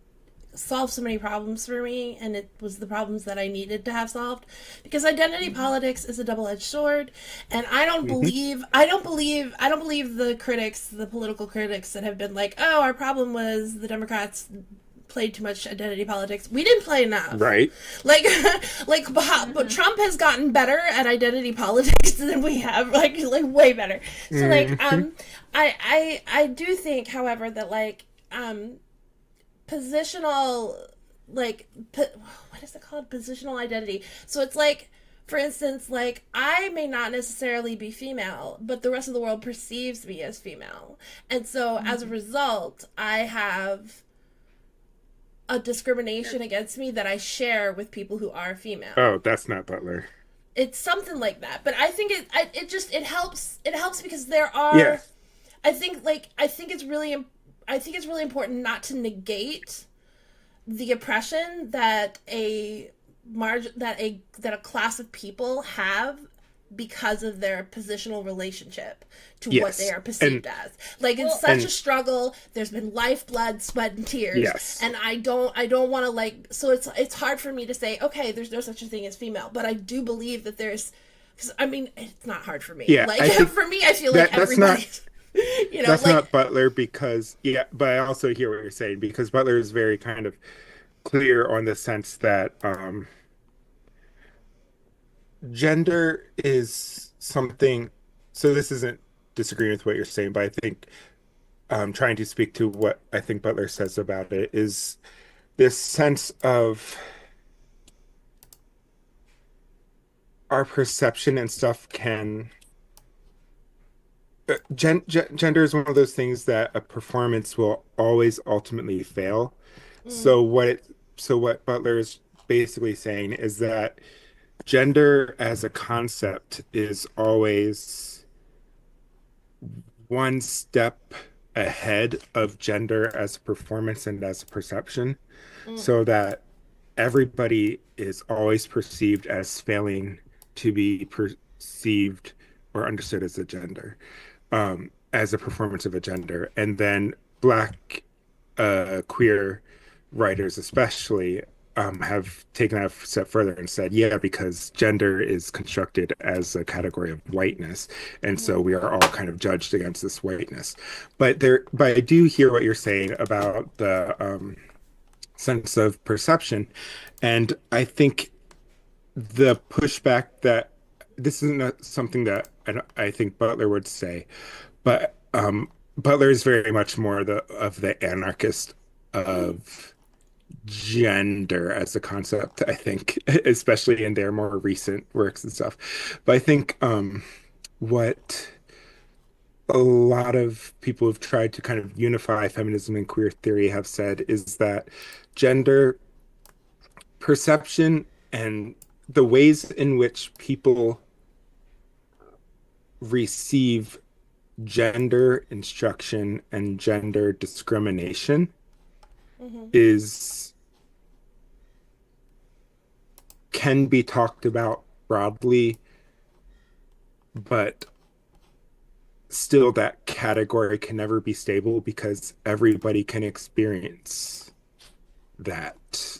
solved so many problems for me, and it was the problems that I needed to have solved, because identity politics is a double-edged sword, and I don't believe the critics, the political critics that have been like, oh, our problem was the Democrats played too much identity politics. We didn't play enough, right? But Trump has gotten better at identity politics than we have, like way better. So I do think, however, that positional, what is it called? Positional identity. So it's like, for instance, like, I may not necessarily be female, but the rest of the world perceives me as female. And so as a result, I have a discrimination against me that I share with people who are female. Oh, that's not Butler. It's something like that. But I think it helps. It helps because there Yeah. are. I think it's really important not to negate the oppression that a class of people have because of their positional relationship to what they Yes. are perceived as. Like, it's Well, such a And struggle. There's been lifeblood, sweat, and tears, yes. and I don't want to, like. So it's hard for me to say, okay, there's no such a thing as female, but I do believe that there's. Because I mean, it's not hard for me. Yeah, Like, I think for me, I feel like that that's not everybody. that's Like. not Butler because yeah, but I also hear what you're saying because Butler is very kind of clear on the sense that gender is something. So this isn't disagreeing with what you're saying, but I think trying to speak to what I think Butler says about it is this sense of our perception and stuff can gender is one of those things that a performance will always ultimately fail. Mm, So what Butler is basically saying is that gender as a concept is always one step ahead of gender as a performance and as a perception, mm, so that everybody is always perceived as failing to be perceived or understood as a gender, as a performance of a gender. And then Black queer writers, especially, have taken that a step further and said, yeah, because gender is constructed as a category of whiteness, and mm, so we are all kind of judged against this whiteness. But I do hear what you're saying about the sense of perception, and I think the pushback that this isn't something that I think Butler would say, but Butler is very much more the anarchist of gender as a concept, I think, especially in their more recent works and stuff. But I think what a lot of people who've tried to kind of unify feminism and queer theory have said is that gender perception and the ways in which people receive gender instruction and gender discrimination mm-hmm, is can be talked about broadly, but still that category can never be stable because everybody can experience that.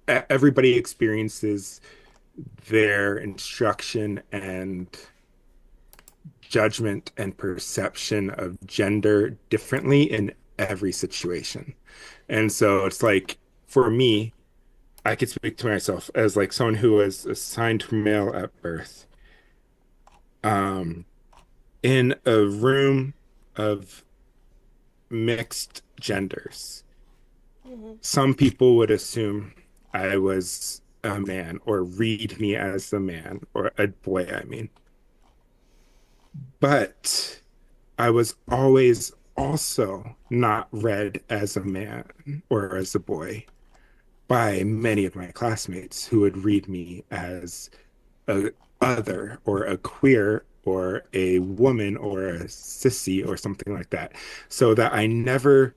Everybody experiences their instruction and judgment and perception of gender differently in every situation. And so it's like for me, I could speak to myself as like someone who was assigned male at birth. Um, in a room of mixed genders, mm-hmm, some people would assume I was a man or read me as a man or a boy, I mean. But I was always also not read as a man or as a boy by many of my classmates who would read me as a other or a queer or a woman or a sissy or something like that. So that I never,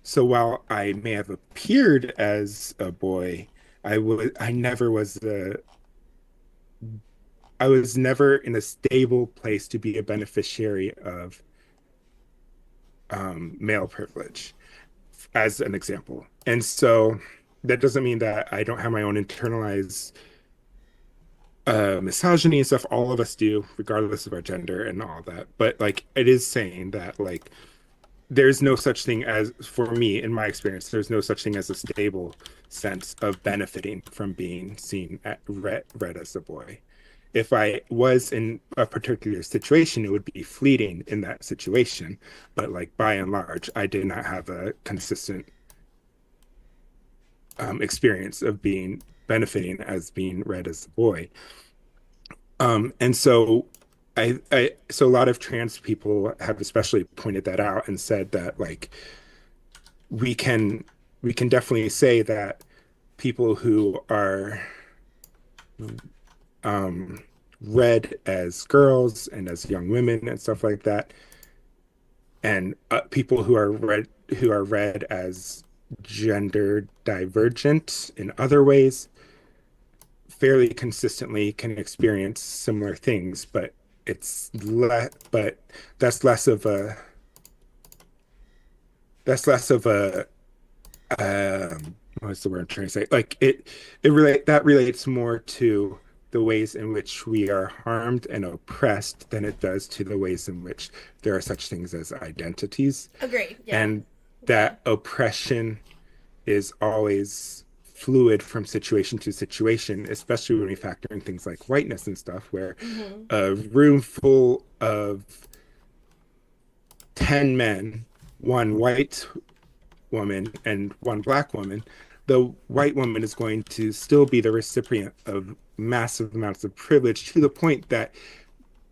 so while I may have appeared as a boy, I never was I was never in a stable place to be a beneficiary of male privilege, as an example. And so that doesn't mean that I don't have my own internalized misogyny and stuff. All of us do, regardless of our gender and all that. But like, it is saying that like there's no such thing as, for me, in my experience, there's no such thing as a stable sense of benefiting from being seen read as a boy. If I was in a particular situation, it would be fleeting in that situation. But like by and large, I did not have a consistent experience of being benefiting as being read as a boy. And so so a lot of trans people have especially pointed that out and said that like we can we can definitely say that people who are read as girls and as young women and stuff like that, and people who are read as gender divergent in other ways fairly consistently can experience similar things, but but that's less of a that's less of a what's the word I'm trying to say? Like that relates more to the ways in which we are harmed and oppressed than it does to the ways in which there are such things as identities. Agreed. Yeah. And Yeah. that oppression is always fluid from situation to situation, especially when we factor in things like whiteness and stuff, where Mm-hmm. a room full of 10 men, one white woman and one black woman, the white woman is going to still be the recipient of massive amounts of privilege to the point that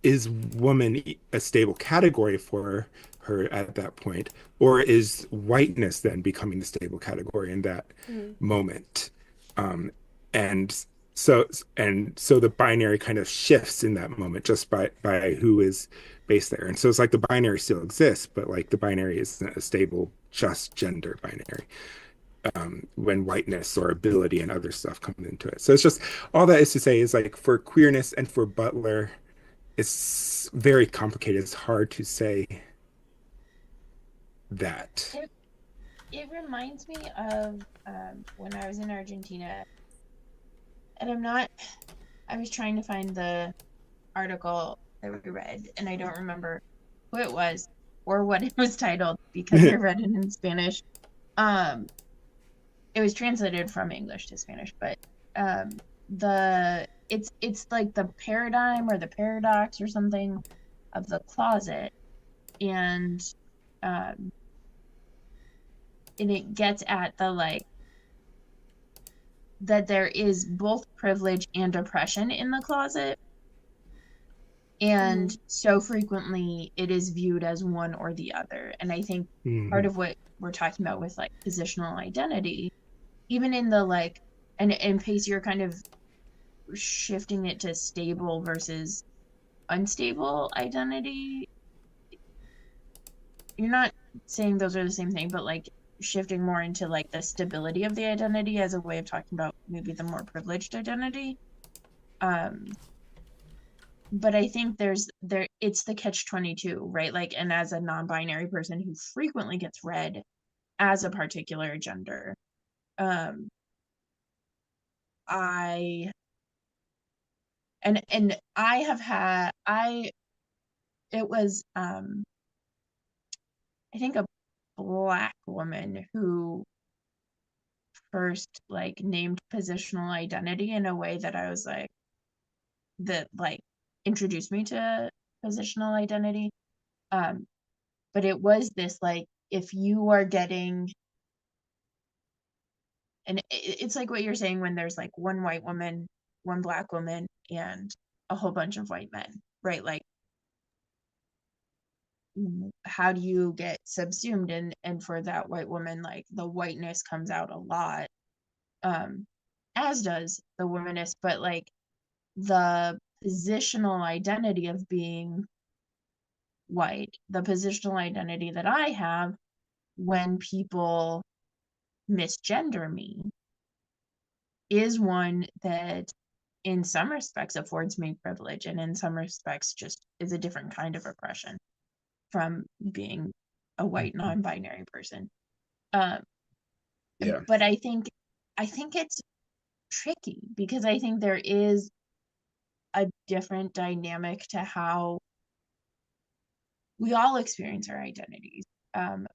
is woman a stable category for her at that point, or is whiteness then becoming the stable category in that Mm-hmm. moment? Um, and so the binary kind of shifts in that moment just by who is based there. And so it's like the binary still exists, but like the binary isn't a stable, just gender binary when whiteness or ability and other stuff come into it. So it's just all that is to say is like for queerness and for Butler, it's very complicated. It's hard to say that. It reminds me of when I was in Argentina, and I was trying to find the article that we read, and I don't remember who it was or what it was titled because I read it in Spanish. It was translated from English to Spanish, but it's like the paradigm or the paradox or something of the closet, and it gets at the like that there is both privilege and oppression in the closet, and so frequently it is viewed as one or the other. And I think part of what we're talking about with like positional identity, even in the like, and in Pace, you're kind of shifting it to stable versus unstable identity. You're not saying those are the same thing, but like shifting more into like the stability of the identity as a way of talking about maybe the more privileged identity. But I think it's the catch-22, right? Like, and as a non-binary person who frequently gets read as a particular gender, I have had it was I think a Black woman who first like named positional identity in a way that I was like that like introduced me to positional identity. But it was this like if you are getting, and it's like what you're saying when there's like one white woman, one Black woman, and a whole bunch of white men, right? Like how do you get subsumed? And for that white woman, like the whiteness comes out a lot, as does the womanness, but like the positional identity of being white, the positional identity that I have when people misgender me is one that in some respects affords me privilege, and in some respects just is a different kind of oppression from being a white non-binary person. Yeah. But I think it's tricky because I think there is a different dynamic to how we all experience our identities,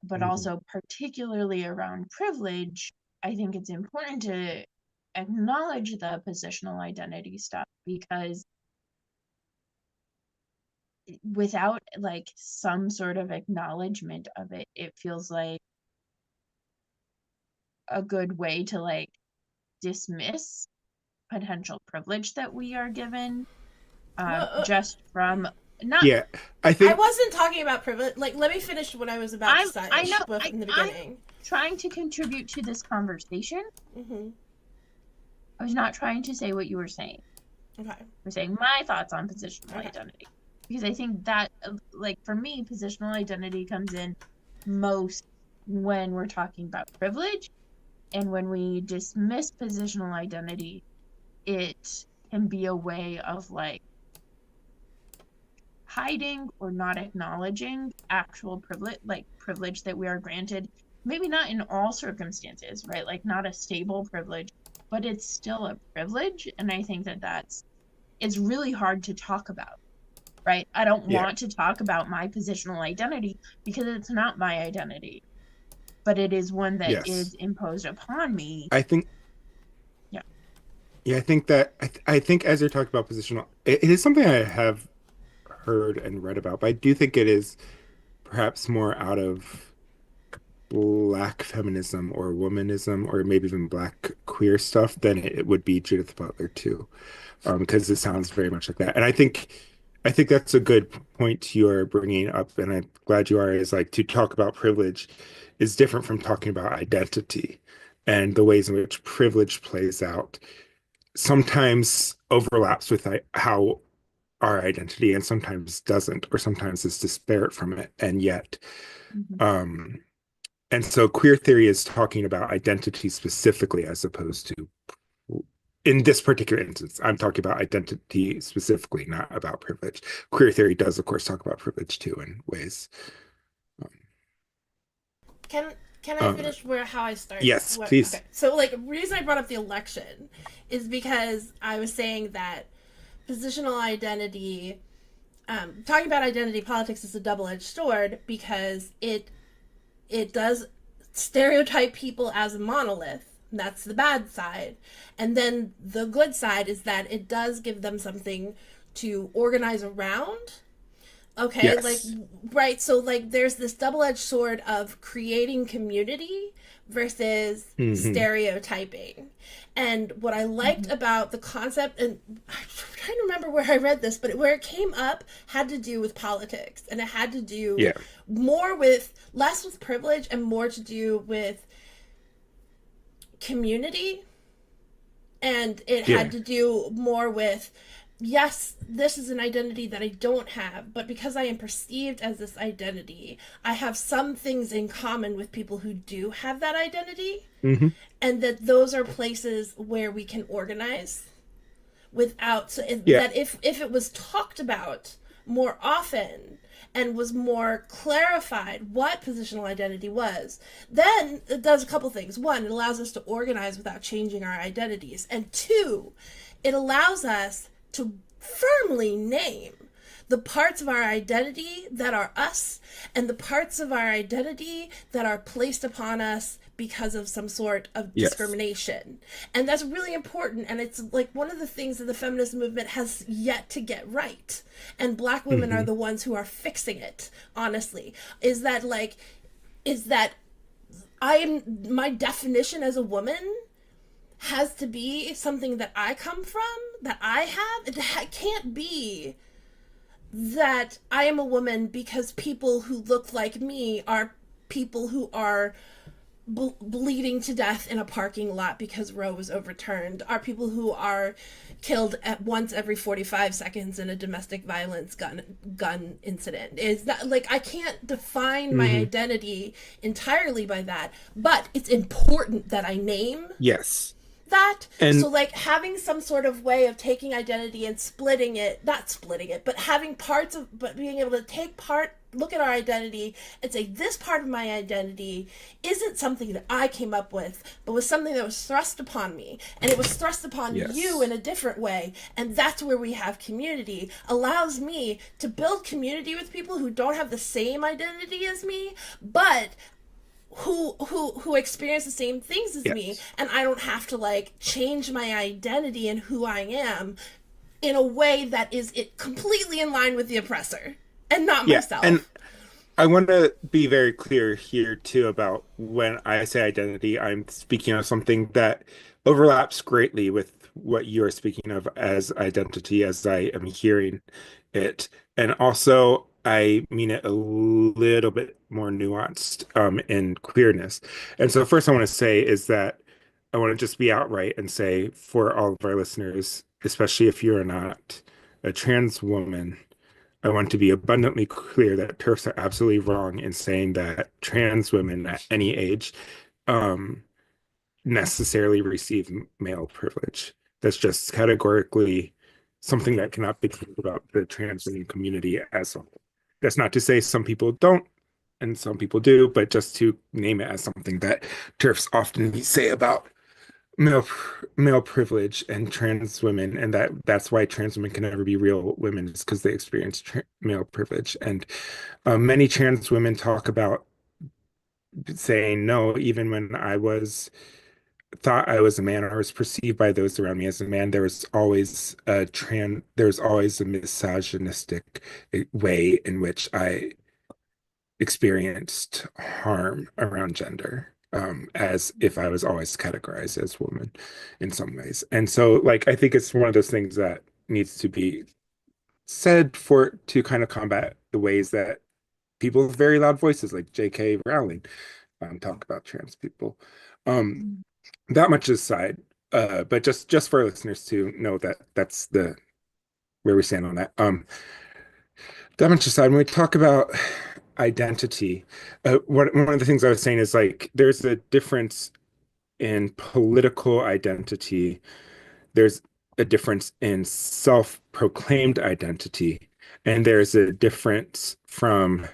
but also particularly around privilege. I think it's important to acknowledge the positional identity stuff because without like some sort of acknowledgement of it, it feels like a good way to like dismiss potential privilege that we are given, just from not. Yeah, I I think wasn't talking about privilege. Like, let me finish what I was about to say. I know. In the beginning. I'm trying to contribute to this conversation. Mm-hmm. I was not trying to say what you were saying. Okay. I'm saying my thoughts on positional Okay. identity. Because I think that, like, for me, positional identity comes in most when we're talking about privilege. And when we dismiss positional identity, it can be a way of like hiding or not acknowledging actual privilege, like privilege that we are granted. Maybe not in all circumstances, right? Like not a stable privilege, but it's still a privilege. And I think that it's really hard to talk about, right? I don't Yeah. want to talk about my positional identity because it's not my identity, but it is one that is Yes. imposed upon me. I think Yeah. Yeah, I think that I think as you're talking about positional, it is something I have heard and read about, but I do think it is perhaps more out of black feminism or womanism or maybe even black queer stuff than it would be Judith Butler too, because it sounds very much like that. And I think that's a good point you're bringing up, and I'm glad you are. Is like to talk about privilege is different from talking about identity and the ways in which privilege plays out sometimes overlaps with how our identity and sometimes doesn't, or sometimes is disparate from it. And yet, Mhm. um, and so queer theory is talking about identity specifically as opposed to, in this particular instance, I'm talking about identity specifically, not about privilege. Queer theory does, of course, talk about privilege too in ways. Um, Can can I um, finish where how I started? yes, What? Okay. please. So like, reason I brought up the election is because I was saying that positional identity, talking about identity politics is a double edged sword because it does stereotype people as a monolith. That's the bad side. And then the good side is that it does give them something to organize around. Okay, like, Yes. right, so like there's this double-edged sword of creating community versus Hmm. stereotyping. And what I liked Mhm. about the concept, and I'm trying to remember where I read this, but where it came up had to do with politics, and it had to do Yeah. more with less with privilege and more to do with community, and it had Yeah. to do more with, yes, this is an identity that I don't have, but because I am perceived as this identity, I have some things in common with people who do have that identity, Hmm. and that those are places where we can organize without, so Yeah. that if it was talked about more often and was more clarified what positional identity was, then it does a couple things. One, it allows us to organize without changing our identities, and two, it allows us to firmly name the parts of our identity that are us and the parts of our identity that are placed upon us because of some sort of Yes. discrimination. And that's really important. And it's like one of the things that the feminist movement has yet to get right. And black women are Hmm. the ones who are fixing it, honestly. Is that like, is that I am, my definition as a woman has to be something that I come from, that I have. It can't be that I am a woman because people who look like me are people who are bleeding to death in a parking lot because Roe was overturned, are people who are killed at once every 45 seconds in a domestic violence gun incident. Is that like, I can't define my Hmm. identity entirely by that, but it's important that I name Yes. that. So And like having some sort of way of taking identity and splitting it, not splitting it, but having parts of, but being able to take part, look at our identity and say, this part of my identity isn't something that I came up with, but was something that was thrust upon me, and it was thrust upon you in yes. a different way, and that's where we have community. Allows me to build community with people who don't have the same identity as me, but who experience the same things as me, Yes. and I don't have to like change my identity and who I am in a way that is it completely in line with the oppressor and not Yeah. And myself. I want to be very clear here too about when I say identity, I'm speaking of something that overlaps greatly with what you're speaking of as identity, as I am hearing it. And also, I mean it a little bit more nuanced in queerness. And so, first, I want to say is that I want to just be outright and say for all of our listeners, especially if you're not a trans woman, I want to be abundantly clear that TERFs are absolutely wrong in saying that trans women at any age um, necessarily receive male privilege. That's just categorically something that cannot be true about the trans women community as a whole. That's not to say some people don't and some people do, but just to name it as something that TERFs often say about male privilege and trans women, and that's why trans women can never be real women, is because they experience male privilege. And many trans women talk about saying no, even when I was thought I was a man or was perceived by those around me as a man, there was always a misogynistic way in which I experienced harm around gender, as if I was always categorized as woman in some ways. And so, like, I think it's one of those things that needs to be said for to kind of combat the ways that people with very loud voices, like J.K. Rowling, talk about trans people. That much aside, but just for our listeners to know that that's the where we stand on that. That much aside, when we talk about identity, one of the things I was saying is like there's a difference in political identity. There's a difference in self-proclaimed identity, and there's a difference from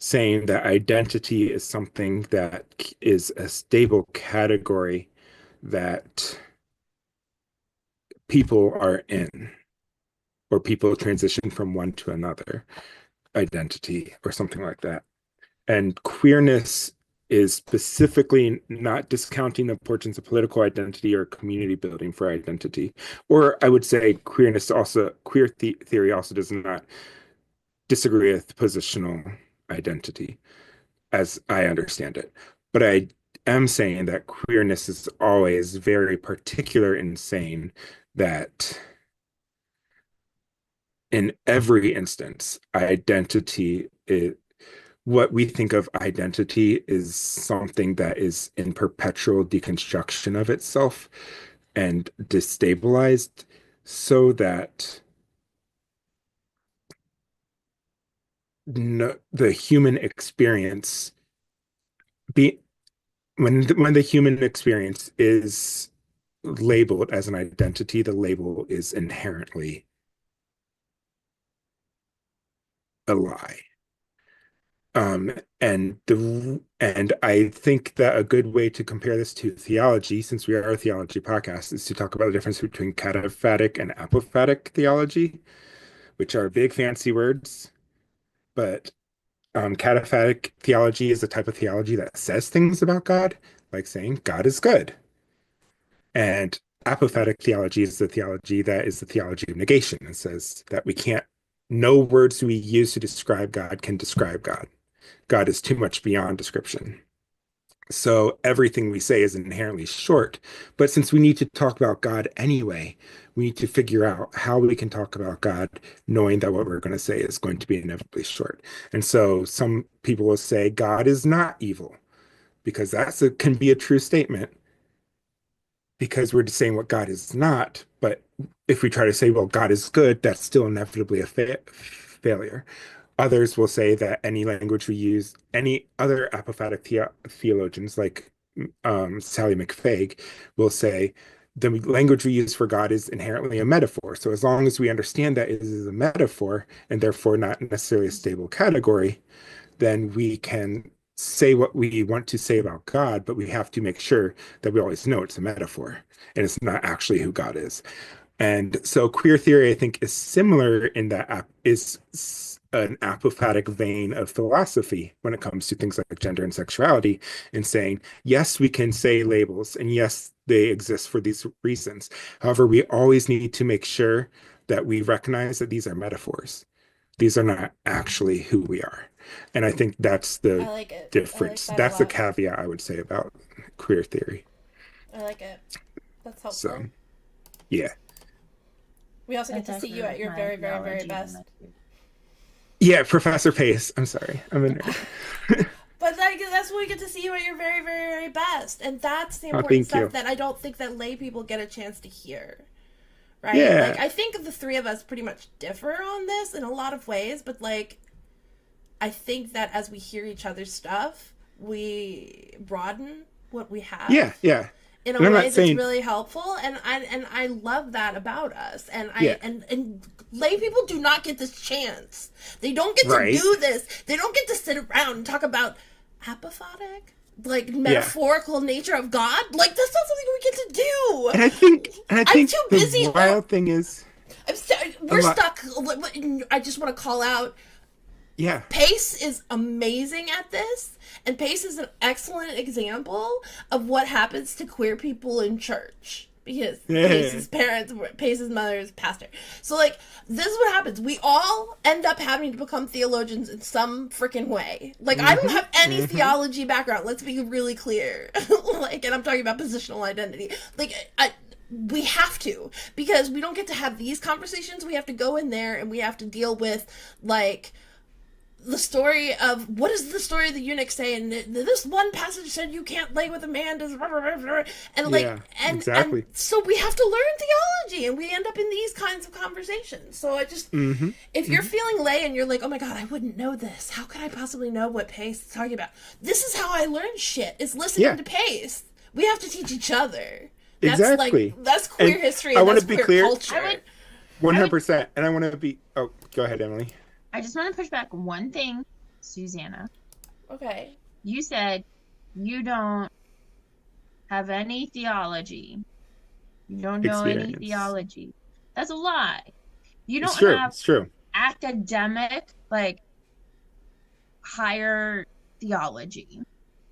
saying that identity is something that is a stable category that people are in, or people transition from one to another identity or something like that. And queerness is specifically not discounting the importance of political identity or community building for identity. Or I would say queer theory also does not disagree with positional identity as I understand it. But I am saying that queerness is always very particular in saying that in every instance, identity is what we think of identity is something that is in perpetual deconstruction of itself and destabilized, so that the human experience be when the human experience is labeled as an identity, the label is inherently a lie. And I think that a good way to compare this to theology, since we are a theology podcast, is to talk about the difference between cataphatic and apophatic theology, which are big fancy words. But cataphatic theology is the type of theology that says things about God, like saying God is good. And apophatic theology is the theology that is the theology of negation. It says that we can't, no words we use to describe God can describe God. God is too much beyond description. So everything we say is inherently short. But since we need to talk about God anyway, we need to figure out how we can talk about God knowing that what we're going to say is going to be inevitably short. And so some people will say God is not evil, because can be a true statement, because we're just saying what God is not. But if we try to say, well, God is good, that's still inevitably a failure. Others will say that any language we use, any other apophatic theologians like Sally McFaig will say the language we use for God is inherently a metaphor. So as long as we understand that it is a metaphor and therefore not necessarily a stable category, then we can say what we want to say about God, but we have to make sure that we always know it's a metaphor and it's not actually who God is. And so queer theory, I think, is similar in that is an apophatic vein of philosophy when it comes to things like gender and sexuality, in saying, yes, we can say labels, and yes, they exist for these reasons. However, we always need to make sure that we recognize that these are metaphors. These are not actually who we are. And I think that's the I like it. difference. I like that That's a the lot. caveat I would say about queer theory. I like it. That's helpful. So, yeah. We also get to see you at your very, very, very best. Yeah, Professor Pace. I'm sorry. I'm a nerd. But like, that's that's when we get to see you at your very, very, very best. And that's the Oh, important thank you. stuff that I don't think that lay people get a chance to hear. Right? Yeah. Like, I think the three of us pretty much differ on this in a lot of ways, but, like, I think that as we hear each other's stuff, we broaden what we have. Yeah. In a And I'm way not that's saying, really helpful, and I love that about us. And Yeah. and lay people do not get this chance. They don't get Right. to do this. They don't get to sit around and talk about apophatic, like metaphorical nature of God. Like, that's not something we get to do. and I think I'm too the busy. wild thing is, We're stuck. I just want to call out. yeah, Pace is amazing at this, and Pace is an excellent example of what happens to queer people in church. Because Pace's mother is a pastor. So, like, this is what happens. We all end up having to become theologians in some freaking way. Like, I don't have any theology background. Let's be really clear. Like, and I'm talking about positional identity. Like, we have to, because we don't get to have these conversations. We have to go in there and we have to deal with, like, the story of, what does the story of the eunuch say? And this one passage said you can't lay with a man, and like, and so we have to learn theology, and we end up in these kinds of conversations. So I just, if you're feeling lay and you're like, oh my god, I wouldn't know this, how could I possibly know what Pace is talking about? This is how I learn shit, is listening to Pace. We have to teach each other. That's exactly. Like, that's queer And history, I and want that's to be queer clear, culture. 100%. And I want to be, oh, go ahead, Emily. I just want to push back one thing, Susanna. Okay. You said you don't have any theology. You don't know any theology. That's a lie. You don't have academic, like, higher theology.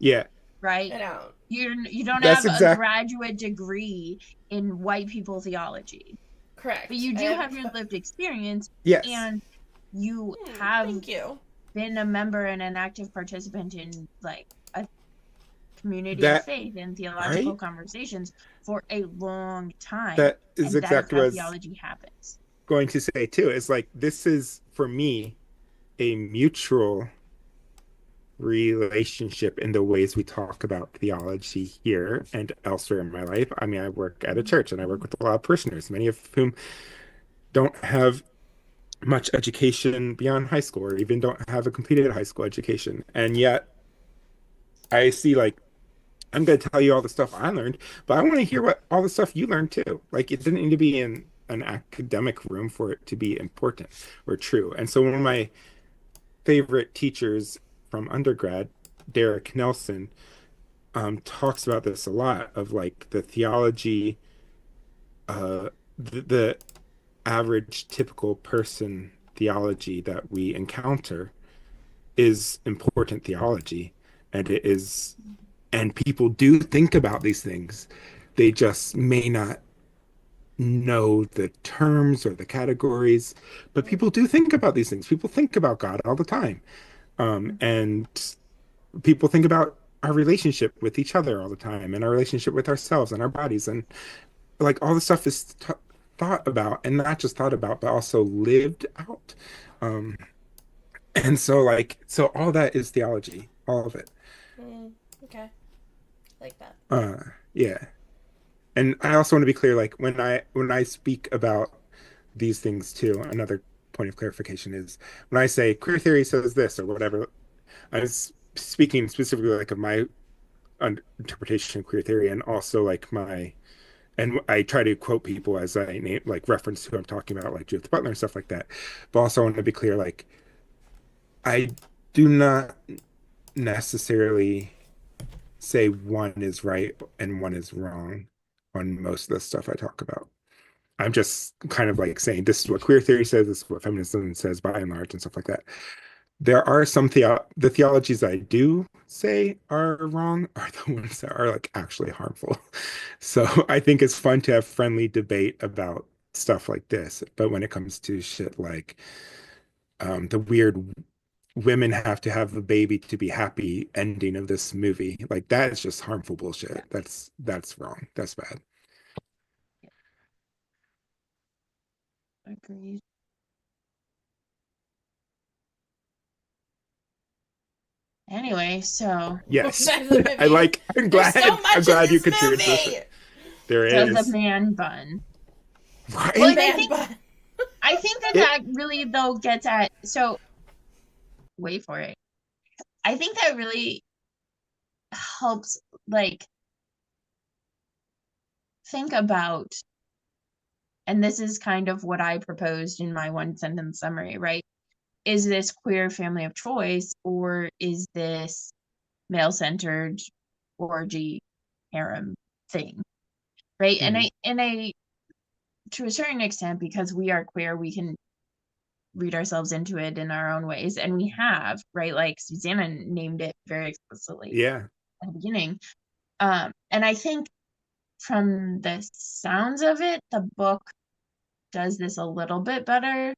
Yeah. Right? I don't. You don't have a graduate degree in white people theology. Correct. But you do have your lived experience. Yes. And you have thank you. Been a member and an active participant in, like, a community of faith and theological conversations for a long time. That is exactly what theology happens. Going to say too, is like, this is for me a mutual relationship in the ways we talk about theology here and elsewhere in my life. I mean, I work at a church and I work with a lot of parishioners, many of whom don't have much education beyond high school, or even don't have a completed high school education. And yet I see, like, I'm going to tell you all the stuff I learned, but I want to hear what all the stuff you learned too. Like, it didn't need to be in an academic room for it to be important or true. And so one of my favorite teachers from undergrad, Derek Nelson, talks about this a lot, of like the theology, the average typical person theology that we encounter is important theology, and it is, and people do think about these things. They just may not know the terms or the categories, but people do think about these things. People think about God all the time, and people think about our relationship with each other all the time, and our relationship with ourselves and our bodies, and like, all the stuff is thought about, and not just thought about, but also lived out. And so, like, so all that is theology, all of it. Okay, like that. Yeah. And I also want to be clear, like, when I speak about these things too, another point of clarification is, when I say queer theory says this or whatever, I was speaking specifically, like, of my interpretation of queer theory, and also like and I try to quote people as I name, like, reference who I'm talking about, like Judith Butler and stuff like that. But also I want to be clear, like, I do not necessarily say one is right and one is wrong on most of the stuff I talk about. I'm just kind of like saying, this is what queer theory says, this is what feminism says by and large, and stuff like that. There are some the theologies I do say are wrong are the ones that are, like, actually harmful. So I think it's fun to have friendly debate about stuff like this. But when it comes to shit like the weird women have to have a baby to be happy ending of this movie, like, that is just harmful bullshit. That's wrong. That's bad. Agreed. Anyway, so Yes. Back to the I movies. like, I'm There's so glad, I'm much in glad you this contributed to movie. it. There does the is. man bun. Well, The Right? and man bun. I think that It, that really though gets at, so wait for it. I think that really helps, like, think about, and this is kind of what I proposed in my one sentence summary, right? Is this queer family of choice, or is this male centered orgy harem thing? Right. mhm. And I, to a certain extent, because we are queer, we can read ourselves into it in our own ways. And we have, right? Like Susanna named it very explicitly Yeah. at the beginning. And I think from the sounds of it, the book does this a little bit better.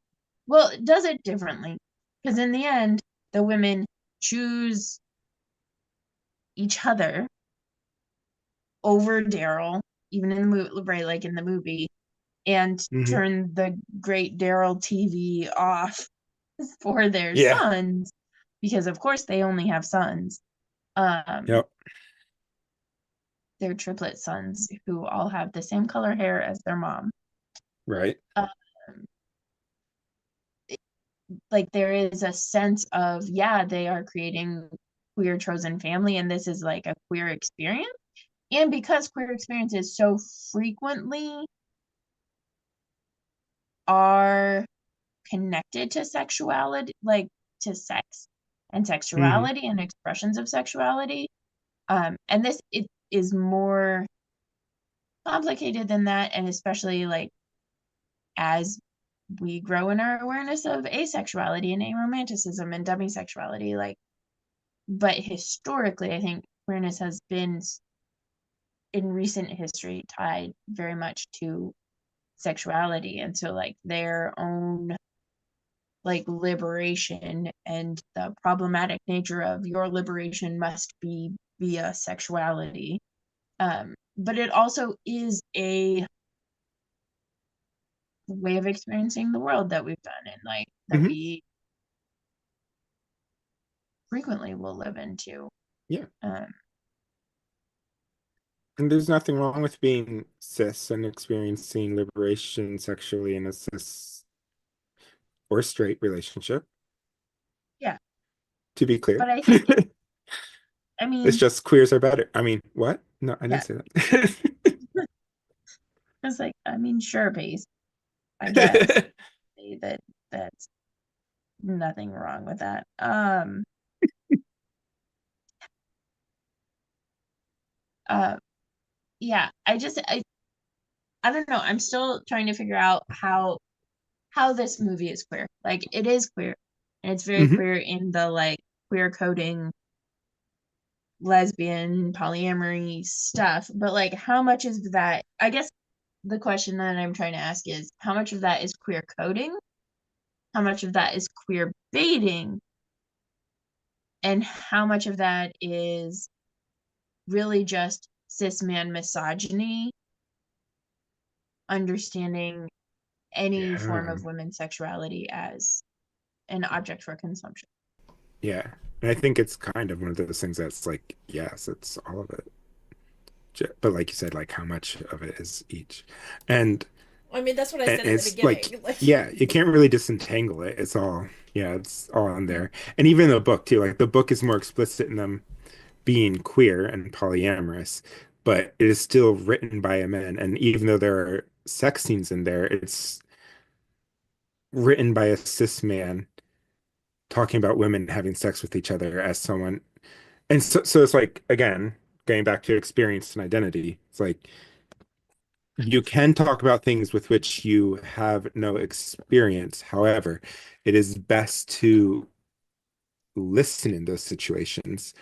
Well, it does it differently. Because in the end, the women choose each other over Daryl, even in the movie, right? Like in the movie, and Hmm. turn the great Daryl TV off for their Yeah. sons, because of course they only have sons. Um, Yep. they're triplet sons who all have the same color hair as their mom. Right. Um, like there is a sense of, yeah, they are creating queer chosen family, and this is like a queer experience. And because queer experiences so frequently are connected to sexuality, like to sex and Hmm. sexuality and expressions of sexuality. And this it is more complicated than that, and especially like as we grow in our awareness of asexuality and aromanticism and demisexuality, like, but historically, I think queerness has been in recent history tied very much to sexuality, and so like their own like liberation and the problematic nature of your liberation must be via sexuality. But it also is a way of experiencing the world that we've done and like that Hmm. we frequently will live into. Yeah. Um, And there's nothing wrong with being cis and experiencing liberation sexually in a cis or straight relationship, yeah, to be but clear. I think, I It's mean, just queers are better. I mean, what? No, I didn't yeah, say that. it's like, I mean, sure, base, I guess that that's nothing wrong with that. Uh, yeah, I don't know. I'm still trying to figure out how this movie is queer. Like it is queer, and it's very Hmm. queer in the like queer coding lesbian polyamory stuff, but like how much is that? I guess the question that I'm trying to ask is how much of that is queer coding, how much of that is queer baiting, and how much of that is really just cis man misogyny, understanding any form Yeah. of women's sexuality as an object for consumption. Yeah. And I think it's kind of one of those things that's like, yes, it's all of it. But like you said, like how much of it is each. And I mean, that's what I and said in the it's like, beginning. Like, yeah, you can't really disentangle it. It's all, yeah, it's all in there. And even the book too, like the book is more explicit in them being queer and polyamorous, but it is still written by a man. And even though there are sex scenes in there, it's written by a cis man talking about women having sex with each other as someone. And so it's like, again, going back to experience and identity, it's like you can talk about things with which you have no experience. However, it is best to listen in those situations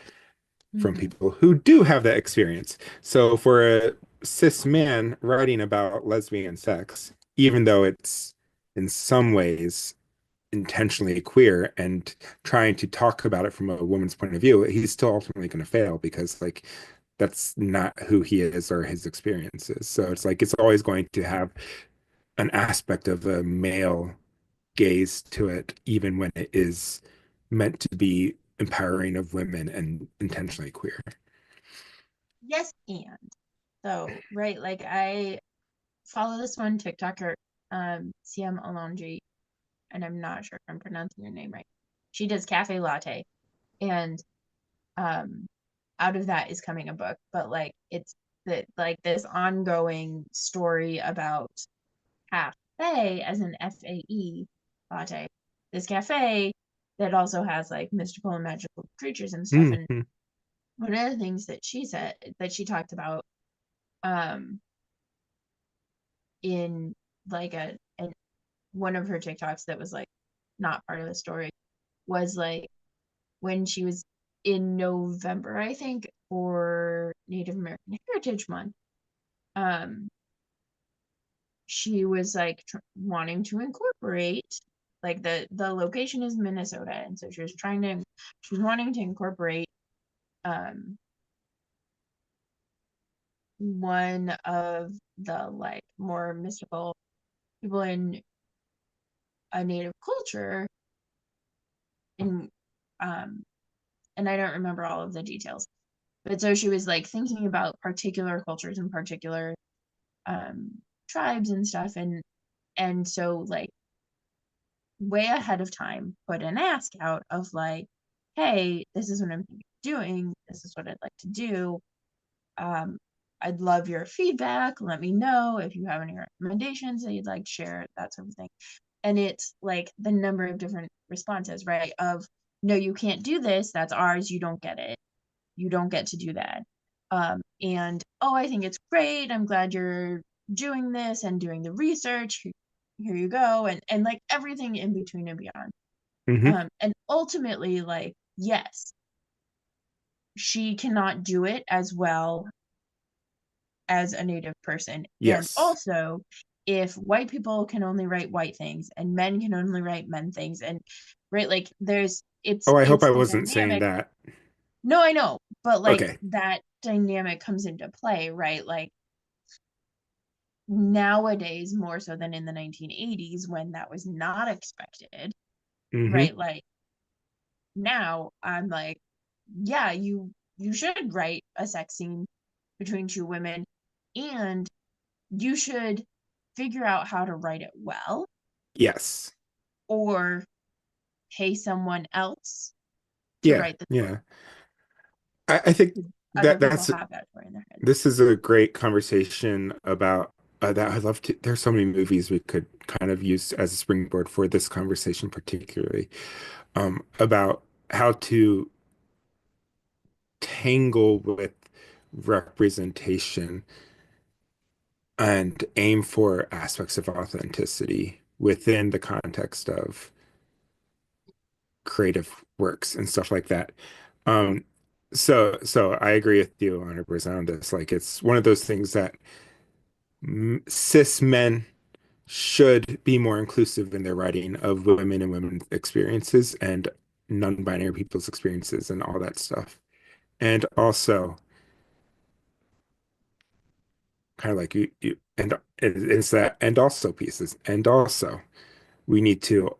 from Mm-hmm. people who do have that experience. So for a cis man writing about lesbian sex, even though it's in some ways intentionally queer and trying to talk about it from a woman's point of view, he's still ultimately going to fail because like that's not who he is or his experiences. So it's like it's always going to have an aspect of a male gaze to it, even when it is meant to be empowering of women and intentionally queer. Yes, and so right, like I follow this one TikToker, CM Alonji, and I'm not sure if I'm pronouncing her name right. She does cafe latte, and um, out of that is coming a book, but like it's like this ongoing story about cafe as an FAE latte. This cafe that also has like mystical and magical creatures and stuff. And Mm-hmm. one of the things that she said that she talked about um in like one of her TikToks that was like not part of the story was like when she was in November, I think, for Native American Heritage Month. Um, she was like wanting to incorporate like the location is Minnesota, and so she was wanting to incorporate um one of the like more mystical people in a native culture in um and I don't remember all of the details. But so she was like thinking about particular cultures and particular um tribes and stuff, and so like way ahead of time put an ask out of like, hey, this is what I'm doing, this is what I'd like to do. I'd love your feedback. Let me know if you have any recommendations that you'd like to share, that sort of thing. And it's like the number of different responses, right? Of no, you can't do this, that's ours, you don't get it, you don't get to do that. And oh, I think it's great, I'm glad you're doing this and doing the research, here you go, and like everything in between and beyond. Mm-hmm. And ultimately, like, yes, she cannot do it as well as a native person. And Yes. also, if white people can only write white things and men can only write men things, and right, like there's Oh, I hope it's I the wasn't saying dynamic. that. No, I know, but like Okay. that dynamic comes into play, right? Like nowadays more so than in the 1980s when that was not expected, Mm-hmm. right? Like now I'm like, yeah, you should write a sex scene between two women, and you should figure out how to write it well Yes. or pay someone else to Yeah. write the story. Yeah. I think Other that people that's have that story in their head. this is a great conversation about that. I'd love to. There's so many movies we could kind of use as a springboard for this conversation, particularly about how to tangle with representation and aim for aspects of authenticity within the context of creative works and stuff like that. Um, so I agree with you 100% on this. Like it's one of those things that cis men should be more inclusive in their writing of women and women's experiences and non-binary people's experiences and all that stuff. And also kind of like you and it's that and also pieces. And also we need to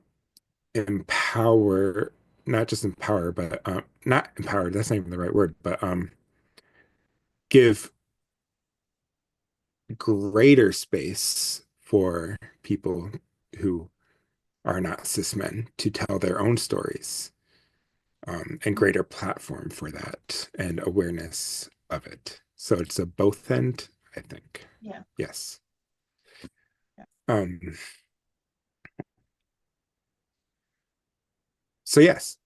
empower, not just empower, but not empower, that's not even the right word, but give greater space for people who are not cis men to tell their own stories, and greater platform for that and awareness of it. So it's a both end, I think. Yeah. Yes. Yeah. Um, so yes,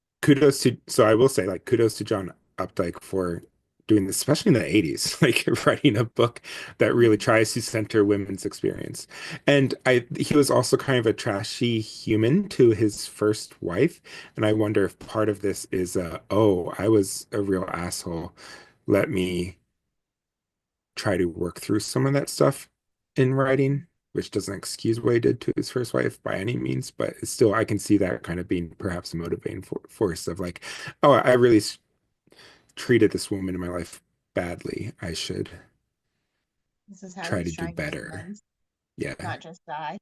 so I will say like kudos to John Updike for doing this, especially in the 80s, like writing a book that really tries to center women's experience. And he was also kind of a trashy human to his first wife. And I wonder if part of this is, oh, I was a real asshole. Let me try to work through some of that stuff in writing, which doesn't excuse what he did to his first wife by any means, but it's still, I can see that kind of being perhaps a motivating force of like, oh, I really treated this woman in my life badly. I should This is how try to he's do trying to make better. amends, Yeah. not just die.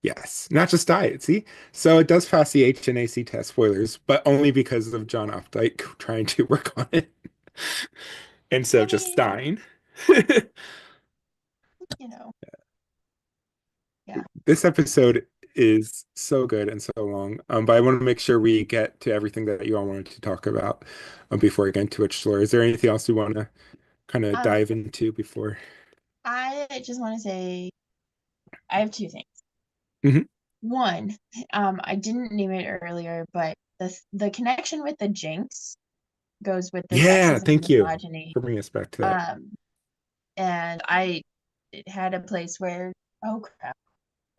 Yes, not just diet. See, so it does pass the HNAC test. Spoilers, but only because of John Updike trying to work on it instead I of just mean, dying. you know, yeah. This episode is so good and so long, but I want to make sure we get to everything that you all wanted to talk about before we get into Witch Lore. Is there anything else you want to kind of Um, dive into before? I just want to say I have two things. Mhm. One, I didn't name it earlier, but the connection with the Jinx goes with the Yeah, sexism and thank you misogyny. for bringing us back to that. Um, and I had a place where, oh crap,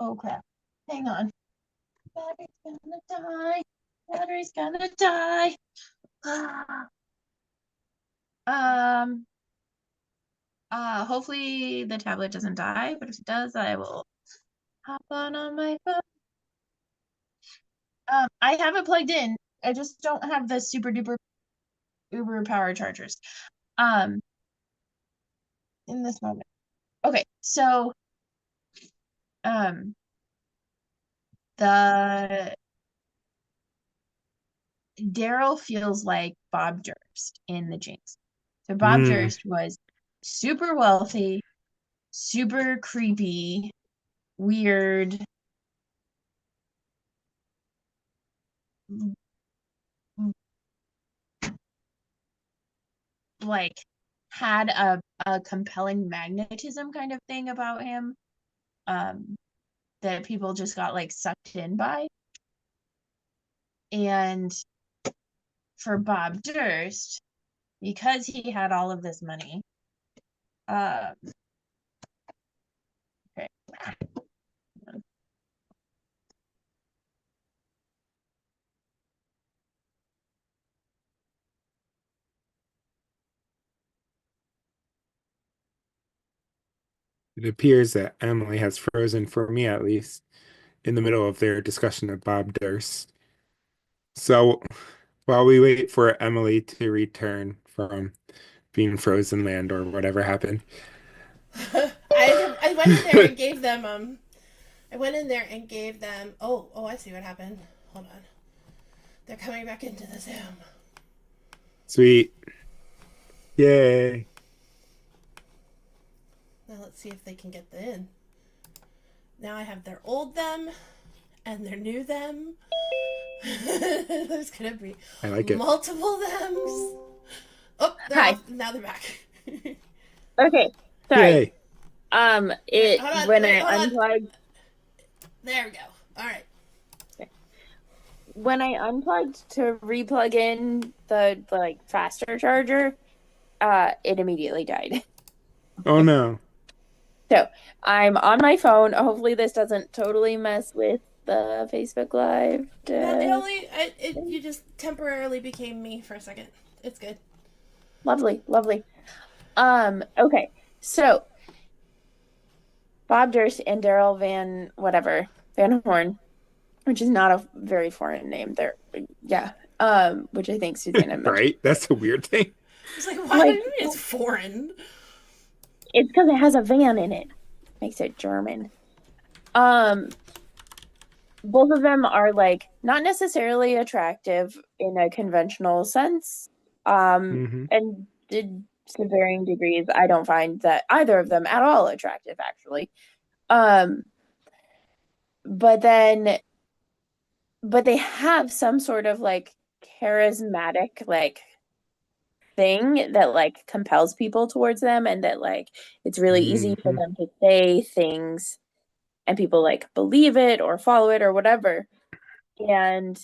oh crap, hang on, battery's gonna die, battery's gonna die. Um, hopefully the tablet doesn't die, but if it does, I will hop on my phone. I have it plugged in. I just don't have the super duper Uber power chargers. Um, in this moment. Okay, so um the Daryl feels like Bob Durst in the Jinx. So Bob Mm, Durst was super wealthy, super creepy, weird, like had a compelling magnetism kind of thing about him. That people just got like sucked in by. And for Bob Durst, because he had all of this money, uh, okay. it appears that Emily has frozen, for me at least, in the middle of their discussion of Bob Durst. So while we wait for Emily to return from being frozen land or whatever happened. I went in there and gave them I went in there and gave them oh I see what happened. Hold on. They're coming back into the Zoom. Sweet. Yay. Now let's see if they can get in. Now I have their old them and their new them. There's gonna be I like it. multiple thems. Oh, they're Hi. off. Now they're back. Okay, sorry. Yay. It Hold on, when wait, I hold on. unplugged There we go. All right. when I unplugged to replug in the like faster charger, it immediately died. Oh no. So I'm on my phone. Hopefully this doesn't totally mess with the Facebook Live. No, it only you just temporarily became me for a second. It's good. Lovely, lovely. Okay. So Bob Durst and Daryl Van Horn, which is not a very foreign name. There, yeah. Which I think Susanna mentioned. Right? That's a weird thing. It's like, why Like- do you mean it's foreign? It's because it has a van in it. Makes it German. Both of them are like not necessarily attractive in a conventional sense. Mhm. And to varying degrees, I don't find that either of them at all attractive, actually. But they have some sort of like charismatic like thing that like compels people towards them, and that like it's really easy for Mhm. them to say things and people like believe it or follow it or whatever. And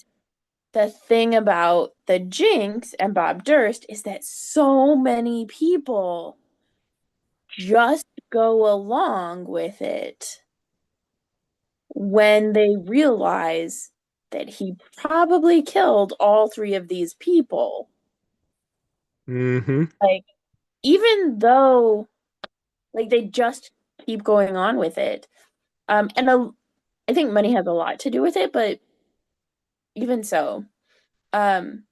the thing about the Jinx and Bob Durst is that so many people just go along with it when they realize that he probably killed all three of these people. Mhm. Like, even though, like, they just keep going on with it. I think money has a lot to do with it, but even so. And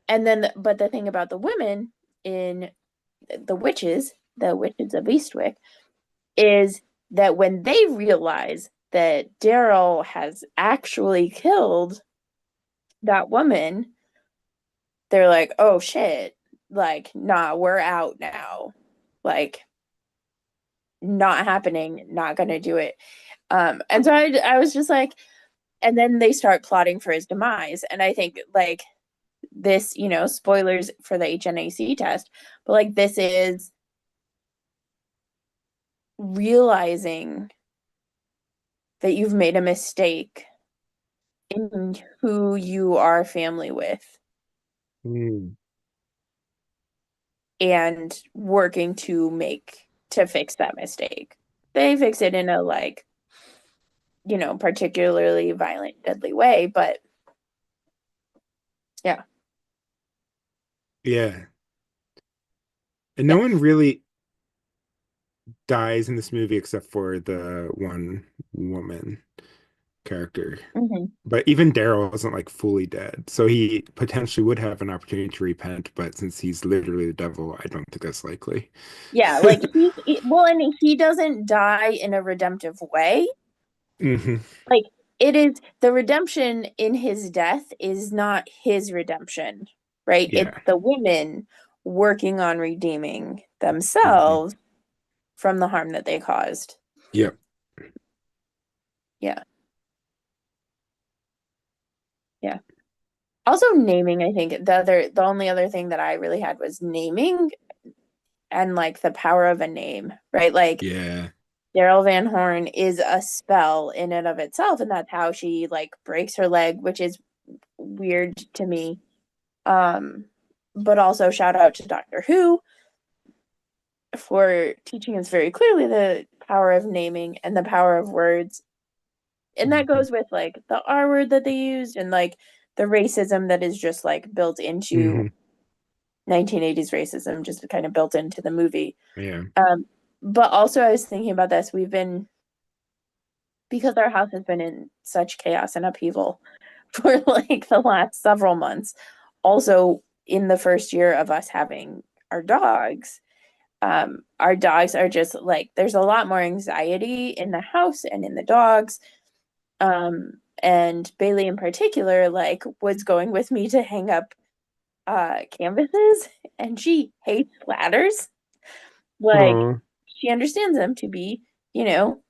then, but the thing about the women in the Witches of Eastwick, is that when they realize that Daryl has actually killed that woman, they're like, oh shit, like, nah, we're out now. Like, not happening, not gonna do it. And so I was just like, and then they start plotting for his demise. And I think like this, spoilers for the HNAC test, but like this is realizing that you've made a mistake in who you are family with Mm. and working to fix that mistake. They fix it in a like, particularly violent, deadly way, but yeah. Yeah. And no Yeah. one really dies in this movie except for the one woman character. Hmm. But even Daryl isn't like fully dead. So he potentially would have an opportunity to repent, but since he's literally the devil, I don't think that's likely. Yeah, like well, and he doesn't die in a redemptive way. Hmm. Like it is the redemption in his death is not his redemption, right? It's Yeah. the women working on redeeming Hmm. themselves from the harm that they caused. Yep. Yeah. Yeah. Also naming, I think the only other thing that I really had was naming and like the power of a name, right? Like Yeah. Daryl Van Horn is a spell in and of itself, and that's how she like breaks her leg, which is weird to me. Um, but also shout out to Doctor Who for teaching us very clearly the power of naming and the power of words. And that Hmm. goes with like the R word that they used and like the racism that is just like built into Hmm. 1980s racism, just kind of built into the movie. Yeah. But also I was thinking about this. We've been because our house has been in such chaos and upheaval for like the last several months. Also, in the first year of us having our dogs are just like there's a lot more anxiety in the house and in the dogs. And Bailey in particular, like, was going with me to hang up canvases, and she hates ladders. Like, Oh. she understands them to be,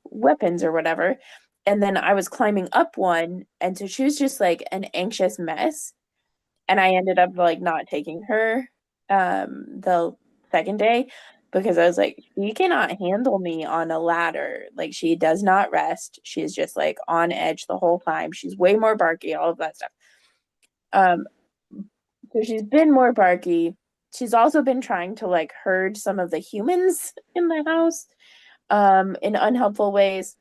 weapons or whatever. And then I was climbing up one, and so she was just like an anxious mess. And I ended up like not taking her the second day because I was like, she cannot handle me on a ladder. Like she does not rest. She's just like on edge the whole time. She's way more barky, all of that stuff. Um, so she's been more barky. She's also been trying to like herd some of the humans in the house in unhelpful ways.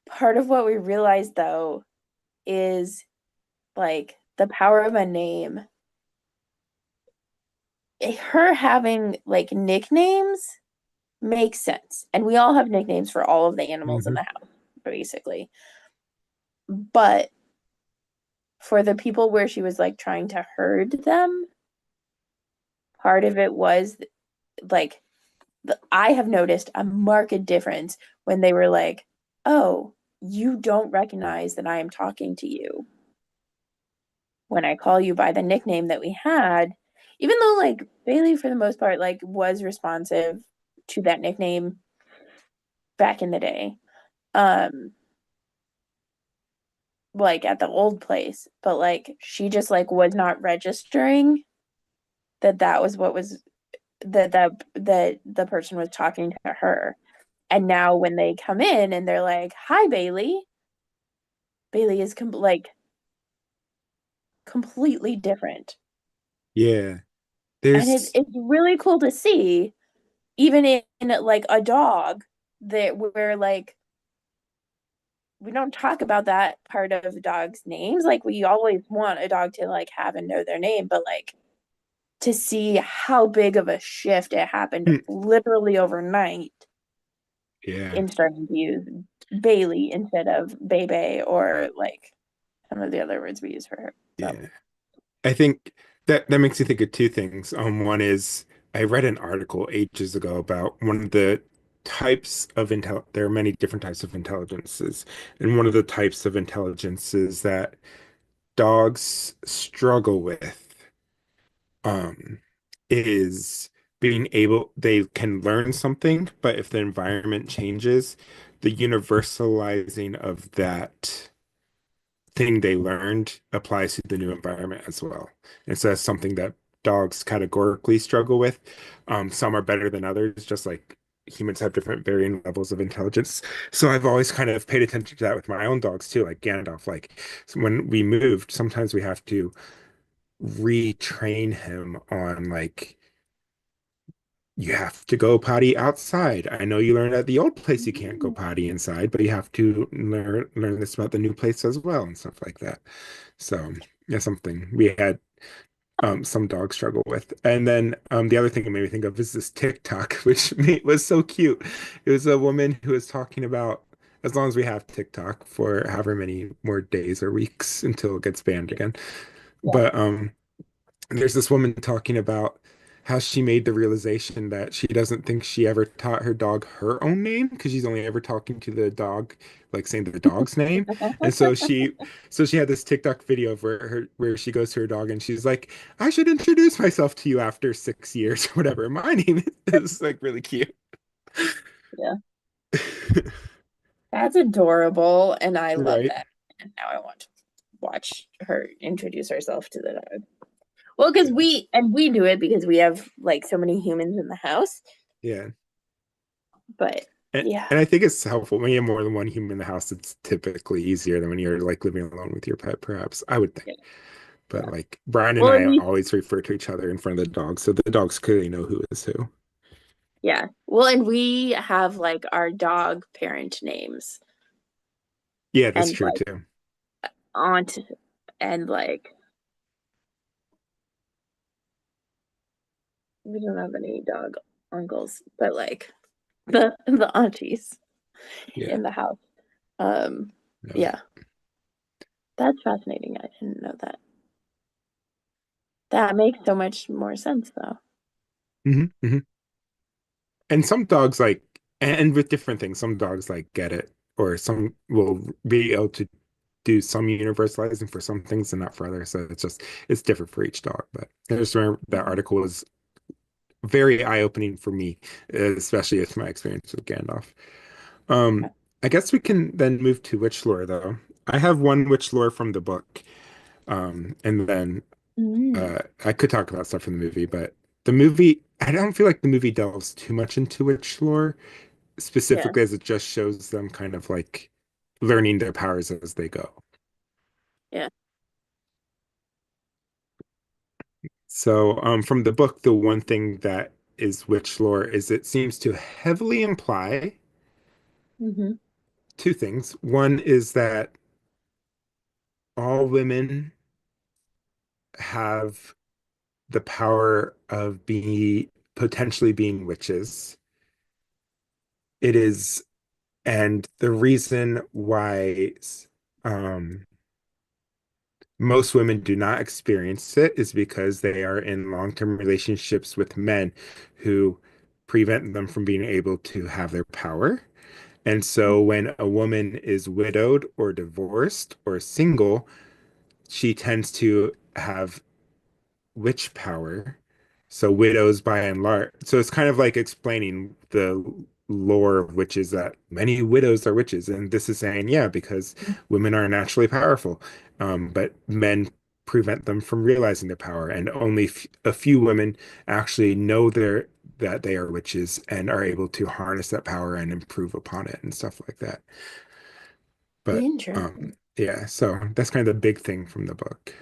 Part of what we realized though is like the power of a name. Her having like nicknames makes sense. And we all have nicknames for all of the animals in Hmm. the house, basically. But for the people where she was like trying to herd them, part of it was like I have noticed a marked difference when they were like, "Oh, you don't recognize that I am talking to you when I call you by the nickname that we had." Even though like Bailey for the most part like was responsive to that nickname back in the day. Um like at the old place, but like she just like was not registering that that was what was that the person was talking to her. And now when they come in and they're like, "Hi Bailey." Bailey is like completely different. Yeah. And There's it's really cool to see even in like a dog that where like we don't talk about that part of dogs' names. Like we always want a dog to like have and know their name, but like to see how big of a shift it happened hmm, literally overnight yeah. in starting to use Bailey instead of Bebe or like some of the other words we use for her. So Yeah. I think that makes you think of two things. One is I read an article ages ago about one of the types of there are many different types of intelligences, and one of the types of intelligences that dogs struggle with um is being able they can learn something, but if the environment changes, the universalizing of that thing they learned applies to the new environment as well. And so that's something that dogs categorically struggle with. Some are better than others, just like humans have different varying levels of intelligence. So I've always kind of paid attention to that with my own dogs too, like Gandalf. Like so when we moved, sometimes we have to retrain him on like you have to go potty outside. I know you learned at the old place you can't go potty inside, but you have to learn this about the new place as well and stuff like that. So yeah, something we had some dogs struggle with. And then the other thing it made me think of is this TikTok, which was so cute. It was a woman who was talking about as long as we have TikTok for however many more days or weeks until it gets banned again. Yeah. But there's this woman talking about how she made the realization that she doesn't think she ever taught her dog her own name because she's only ever talking to the dog, like saying the dog's name. And so she had this TikTok video of where she goes to her dog and she's like, I should introduce myself to you after 6 years or whatever. My name is like really cute. Yeah. That's adorable, and I love Right. that. And now I want to watch her introduce herself to the dog. Well, because Yeah. we do it because we have like so many humans in the house. Yeah. But And, yeah, and I think it's helpful when you have more than one human in the house. It's typically easier than when you're like living alone with your pet, perhaps. I would think. yeah, But yeah. like Brian and Well, and I we always refer to each other in front of the dogs, so the dogs clearly know who is who. yeah. Well, and we have like our dog parent names Yeah, that's and true like too. aunt and like we don't have any dog uncles, but like the aunties Yeah. in the house. Um, Yeah. yeah, that's fascinating. I didn't know that. That makes so much more sense though. Hmm. And some dogs like, and with different things, some dogs like get it, or some will be able to do some universalizing for some things and not for others. So it's different for each dog. But I just remember that article was very eye-opening for me, especially with my experience with Gandalf. Um, I guess we can then move to witch lore, though. I have one witch lore from the book, and then Mm, I could talk about stuff from the movie, but the movie, I don't feel like the movie delves too much into witch lore, yeah. specifically as it just shows them kind of like learning their powers as they go. Yeah. So, from the book, the one thing that is witch lore is it seems to heavily imply Hmm. two things. One is that all women have the power of being potentially being witches. It is, and the reason why um, most women do not experience it is because they are in long-term relationships with men who prevent them from being able to have their power. And so when a woman is widowed or divorced or single, she tends to have witch power. So widows by and large. So it's kind of like explaining the lore of witches that many widows are witches. And this is saying, yeah, because women are naturally powerful, but men prevent them from realizing their power. And only a few women actually know that they are witches and are able to harness that power and improve upon it and stuff like that. But Interesting. yeah, so that's kind of the big thing from the book.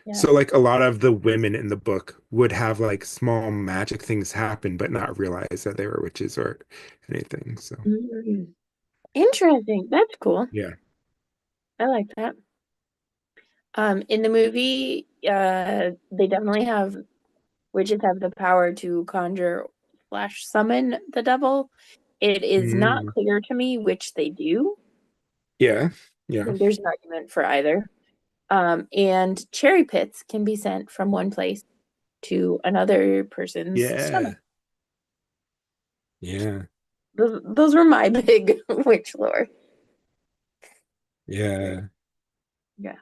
Yeah. So like a lot of the women in the book would have like small magic things happen, but not realize that they were witches or anything. So Mm. Interesting. That's cool. yeah. I like that. In the movie, they definitely have witches have the power to conjure slash summon the devil. It is not Mm, clear to me which they do. yeah. I Yeah. think there's an argument for either. And cherry pits can be sent from one place to another person's stomach. Yeah. Yeah. Those were my big witch lore. Yeah. Yeah.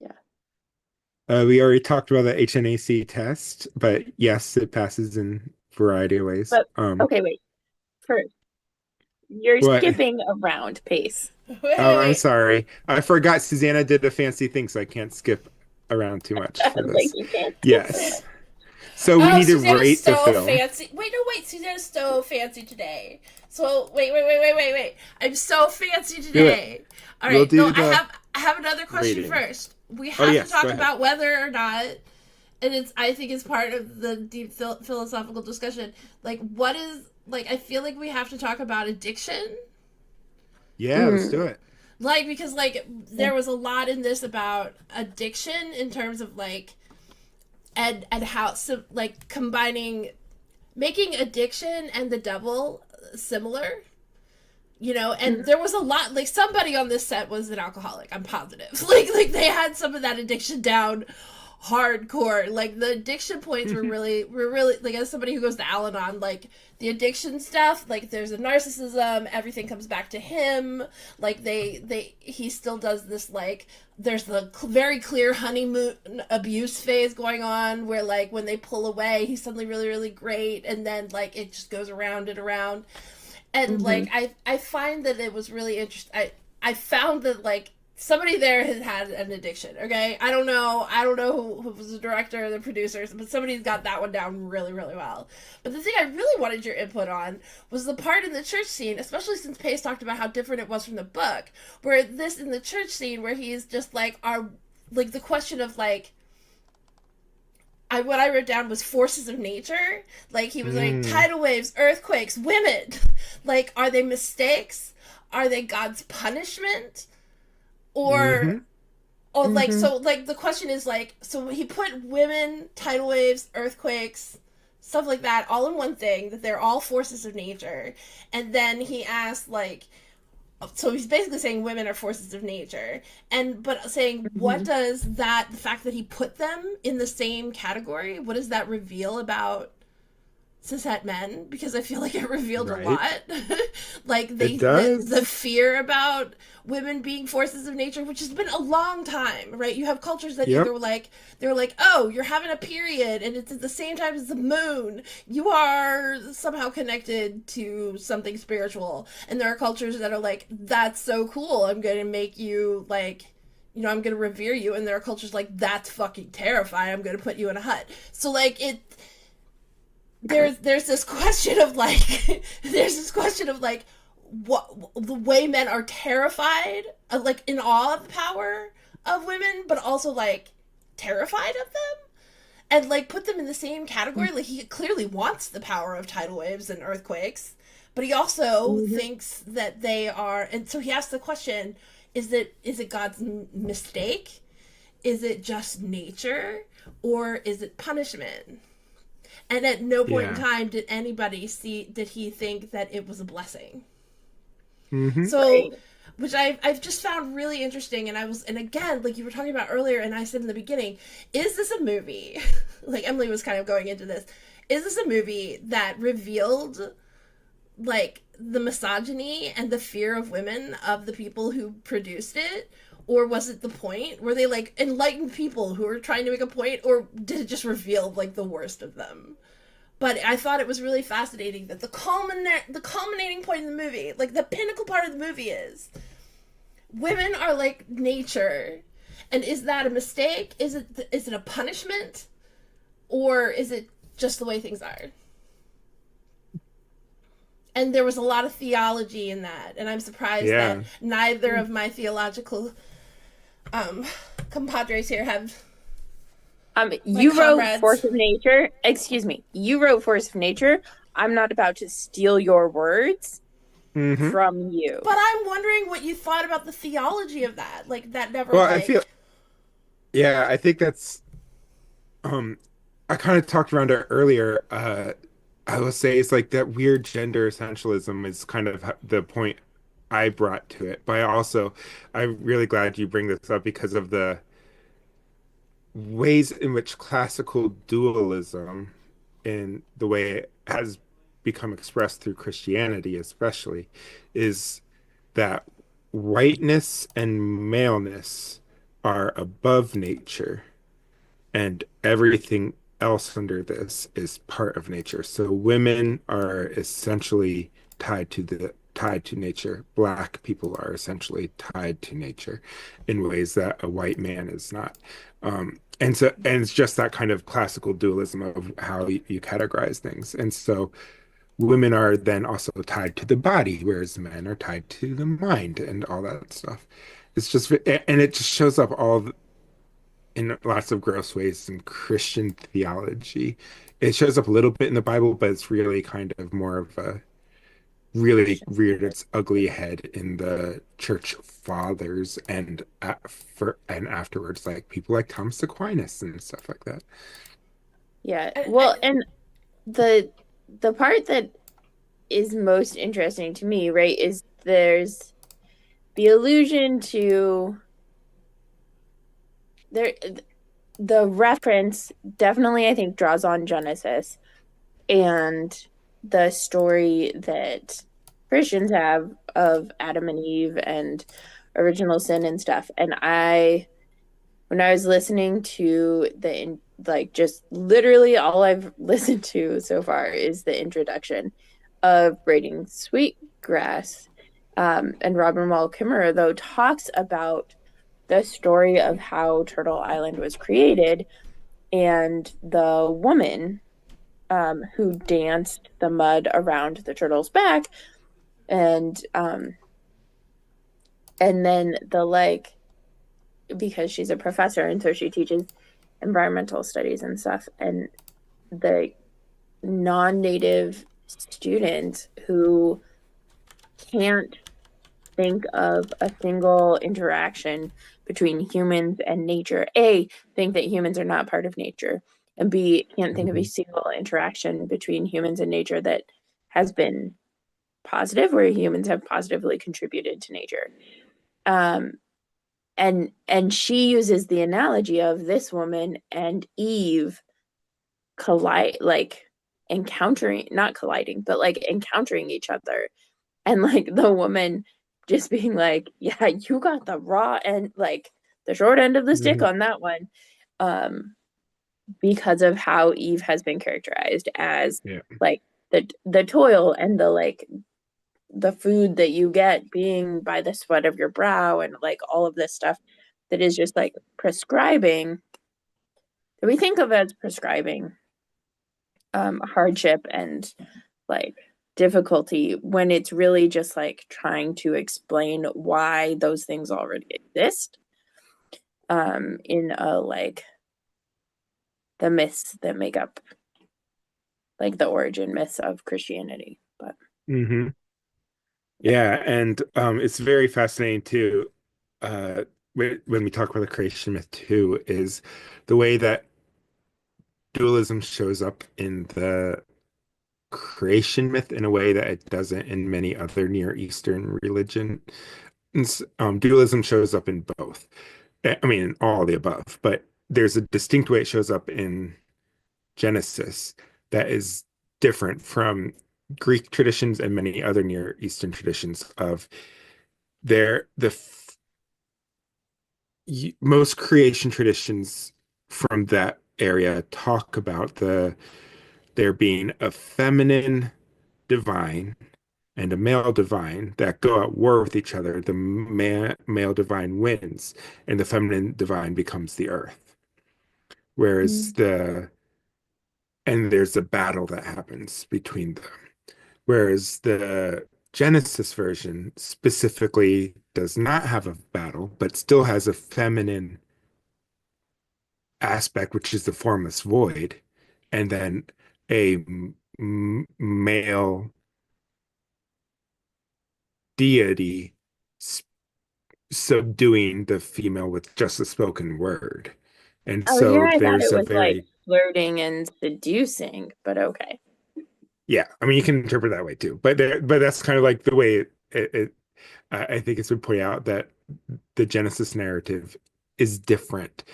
Yeah. We already talked about the HNAC test, but yes, it passes in a variety of ways. But okay, wait. First, you're What? skipping a round pace. Oh, I'm Wait. sorry. I forgot Susanna did a fancy thing, so I can't skip around too much for Like this. you can't skip Yes. it. So we Oh, need to Susanna's rate the so film. fancy. Wait, no, wait. Susanna's so fancy today. So wait. I'm so fancy Do it. today. All We'll right. No, do the I have another question rating. first. We Oh, have to yes, talk go ahead. about whether or not, and I think it's part of the deep philosophical discussion. Like, what is like? I feel like we have to talk about addiction. Yeah, let's do Mm. it. Like, because like there was a lot in this about addiction in terms of like and how so like combining making addiction and the devil similar, you know. And there was a lot, like somebody on this set was an alcoholic, I'm positive. Like they had some of that addiction down hardcore. Like the addiction points were really like, as somebody who goes to Al-Anon, like the addiction stuff, like there's a narcissism, everything comes back to him. Like he still does this, like there's the very clear honeymoon abuse phase going on where like when they pull away he's suddenly really really great, and then like it just goes around and around. And like I find that it was really interesting. I found that like somebody there has had an addiction. Okay, I don't know who was the director or the producers, but somebody's got that one down really really well. But the thing I really wanted your input on was the part in the church scene, especially since Pace talked about how different it was from the book, where this in the church scene where he's just like our like the question of like what I wrote down was forces of nature. Like he was like Mm. tidal waves, earthquakes, women. Like, are they mistakes? Are they God's punishment? Or Mm-hmm. like so like the question is like, so he put women, tidal waves, earthquakes, stuff like that all in one thing, that they're all forces of nature. And then he asked like, so he's basically saying women are forces of nature, and but saying what does that, the fact that he put them in the same category, what does that reveal about cishet men? Because I feel like it revealed a Right. lot. Like It the does. fear about women being forces of nature, which has been a long time, right? You have cultures that Yep. either like they're like, oh, you're having a period and it's at the same time as the moon, you are somehow connected to something spiritual. And there are cultures that are like, that's so cool, I'm gonna make you like, you know, I'm gonna revere you. And there are cultures like, that's fucking terrifying, I'm gonna put you in a hut. So like there's this question of like there's this question of like what the way men are terrified, like in awe of the power of women, but also like terrified of them, and like put them in the same category. Like he clearly wants the power of tidal waves and earthquakes, but he also thinks that they are. And so he asks the question: is it God's mistake? Is it just nature, or is it punishment? And at no point in Yeah. time did he think that it was a blessing. Mm-hmm. So, which I've just found really interesting. And again, like you were talking about earlier, and I said in the beginning, is this a movie? Like Emily was kind of going into this. Is this a movie that revealed like the misogyny and the fear of women of the people who produced it? Or was it the point? Were they like enlightened people who were trying to make a point? Or did it just reveal like the worst of them? But I thought it was really fascinating that the culminating point in the movie, like the pinnacle part of the movie, is women are like nature. And is that a mistake? Is it a punishment? Or is it just the way things are? And there was a lot of theology in that, and I'm surprised that Yeah. neither of my theological compadres here have You wrote comrades. Force of Nature. Excuse me. You wrote Force of Nature. I'm not about to steal your words Mm-hmm. from you. But I'm wondering what you thought about the theology of that. Like that never Well, I like feel, yeah, I think that's, um, I kind of talked around it earlier. I will say it's like that weird gender essentialism is kind of the point I brought to it. But I'm really glad you bring this up because of the ways in which classical dualism, in the way it has become expressed through Christianity, especially, is that whiteness and maleness are above nature, and everything else under this is part of nature. So women are essentially tied to nature. Black people are essentially tied to nature in ways that a white man is not. And it's just that kind of classical dualism of how you categorize things. And so women are then also tied to the body, whereas men are tied to the mind and all that stuff. It's just, and it just shows up all in lots of gross ways in Christian theology. It shows up a little bit in the Bible, but it's really kind of more of a really reared its ugly head in the church fathers and afterwards, like people like Thomas Aquinas and stuff like that. Yeah. And, Well, and the part that is most interesting to me, right, is there's the allusion to there the reference definitely I think draws on Genesis and the story that Christians have of Adam and Eve and original sin and stuff. And when I was listening to like just literally all I've listened to so far is the introduction of Braiding Sweetgrass. And Robin Wall Kimmerer, though, talks about the story of how Turtle Island was created and the woman who danced the mud around the turtle's back, and then because she's a professor and so she teaches environmental studies and stuff, and the non-native student who can't think of a single interaction between humans and nature, A, think that humans are not part of nature, and B, can't think of a single interaction between humans and nature that has been positive, where humans have positively contributed to nature. And she uses the analogy of this woman and Eve not colliding, but like encountering each other, and like the woman just being like, yeah, you got the raw and like the short end of the stick on that one, because of how Eve has been characterized as like the toil and the food that you get being by the sweat of your brow, and like all of this stuff that is just like prescribing, that we think of as prescribing hardship and like difficulty, when it's really just like trying to explain why those things already exist in like the myths that make up like the origin myths of Christianity. But Yeah, and it's very fascinating too. When we talk about the creation myth too, is the way that dualism shows up in the creation myth in a way that it doesn't in many other Near Eastern religion. Dualism shows up in both. I mean, in all the above, but there's a distinct way it shows up in Genesis that is different from Greek traditions and many other Near Eastern traditions of most creation traditions from that area talk about there being a feminine divine and a male divine that go at war with each other. The male divine wins, and the feminine divine becomes the earth. Whereas and there's a battle that happens between them. Whereas the Genesis version specifically does not have a battle, but still has a feminine aspect, which is the formless void, and then a male deity subduing the female with just a spoken word. And oh yeah, so I thought there's it a was like very, flirting and seducing, but okay. yeah, I mean, you can interpret that way too, but that's kind of like the way I think it's been pointed out that the Genesis narrative is different,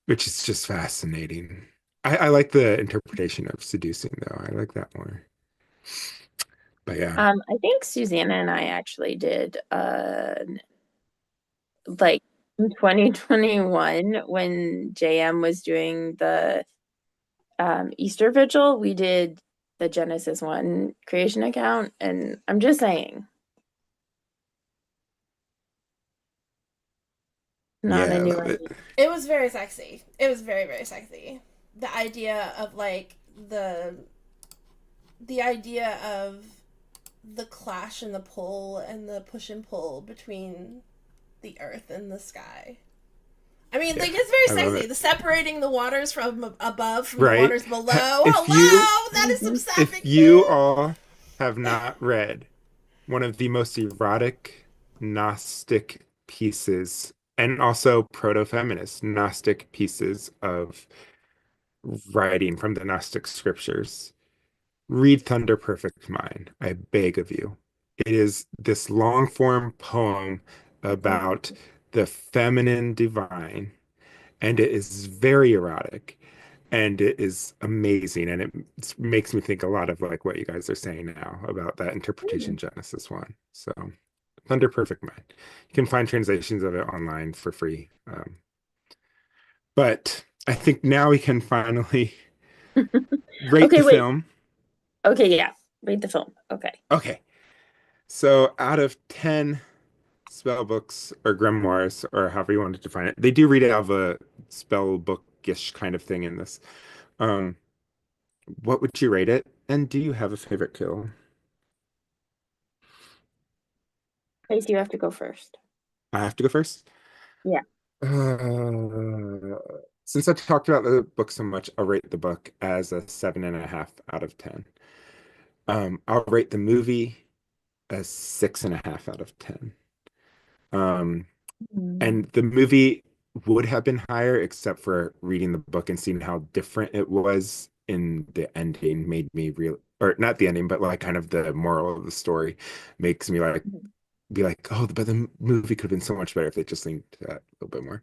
which is just fascinating. I like the interpretation of seducing though. I like that more. But yeah, I think Susanna and I actually did like in 2021 when JM was doing the Easter Vigil, we did the Genesis 1 creation account, and I'm just saying, not yeah, a I new love it. idea. It was very sexy. It was very, very sexy. The idea of like the idea of the clash and the pull and the push and pull between the earth and the sky. I mean, Yeah, like it's very I love sexy. it. The separating the waters from above from the Right? waters below. If you Hello, that is some if sapphic you shit. all have not read one of the most erotic Gnostic pieces and also proto-feminist Gnostic pieces of writing from the Gnostic scriptures, read Thunder Perfect Mind. I beg of you. It is this long form poem about the feminine divine, and it is very erotic, and it is amazing, and it makes me think a lot of like what you guys are saying now about that interpretation Genesis 1. So Thunder Perfect Mind. You can find translations of it online for free. But I think now we can finally rate Okay, the wait. film. Okay, yeah. Read the film. Okay. Okay. So out of 10 spell books or grimoires, or however you want to define it, they do read out of a spell bookish kind of thing in this. Um, what would you rate it? And do you have a favorite kill? Trace, you have to go first. I have to go first. Yeah. Uh, since I talked about the book so much, I'll rate the book as a 7.5 out of 10. I'll rate the movie a 6.5 out of 10. Um, Mm. and the movie would have been higher, except for reading the book and seeing how different it was in the ending made me real, or not the ending, but like kind of the moral of the story makes me like be like, oh, but the movie could have been so much better if they just leaned to that a little bit more.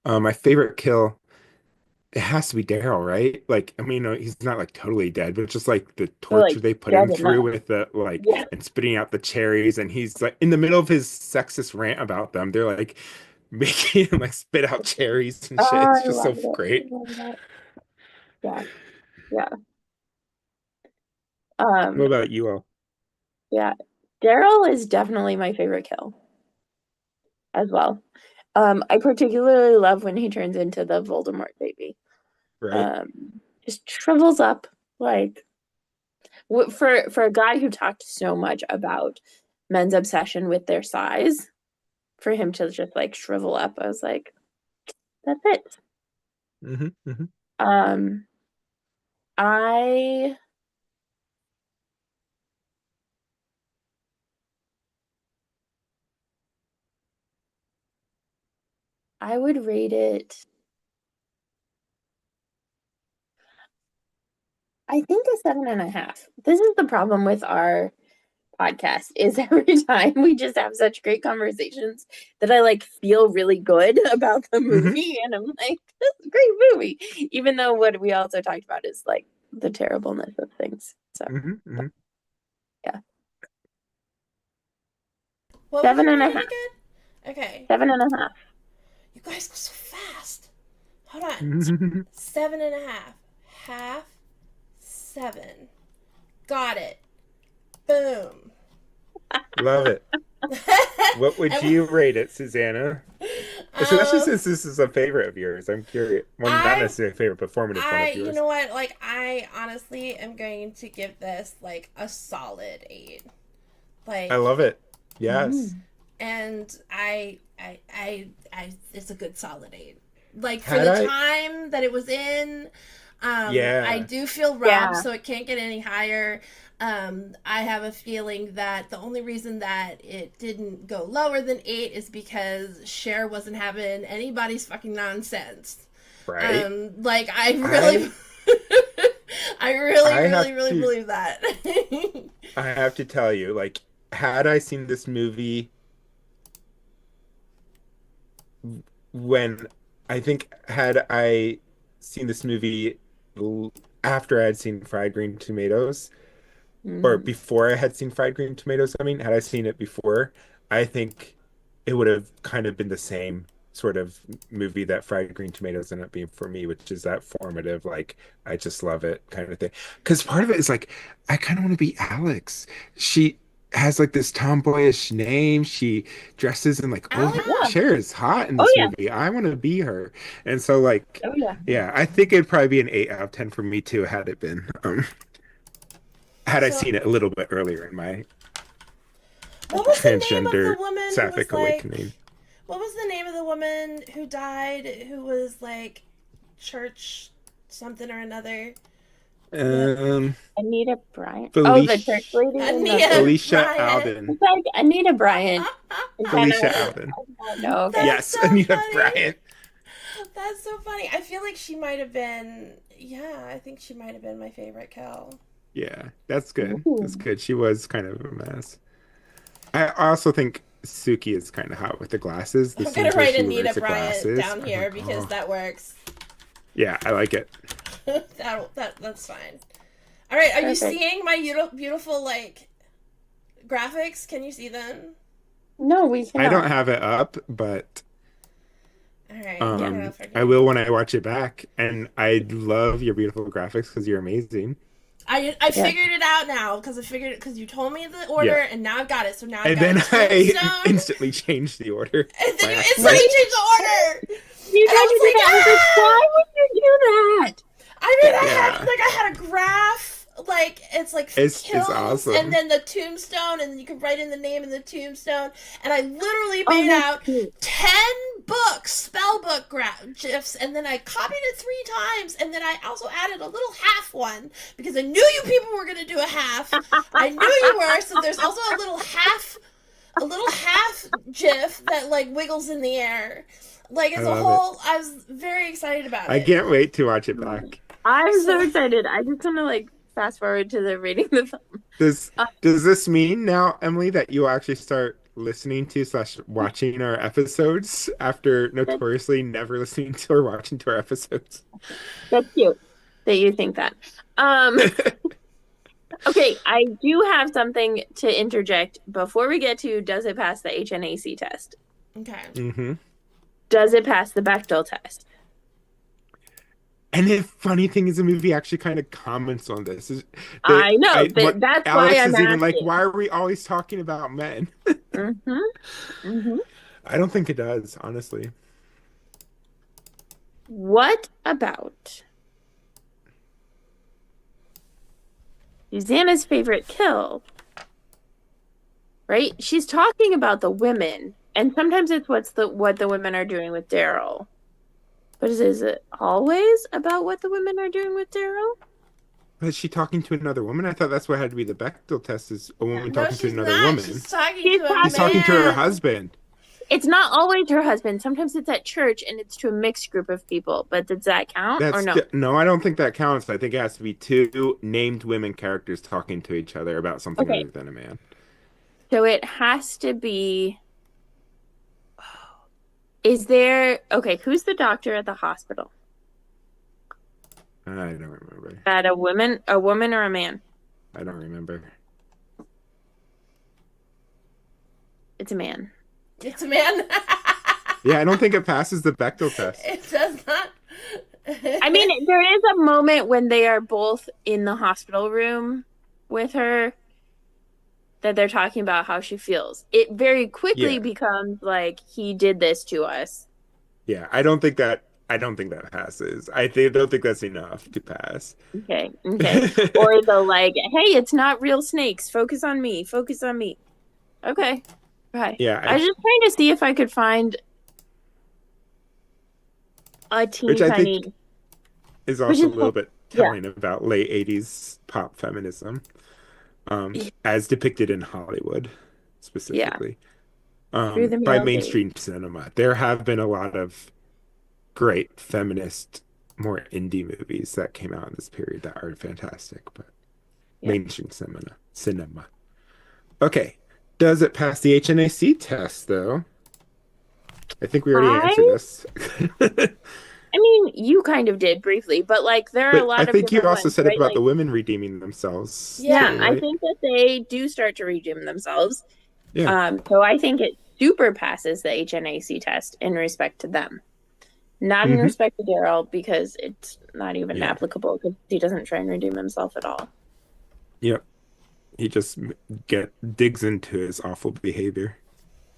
My favorite kill, it has to be Daryl, right? Like, I mean, he's not like totally dead, but just like the But like torture they put him dead through enough. with the like Yeah. and spitting out the cherries, and he's like in the middle of his sexist rant about them. They're like making him like spit out cherries and shit. Oh, It's I just so love it. I great. love that. Yeah. Yeah. What Um, about you all? yeah. Daryl is definitely my favorite kill as well. I particularly love when he turns into the Voldemort baby. Right? Um, just shrivels up like for a guy who talked so much about men's obsession with their size, for him to just like shrivel up, I was like, that's it. Hmm. Hmm. Um, I I would rate it, I think, a 7.5. This is the problem with our podcast is every time we just have such great conversations that I like feel really good about the Hmm. movie and I'm like, this is a great movie. Even though what we also talked about is like the terribleness of things. So Hmm. Hmm. yeah. What would Seven you and a rate it half. again? Okay. 7.5. You guys go so fast. Hold on. Hmm. 7.5. Half. 7. Got it. Boom. Love it. What would I, you rate it, Susanna? Especially um, since this is a favorite of yours. I'm curious. Well, not I necessarily a favorite, but formative one of you yours. know what? Like, I honestly am going to give this like a solid 8. I Like, love it. Yes. Mm. and it's a good solid 8. Like for Had the I, time that it was in, I yeah, do feel robbed, Yeah. so it can't get any higher. I have a feeling that the only reason that it didn't go lower than 8 is because Cher wasn't having anybody's fucking nonsense. right. Like I really, I, I really, I really, have really to, believe that. I have to tell you, like, had I seen this movie when, I think, had I seen this movie after I had seen Fried Green Tomatoes, or before I had seen Fried Green Tomatoes, I mean, had I seen it before, I think it would have kind of been the same sort of movie that Fried Green Tomatoes ended up being for me, which is that formative, like, I just love it kind of thing. Because part of it is like, I kind of want to be Alex. She has like this tomboyish name. She dresses in like over. Alex? Cher is hot in Oh this yeah. movie. I want to be her. And so, like, Oh yeah. yeah, I think it'd probably be an 8 out of 10 for me too, had it been. Had I So- seen it a little bit earlier in my What was the name of transgender the woman who was sapphic like? awakening. What was the name of the woman who died? Who was like church something or another? Anita Bryant. Felicia- Oh, the church lady. Anita Alicia Bryant. Alden. It's like Anita Bryant. It's kinda Alicia like- Alden. No, okay. That's Yes, so Anita funny. Bryant. That's so funny. I feel like she might have been. Yeah, I think she might have been my favorite kill. Yeah, that's good. Ooh. That's good. She was kind of a mess. I also think Suki is kind of hot with the glasses. The I'm gonna scenes where write she Anita wears the Bryant glasses, down I'm here like, because oh. that works. Yeah, I like it. That's fine. All right, are you Perfect. seeing my beautiful like graphics? Can you see them? No, we I cannot. don't have it up, but All right. I don't know if I will when I watch it back. And I love your beautiful graphics because you're amazing. I figured it out now because because you told me the order Yeah. and now I've got it. So now I've And got then Tombstone, I instantly changed the order. and then by you accident. instantly changed the order. You And I tried to was do like, that. I was like, "Ah!" why would you do that? I mean, Yeah. I had a graph. Like it's like It's kills, awesome. and then the tombstone, and then you could write in the name in the tombstone. And I literally Oh, made that's out cute. 10 books, spell book gifs, and then I copied it 3 times, and then I also added a little half one because I knew you people were gonna do a half. I knew you were, so there's also a little half gif that like wiggles in the air. Like it's I a love whole. I was very excited about I it. can't wait to watch it back. I'm so excited. I just want to like fast forward to the reading the film. Does this mean now, Emily, that you will actually start listening to / watching our episodes after notoriously never listening to or watching to our episodes? That's cute that you think that. Okay, I do have something to interject before we get to does it pass the HNAC test? Okay. Mm-hmm. Does it pass the Bechdel test? And the funny thing is, the movie actually kind of comments on this. I know, but what that's Alex why I'm is even like, asking. why are we always talking about men? Mm-hmm. Mm-hmm. I don't think it does, honestly. What about Susanna's favorite kill? Right? She's talking about the women, and sometimes it's what the women are doing with Daryl. But is it always about what the women are doing with Daryl? But is she talking to another woman? I thought that's what had to be the Bechdel test, is a woman No, talking to she's another not. woman. She's talking She's to a She's talking to her man. husband. It's not always her husband. Sometimes it's at church and it's to a mixed group of people. But does that count or no? No, I don't think that counts. I think it has to be 2 named women characters talking to each other about something Okay. other than a man. So it has to be. Is there okay? Who's the doctor at the hospital? I don't remember. At a woman or a man? I don't remember. It's a man. It's a man. Yeah, I don't think it passes the Bechdel test. It does not. I mean, there is a moment when they are both in the hospital room with her that they're talking about how she feels. It very quickly Yeah. becomes like he did this to us. Yeah, I don't think that passes. Don't think that's enough to pass. Okay. Or the like, hey, it's not real snakes. Focus on me. Okay. Right. Yeah, I was just trying to see if I could find a teeny Which I tiny. think is Which also is a little bit yeah. telling about late 80s pop feminism, as depicted in Hollywood, specifically, Through the by male mainstream cinema. There have been a lot of great feminist, more indie movies that came out in this period that are fantastic, but Yeah. mainstream cinema. Okay, does it pass the HNAC test, though? I think we already answered this. I mean, you kind of did briefly, but like there are a But I lot of think you different also ones, said it right? about Like, the women redeeming themselves. Yeah, too, I right? think that they do start to redeem themselves. Yeah. So I think it super passes the HNAC test in respect to them. Not in Hmm. respect to Daryl, because it's not even Yeah. applicable because he doesn't try and redeem himself at all. Yep. He just digs into his awful behavior.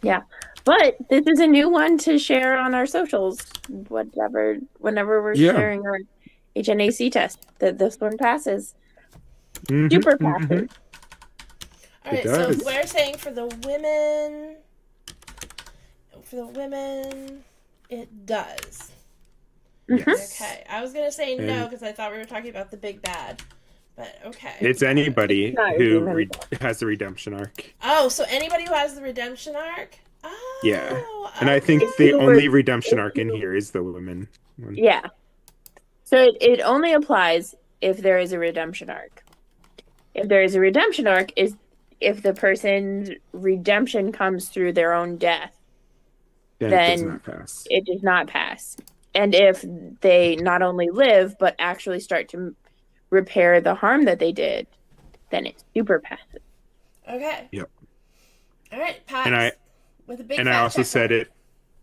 Yeah. But this is a new one to share on our socials, whenever we're Yeah. sharing our HNAC test, that this one passes. Hmm. Super Hmm. passes. All It right, so does. we're saying for the women, it does. Yes. Okay, I was gonna say no And because I thought we were talking about the big bad, but okay. it's got it. anybody Not who redeem has the redemption arc. Oh, so anybody who has the redemption arc? Yeah. Oh, And I think If okay. the you were, only redemption if arc in you, here is the women one. yeah. So it only applies if there is a redemption arc. If there is a redemption arc, is if the person's redemption comes through their own death, Then it does then not pass. it does not pass. And if they not only live but actually start to repair the harm that they did, then it super passes. Okay. Yep. All right, Pat. And I with a big and fat I also check said mark. it.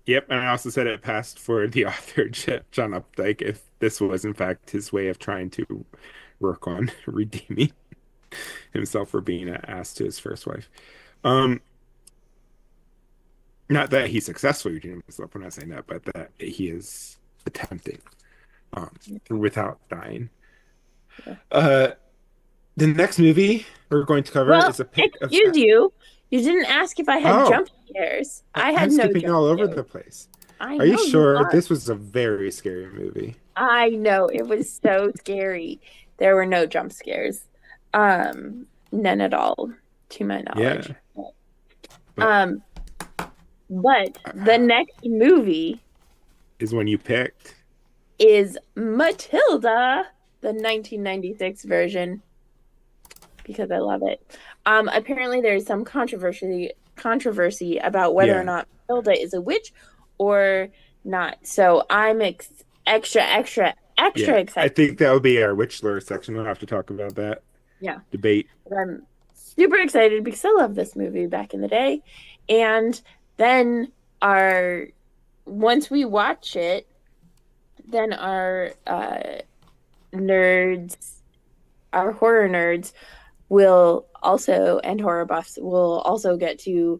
Yep, and I also said it passed for the author John Updike if this was in fact his way of trying to work on redeeming himself for being an ass to his first wife. Um, Not that he successfully redeemed himself. We're not saying that, but that he is attempting, um, without dying. Yeah. The next movie we're going to cover Well, is a pick of. excuse you. You didn't ask if I had Oh, jump scares. I had I'm no skipping jump all over scares. the place. I Are you know you sure? are. This was a very scary movie. I know it was so scary. There were no jump scares. None at all, to my knowledge. Yeah. But the next movie Is one you picked. is Matilda, the 1996 version, because I love it. Apparently there's some controversy about whether or not Matilda is a witch or not. So I'm extra Yeah, I excited. think that'll be our witch lore section. We'll have to talk about that Yeah. debate. I'm super excited because I love this movie back in the day. And then once we watch it, then our nerds, our horror nerds will also, and horror buffs will also get to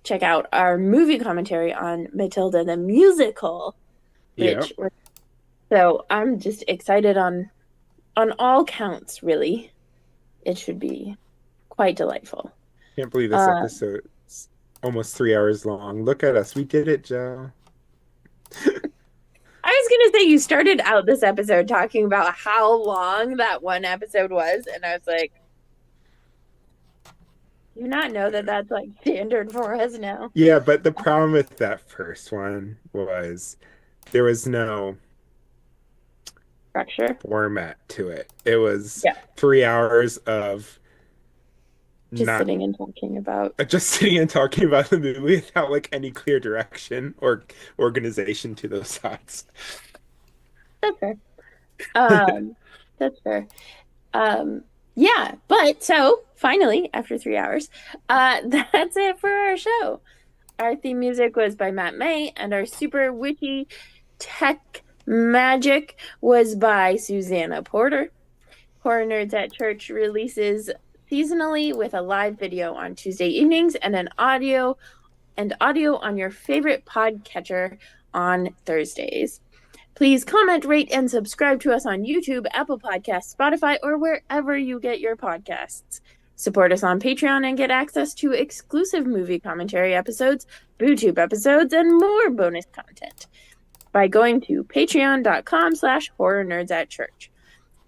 check out our movie commentary on Matilda the musical, Yeah, which so I'm just excited on all counts, really. It should be quite delightful. can't believe this episode's almost 3 hours long. Look at us, we did it, Joe. I was gonna say you started out this episode talking about how long that one episode was, and I was like, "Do you not know that that's like standard for us now?" Yeah, but the problem with that first one was there was no Structure. format to it. It was Yeah. 3 hours of Just sitting and talking about. just sitting and talking about the movie without like any clear direction or organization to those thoughts. That's fair. That's fair. Yeah, but so finally, after 3 hours, that's it for our show. Our theme music was by Matt May, and our super witchy tech magic was by Susanna Porter. Horror Nerds at Church releases seasonally with a live video on Tuesday evenings and an audio on your favorite podcatcher on Thursdays. Please comment, rate, and subscribe to us on YouTube, Apple Podcasts, Spotify, or wherever you get your podcasts. Support us on Patreon and get access to exclusive movie commentary episodes, BooTube episodes, and more bonus content by going to patreon.com/horrornerdsatchurch.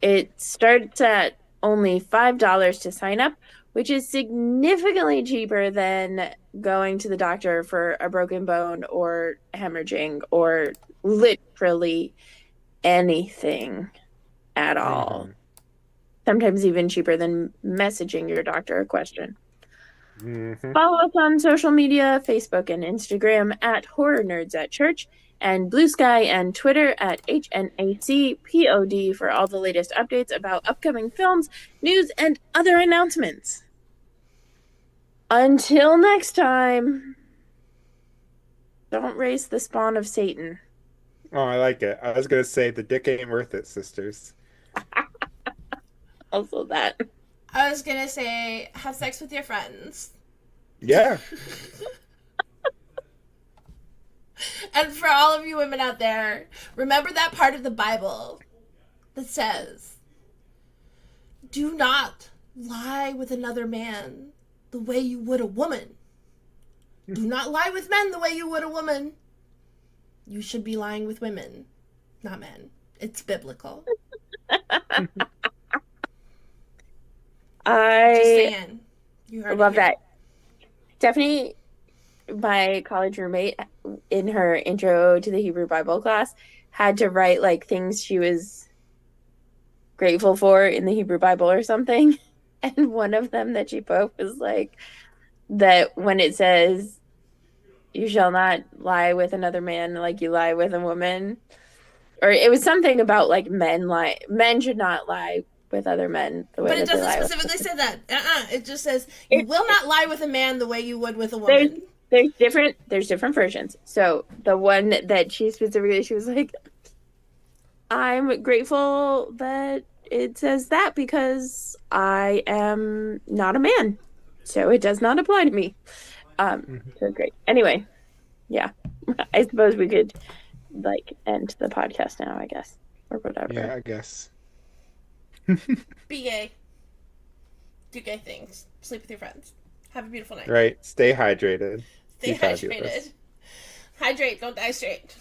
It starts at only $5 to sign up, which is significantly cheaper than going to the doctor for a broken bone or hemorrhaging or literally anything at all. Sometimes even cheaper than messaging your doctor a question. Mhm. Follow us on social media, Facebook and Instagram at Horror Nerds at Church, and Blue Sky and Twitter at HNACPOD for all the latest updates about upcoming films, news, and other announcements. Until next time, don't raise the spawn of Satan. Oh, I like it. I was gonna say the dick ain't worth it, sisters. Also that. I was gonna say, have sex with your friends. Yeah. And for all of you women out there, remember that part of the Bible that says, do not lie with another man the way you would a woman. Do not lie with men the way you would a woman. You should be lying with women, not men. It's biblical. Just I saying. You heard love it here. that. Stephanie, my college roommate, in her intro to the Hebrew Bible class, had to write like things she was grateful for in the Hebrew Bible or something. And one of them that she put was like that when it says, you shall not lie with another man like you lie with a woman. Or it was something about like men should not lie with other men the way But it that they doesn't lie specifically say that. It just says, you will not lie with a man the way you would with a woman. There's different versions. So the one that she was like, I'm grateful that it says that because I am not a man, so it does not apply to me. So great. Anyway, yeah, I suppose we could like end the podcast now, I guess, or whatever. Yeah, I guess. Be gay. Do gay things. Sleep with your friends. Have a beautiful night. Right. Stay hydrated. Stay Be fabulous. hydrated. Hydrate, don't die straight.